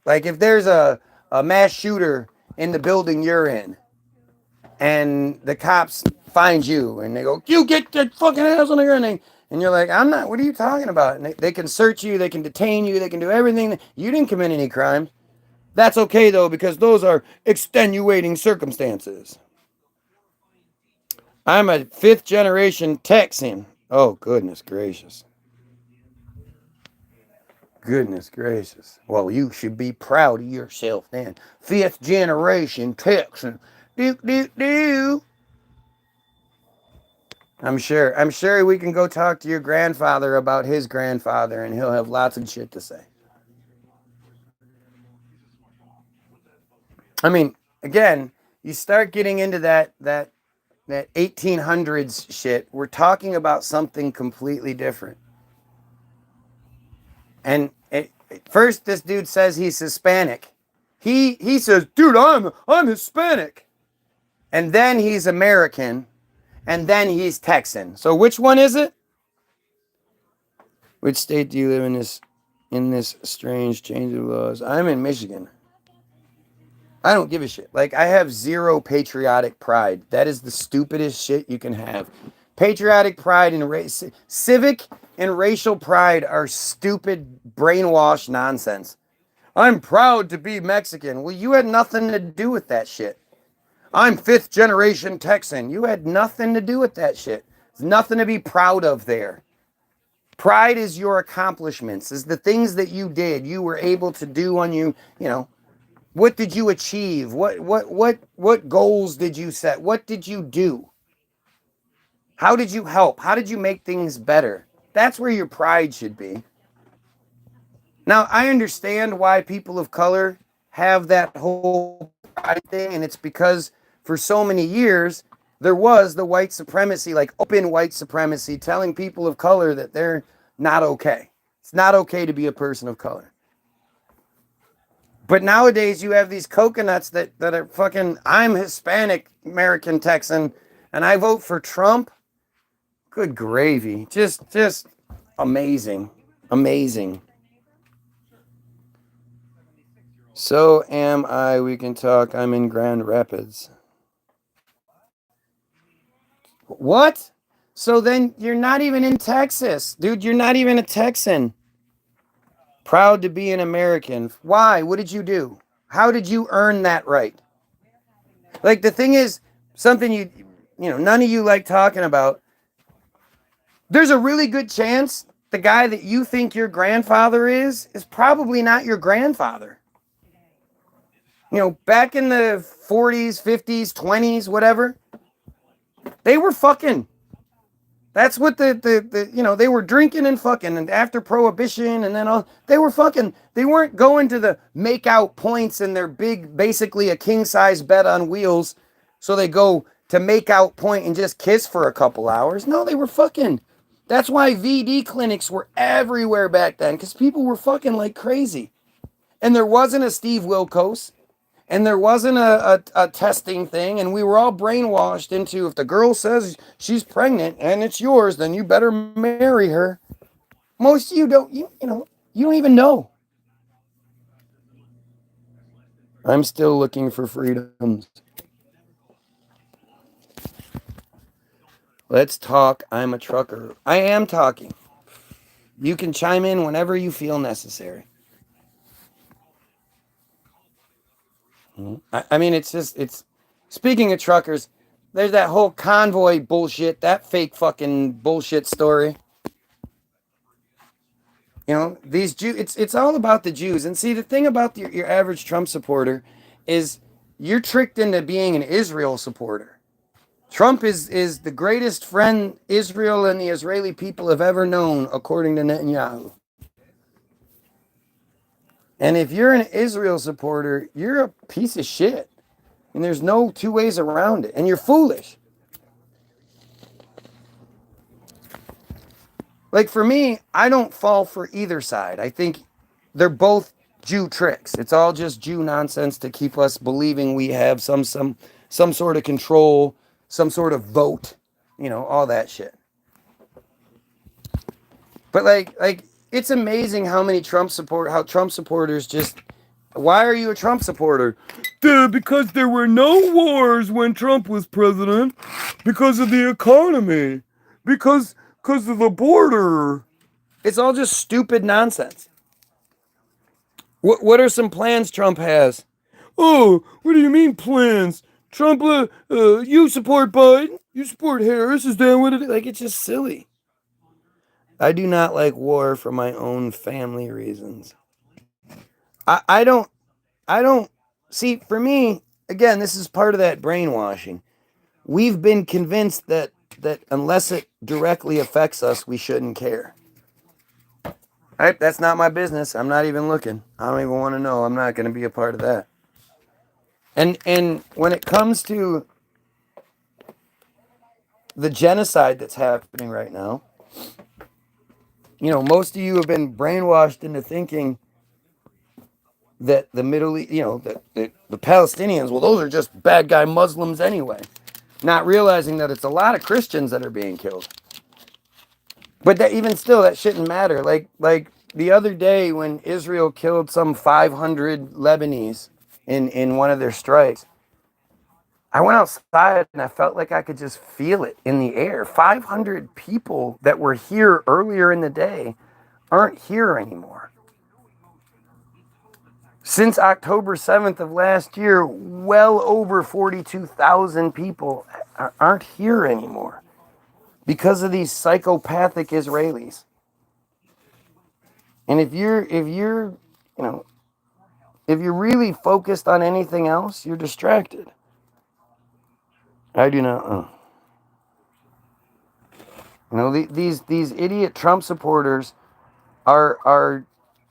Like if there's a mass shooter in the building you're in and the cops find you and they go, "You get that fucking ass on the ground." And you're like, "I'm not, what are you talking about?" And they can search you, they can detain you, they can do everything. You didn't commit any crime. That's okay though, because those are extenuating circumstances. I'm a fifth generation Texan. Oh, goodness gracious. Goodness gracious. Well, you should be proud of yourself then. Fifth generation Texan. Do, do, do. I'm sure we can go talk to your grandfather about his grandfather and he'll have lots of shit to say. I mean, again, you start getting into that 1800s shit. We're talking about something completely different. And first this dude says he's Hispanic. He says, "Dude, I'm Hispanic." And then he's American, and then he's Texan. So which one is it? Which state do you live in this strange change of laws? I'm in Michigan. I don't give a shit. Like, I have zero patriotic pride. That is the stupidest shit you can have. Patriotic pride and civic and racial pride are stupid, brainwashed nonsense. I'm proud to be Mexican. Well, you had nothing to do with that shit. I'm fifth generation Texan. You had nothing to do with that shit. There's nothing to be proud of there. Pride is your accomplishments, is the things that you did, you were able to do on you know, what did you achieve? What goals did you set? What did you do? How did you help? How did you make things better? That's where your pride should be. Now, I understand why people of color have that whole pride thing, and it's because for so many years there was the white supremacy, like open white supremacy, telling people of color that they're not okay. It's not okay to be a person of color. But nowadays you have these coconuts that are fucking, I'm Hispanic American Texan and I vote for Trump. Good gravy. Just amazing. Amazing. So am I. We can talk. I'm in Grand Rapids. What? So then you're not even in Texas. Dude, you're not even a Texan. Proud to be an American. Why? What did you do? How did you earn that right? Like, the thing is, something none of you like talking about. There's a really good chance the guy that you think your grandfather is probably not your grandfather. You know, back in the 40s, 50s, 20s, whatever, they were fucking. That's what they were drinking and fucking, and after prohibition and then all, they were fucking. They weren't going to the make out points in their big, basically a king size bed on wheels. So they go to make out point and just kiss for a couple hours. No, they were fucking. That's why VD clinics were everywhere back then, because people were fucking like crazy. And there wasn't a Steve Wilkos, and there wasn't a testing thing, and we were all brainwashed into, if the girl says she's pregnant and it's yours, then you better marry her. Most of you don't, you don't even know. I'm still looking for freedoms. Let's talk. I'm a trucker. I am talking. You can chime in whenever you feel necessary. I mean, it's speaking of truckers, there's that whole convoy bullshit, that fake fucking bullshit story. You know, these Jews, it's all about the Jews. And see, the thing about your average Trump supporter is you're tricked into being an Israel supporter. Trump is the greatest friend Israel and the Israeli people have ever known, according to Netanyahu. And if you're an Israel supporter, you're a piece of shit. And there's no two ways around it. And you're foolish. Like, for me, I don't fall for either side. I think they're both Jew tricks. It's all just Jew nonsense to keep us believing we have some sort of control, some sort of vote, all that shit. But like it's amazing how Trump supporters just. Why are you a Trump supporter? Because there were no wars when Trump was president. Because of the economy. Because of the border. It's all just stupid nonsense. What are some plans Trump has? Oh, what do you mean plans? Trump, you support Biden. You support Harris. Is that what it is? Like, it's just silly. I do not like war for my own family reasons. I don't see, for me, again, this is part of that brainwashing. We've been convinced that unless it directly affects us, we shouldn't care. All right, that's not my business. I'm not even looking. I don't even want to know. I'm not going to be a part of that. And when it comes to the genocide that's happening right now, most of you have been brainwashed into thinking that the Middle East, that the Palestinians, well, those are just bad guy Muslims anyway. Not realizing that it's a lot of Christians that are being killed. But that even still, that shouldn't matter. Like the other day when Israel killed some 500 Lebanese in one of their strikes. I went outside and I felt like I could just feel it in the air. 500 people that were here earlier in the day aren't here anymore. Since October 7th of last year, well over 42,000 people aren't here anymore because of these psychopathic Israelis. And if you're if you're really focused on anything else, you're distracted. I do not. These idiot Trump supporters are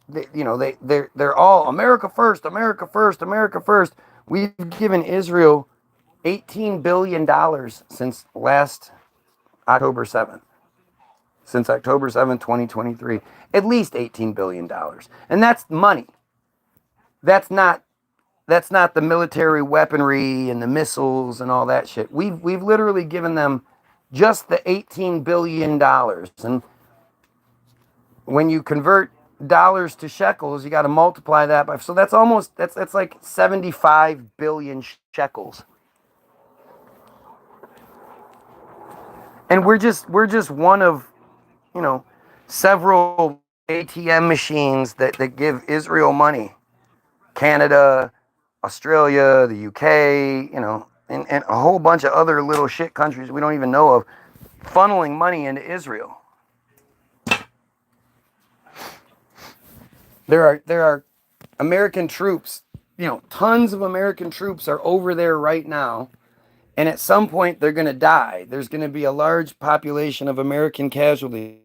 they're all America first, America first, America first. We've given Israel $18 billion since last October 7th. Since October 7th, 2023. At least $18 billion. And that's money. That's not the military weaponry and the missiles and all that shit. We've literally given them just the $18 billion. And when you convert dollars to shekels, you got to multiply that by, so that's like 75 billion shekels. And we're just one of, several ATM machines that give Israel money. Canada, Australia, the UK, and a whole bunch of other little shit countries we don't even know of, funneling money into Israel. There are American troops, tons of American troops are over there right now, and at some point they're going to die. There's going to be a large population of American casualties.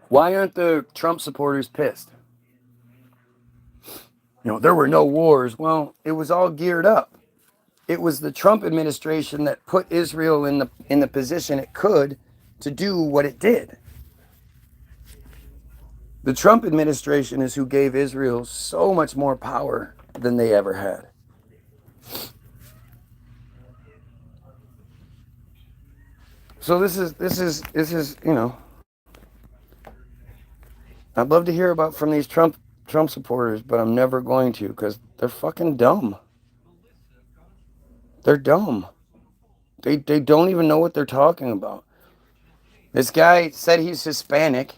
Why aren't the Trump supporters pissed? There were no wars. Well, it was all geared up. It was the Trump administration that put Israel in the position it could to do what it did. The Trump administration is who gave Israel so much more power than they ever had. So this is I'd love to hear about from these Trump supporters, but I'm never going to because they're fucking dumb. They're dumb. They don't even know what they're talking about. This guy said he's Hispanic,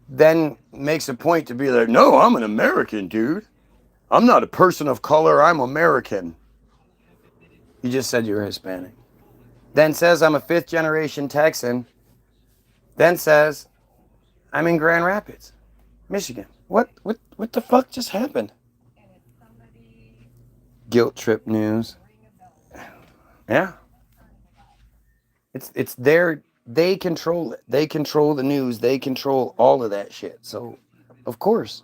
then makes a point to be like, no, I'm an American, dude. I'm not a person of color, I'm American. You just said you were Hispanic. Then says I'm a fifth generation Texan. Then says I'm in Grand Rapids, Michigan. What the fuck just happened? Guilt trip news. Yeah. It's they control it. They control the news. They control all of that shit. So, of course.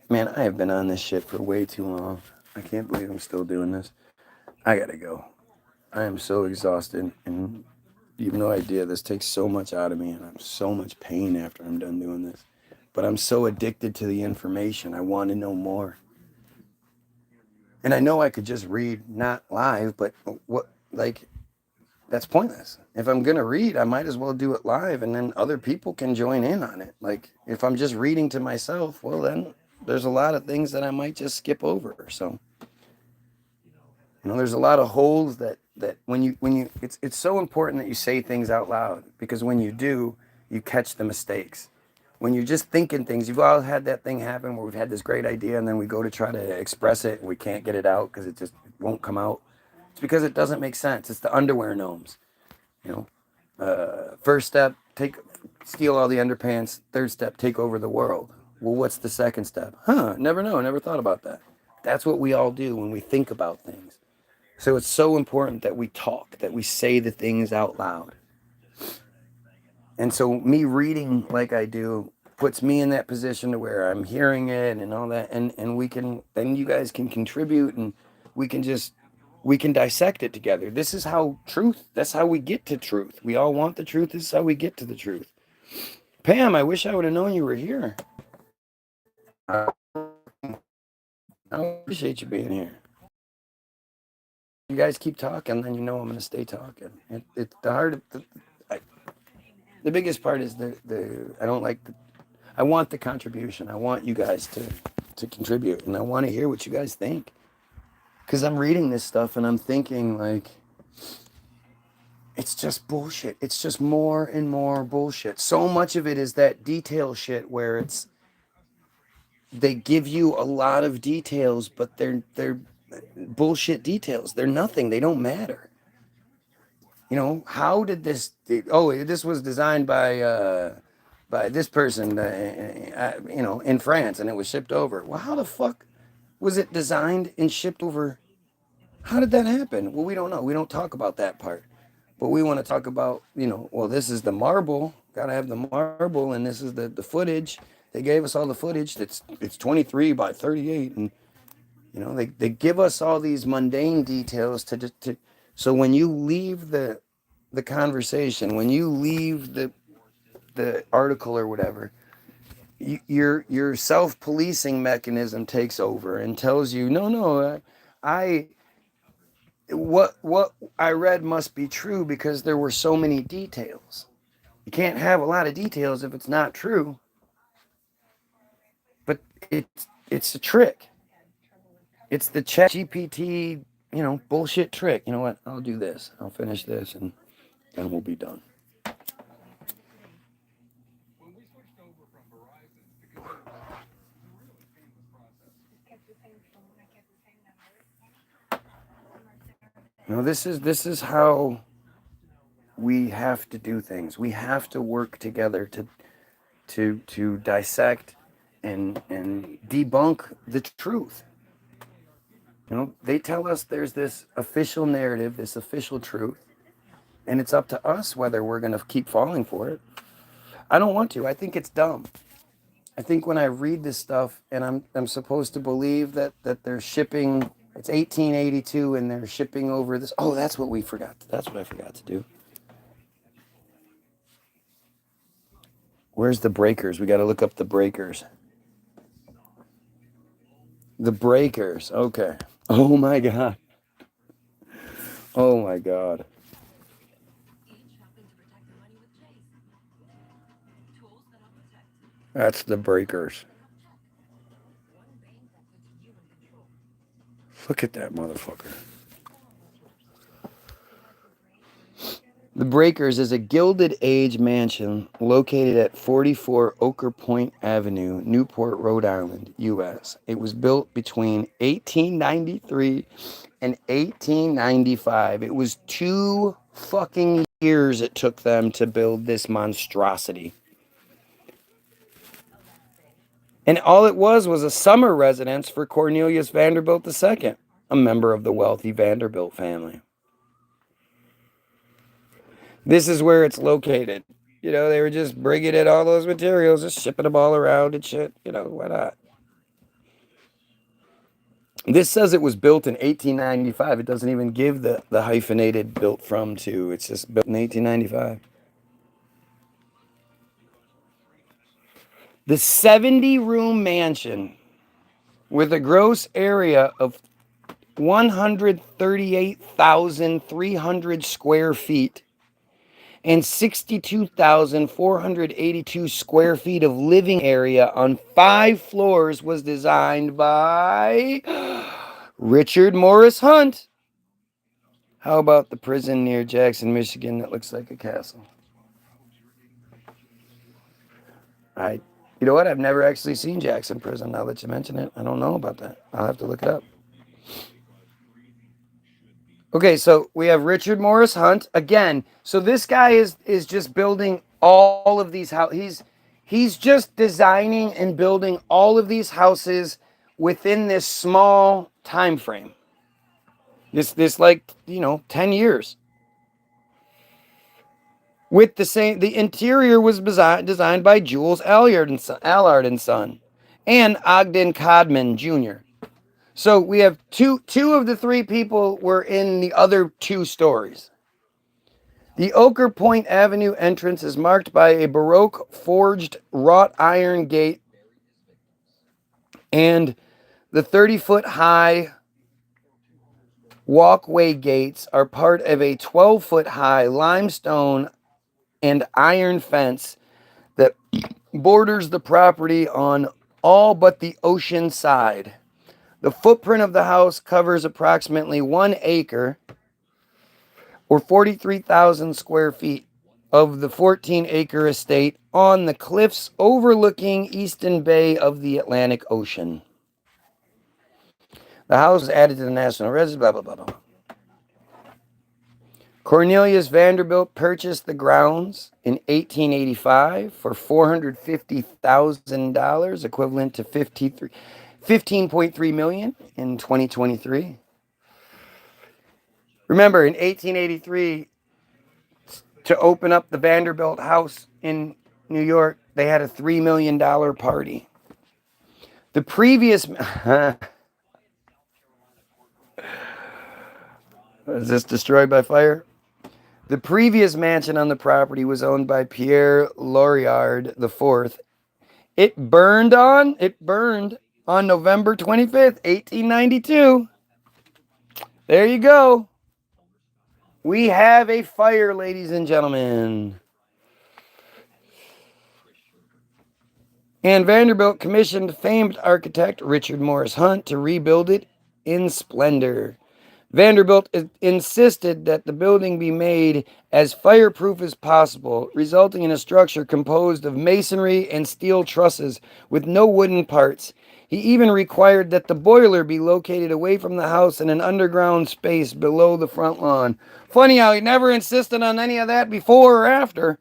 Man, I have been on this shit for way too long. I can't believe I'm still doing this. I gotta go. I am so exhausted, and you have no idea. This takes so much out of me, and I'm so much pain after I'm done doing this. But I'm so addicted to the information. I want to know more. And I know I could just read, not live, but that's pointless. If I'm going to read, I might as well do it live, and then other people can join in on it. Like, if I'm just reading to myself, well, then there's a lot of things that I might just skip over. So, there's a lot of holes that when you it's so important that you say things out loud, because when you do, you catch the mistakes. When you're just thinking things, you've all had that thing happen where we've had this great idea and then we go to try to express it and we can't get it out because it just won't come out. It's because it doesn't make sense. It's the underwear gnomes. First step, steal all the underpants. Third step, take over the world. Well, what's the second step? Never know. Never thought about that. That's what we all do when we think about things. So it's so important that we talk, that we say the things out loud. And so me reading like I do puts me in that position to where I'm hearing it and all that, and then you guys can contribute, and we can dissect it together. This is how that's how we get to truth. We all want the truth. This is how we get to the truth. Pam, I wish I would have known you were here. I appreciate you being here. You guys keep talking, then I'm going to stay talking. It's the heart of The biggest part is I don't like I want the contribution. I want you guys to contribute, and I want to hear what you guys think. Because I'm reading this stuff and I'm thinking, like, it's just bullshit. It's just more and more bullshit. So much of it is that detail shit where they give you a lot of details, but they're bullshit details. They're nothing. They don't matter. You know, how did this? Oh, this was designed by this person, you know, in France, and it was shipped over. Well, how the fuck was it designed and shipped over? How did that happen? Well, we don't know. We don't talk about that part. But we want to talk about, you know, well, this is the marble. Got to have the marble, and this is the footage. They gave us all the footage. It's 23 by 38, and you know they give us all these mundane details to. So when you leave the conversation, when you leave the article or whatever, your self-policing mechanism takes over and tells you, no, I what I read must be true because there were so many details. You can't have a lot of details if it's not true. But it's a trick. It's the chat GPT, you know, bullshit trick. You know what? I'll do this. I'll finish this and then we'll be done. You know, this is how we have to do things. We have to work together to dissect and debunk the truth. You know, they tell us there's this official narrative, this official truth, and it's up to us whether we're going to keep falling for it. I don't want to. I think it's dumb. I think when I read this stuff and I'm supposed to believe that they're shipping, it's 1882 and they're shipping over this. Oh, that's what we forgot. That's what I forgot to do. Where's the breakers? We got to look up the breakers. The breakers. Okay. Oh my God. Oh my God. That's the breakers. Look at that motherfucker. The Breakers is a Gilded Age mansion located at 44 Oker Point Avenue, Newport, Rhode Island, U.S. It was built between 1893 and 1895. It was 2 fucking years it took them to build this monstrosity. And all it was a summer residence for Cornelius Vanderbilt II, a member of the wealthy Vanderbilt family. This is where it's located. You know, they were just bringing in all those materials, just shipping them all around and shit. You know, why not? This says it was built in 1895. It doesn't even give the hyphenated built from to. It's just built in 1895. The 70-room mansion with a gross area of 138,300 square feet and 62,482 square feet of living area on 5 floors was designed by Richard Morris Hunt. How about the prison near Jackson, Michigan that looks like a castle? You know what? I've never actually seen Jackson Prison. Now that you mention it, I don't know about that. I'll have to look it up. Okay, so we have Richard Morris Hunt again. So this guy is just building all of these houses. He's just designing and building all of these houses within this small time frame. This like, you know, 10 years. With the interior was designed by Jules Allard and Son and Ogden Codman Jr. So we have two of the 3 people were in the other 2 stories. The Oker Point Avenue entrance is marked by a Baroque forged wrought iron gate, and the 30-foot high walkway gates are part of a 12-foot high limestone and iron fence that borders the property on all but the ocean side. The footprint of the house covers approximately 1 acre or 43,000 square feet of the 14-acre estate on the cliffs overlooking Eastern Bay of the Atlantic Ocean. The house was added to the National Register, blah, blah, blah, blah. Cornelius Vanderbilt purchased the grounds in 1885 for $450,000, equivalent to $15.3 million in 2023. Remember, in 1883, to open up the Vanderbilt house in New York, they had a $3 million party. The previous... Was this destroyed by fire? The previous mansion on the property was owned by Pierre Lorillard IV. It burned on November 25th, 1892. There you go. We have a fire, ladies and gentlemen. And Vanderbilt commissioned famed architect Richard Morris Hunt to rebuild it in splendor. Vanderbilt insisted that the building be made as fireproof as possible, resulting in a structure composed of masonry and steel trusses with no wooden parts. He even required that the boiler be located away from the house in an underground space below the front lawn. Funny how he never insisted on any of that before or after.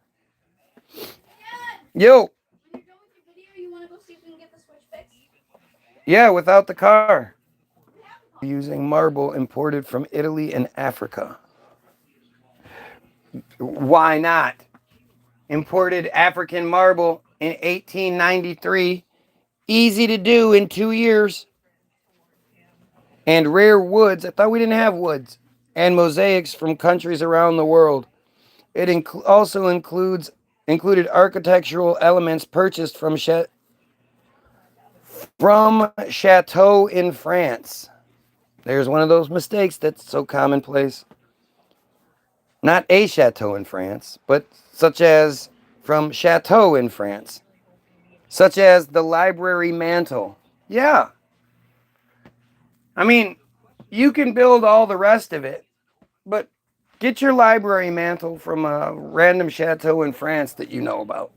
Yo. When you're done with your video, you want to go see if we can get the switch fixed? Yeah, without the car. Using marble imported from Italy and Africa. Why not? Imported African marble in 1893. Easy to do in 2 years. And rare woods. I thought we didn't have woods. And mosaics from countries around the world. It also included architectural elements purchased from chateaux in France. There's one of those mistakes that's so commonplace. Not a chateau in France, but such as from chateau in France. Such as the library mantle. Yeah. I mean, you can build all the rest of it, but get your library mantle from a random chateau in France that you know about.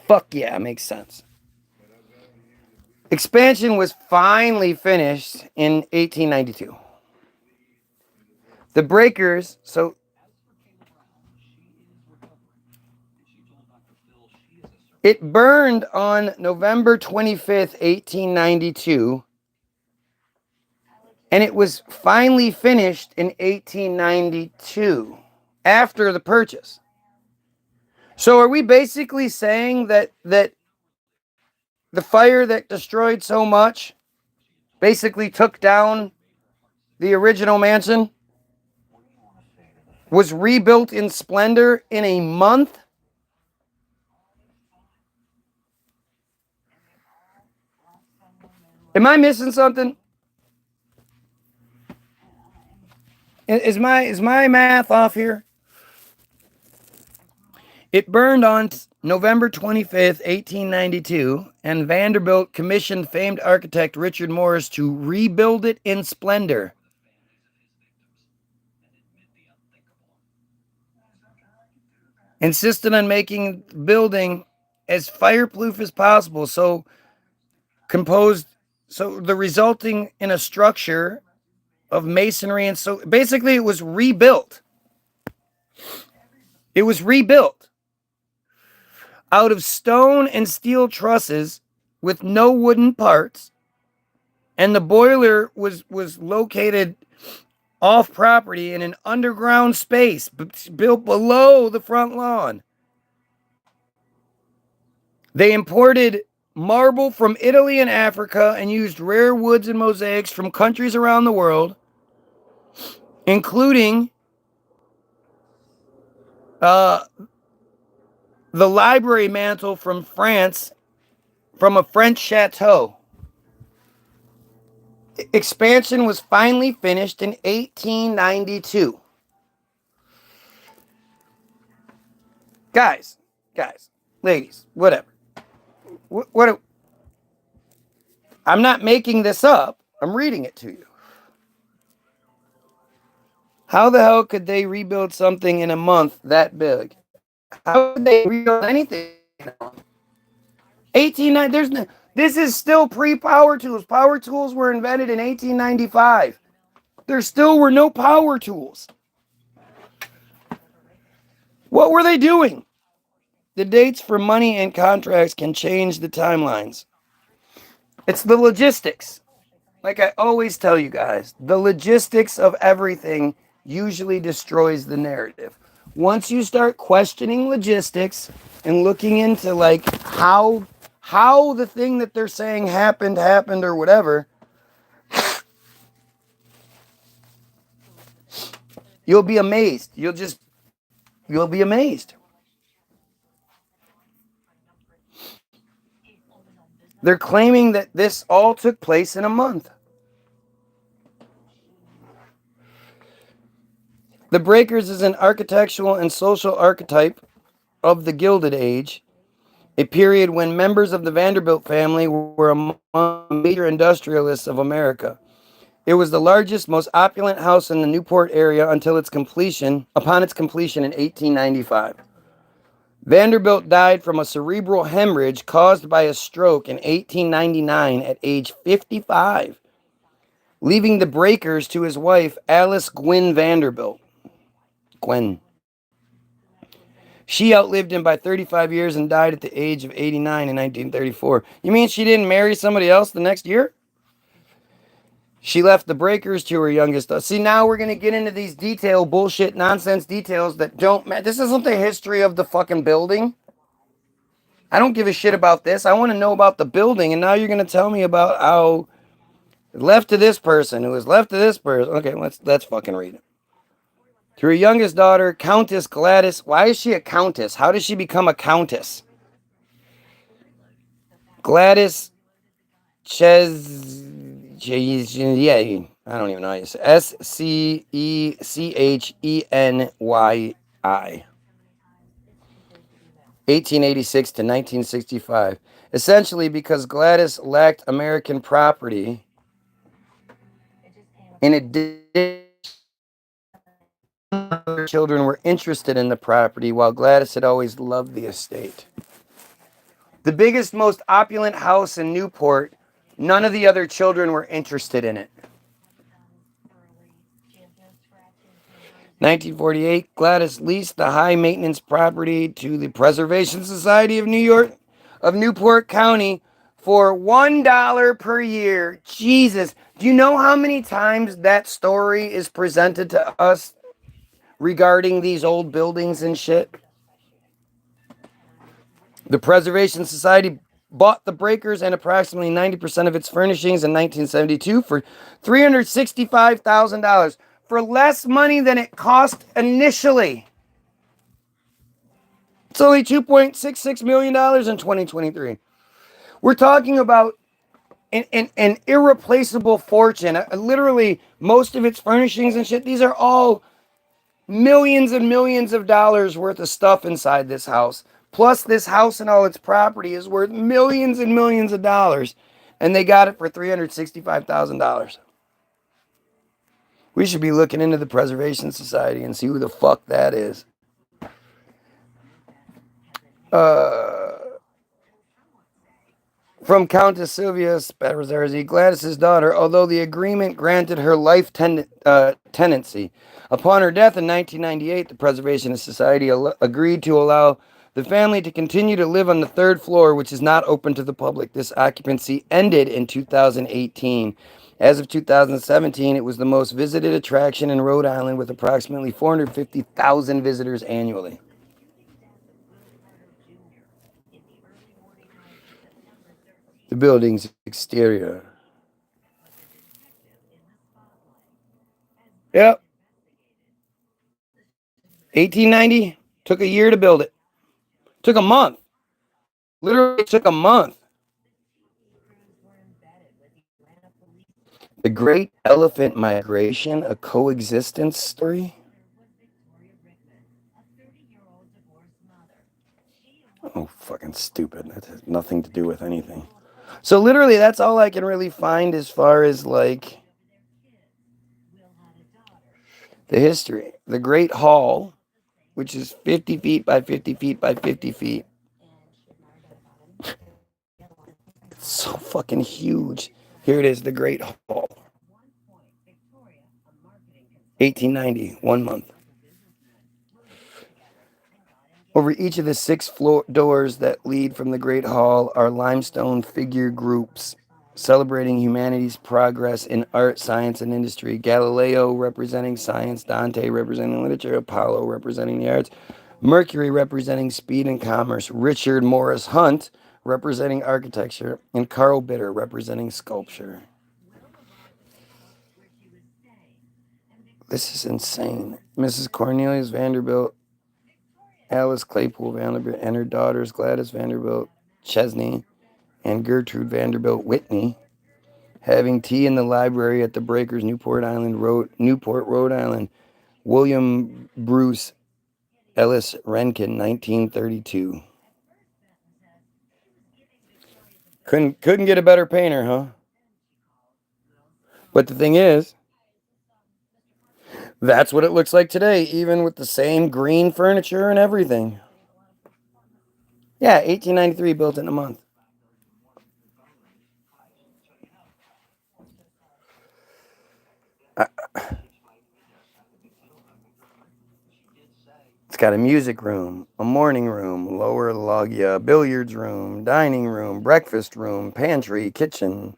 Fuck yeah, makes sense. Expansion was finally finished in 1892. The breakers, so it burned on November 25th, 1892, and it was finally finished in 1892 after the purchase. So are we basically saying that the fire that destroyed so much basically took down the original mansion? Was rebuilt in splendor in a month? Am I missing something? Is my math off here? It burned on November 25th, 1892, and Vanderbilt commissioned famed architect Richard Morris to rebuild it in splendor. Insisted on making the building as fireproof as possible, so the resulting in a structure of masonry, and so basically it was rebuilt. It was rebuilt out of stone and steel trusses with no wooden parts, and the boiler was located off property in an underground space built below the front lawn. They imported marble from Italy and Africa and used rare woods and mosaics from countries around the world, including the library mantle from France, from a French chateau. Expansion was finally finished in 1892. Guys, ladies, whatever. What I'm not making this up. I'm reading it to you. How the hell could they rebuild something in a month that big? How could they rebuild anything? 1890. There's no. This is still pre-power tools. Power tools were invented in 1895. There still were no power tools. What were they doing? The dates for money and contracts can change the timelines. It's the logistics. Like I always tell you guys, the logistics of everything usually destroys the narrative. Once you start questioning logistics and looking into like how the thing that they're saying happened or whatever, you'll be amazed. You'll be amazed. They're claiming that this all took place in a month. The Breakers is an architectural and social archetype of the Gilded Age, a period when members of the Vanderbilt family were among the major industrialists of America. It was the largest, most opulent house in the Newport area until upon its completion in 1895. Vanderbilt died from a cerebral hemorrhage caused by a stroke in 1899 at age 55, leaving the Breakers to his wife, Alice Gwynn Vanderbilt. Gwen. She outlived him by 35 years and died at the age of 89 in 1934. You mean she didn't marry somebody else the next year? She left the Breakers to her youngest. See, now we're going to get into these bullshit, nonsense details that don't matter. This isn't the history of the fucking building. I don't give a shit about this. I want to know about the building, and now you're going to tell me about how it left to this person, who was left to this person. Okay, let's fucking read it. To her youngest daughter, Countess Gladys. Why is she a countess? How does she become a countess? Gladys yeah, I don't even know how you say it. Scechenyi. 1886 to 1965. Essentially because Gladys lacked American property. In addition, her children were interested in the property while Gladys had always loved the estate. The biggest, most opulent house in Newport, none of the other children were interested in it. 1948, Gladys leased the high-maintenance property to the Preservation Society of New York, of Newport County, for $1 per year. Jesus, do you know how many times that story is presented to us regarding these old buildings and shit? The Preservation Society bought the Breakers and approximately 90% of its furnishings in 1972 for $365,000, for less money than it cost initially. It's only $2.66 million in 2023. We're talking about an irreplaceable fortune. Literally, most of its furnishings and shit, these are all millions and millions of dollars worth of stuff inside this house. Plus, this house and all its property is worth millions and millions of dollars. And they got it for $365,000. We should be looking into the Preservation Society and see who the fuck that is. From Countess Sylvia Sparazzi, Gladys's daughter, although the agreement granted her life tenancy. Upon her death in 1998, the Preservation Society agreed to allow the family to continue to live on the third floor, which is not open to the public. This occupancy ended in 2018. As of 2017, it was the most visited attraction in Rhode Island with approximately 450,000 visitors annually. The building's exterior. Yep. 1890. Took a year to build it. Took a month. Literally took a month. The Great Elephant Migration, a coexistence story. Oh, fucking stupid. That has nothing to do with anything. So literally, that's all I can really find as far as like the history. The Great Hall, which is 50 feet by 50 feet by 50 feet. It's so fucking huge. Here it is, the Great Hall. 1890, 1 month. Over each of the 6 doors that lead from the Great Hall are limestone figure groups celebrating humanity's progress in art, science, and industry. Galileo representing science, Dante representing literature, Apollo representing the arts, Mercury representing speed and commerce, Richard Morris Hunt representing architecture, and Carl Bitter representing sculpture. This is insane. Mrs. Cornelius Vanderbilt, Alice Claypool Vanderbilt, and her daughters Gladys Vanderbilt Chesney and Gertrude Vanderbilt Whitney having tea in the library at the Breakers, Newport, Rhode Island. William Bruce Ellis Rankin, 1932. Couldn't get a better painter, huh? But the thing is, that's what it looks like today, even with the same green furniture and everything. Yeah, 1893, built in a month. It's got a music room, a morning room, lower loggia, billiards room, dining room, breakfast room, pantry, kitchen.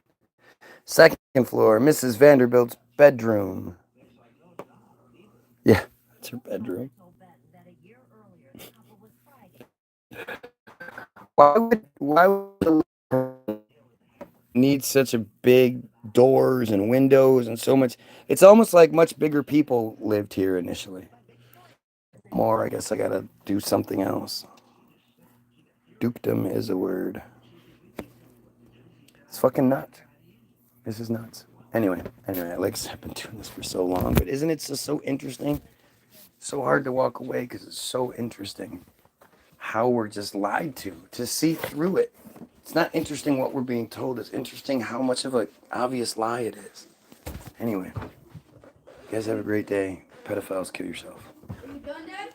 Second floor, Mrs. Vanderbilt's bedroom. Yeah, that's her bedroom. Why would need such a big doors and windows and so much? It's almost like much bigger people lived here initially. More, I guess I gotta do something else. Dukedom is a word. It's fucking nuts. This is nuts. Anyway, like I said, I've been doing this for so long, but isn't it just so interesting? So hard to walk away because it's so interesting how we're just lied to see through it. It's not interesting what we're being told. It's interesting how much of an obvious lie it is. Anyway, you guys have a great day. Pedophiles, kill yourself. Are you done, Dad?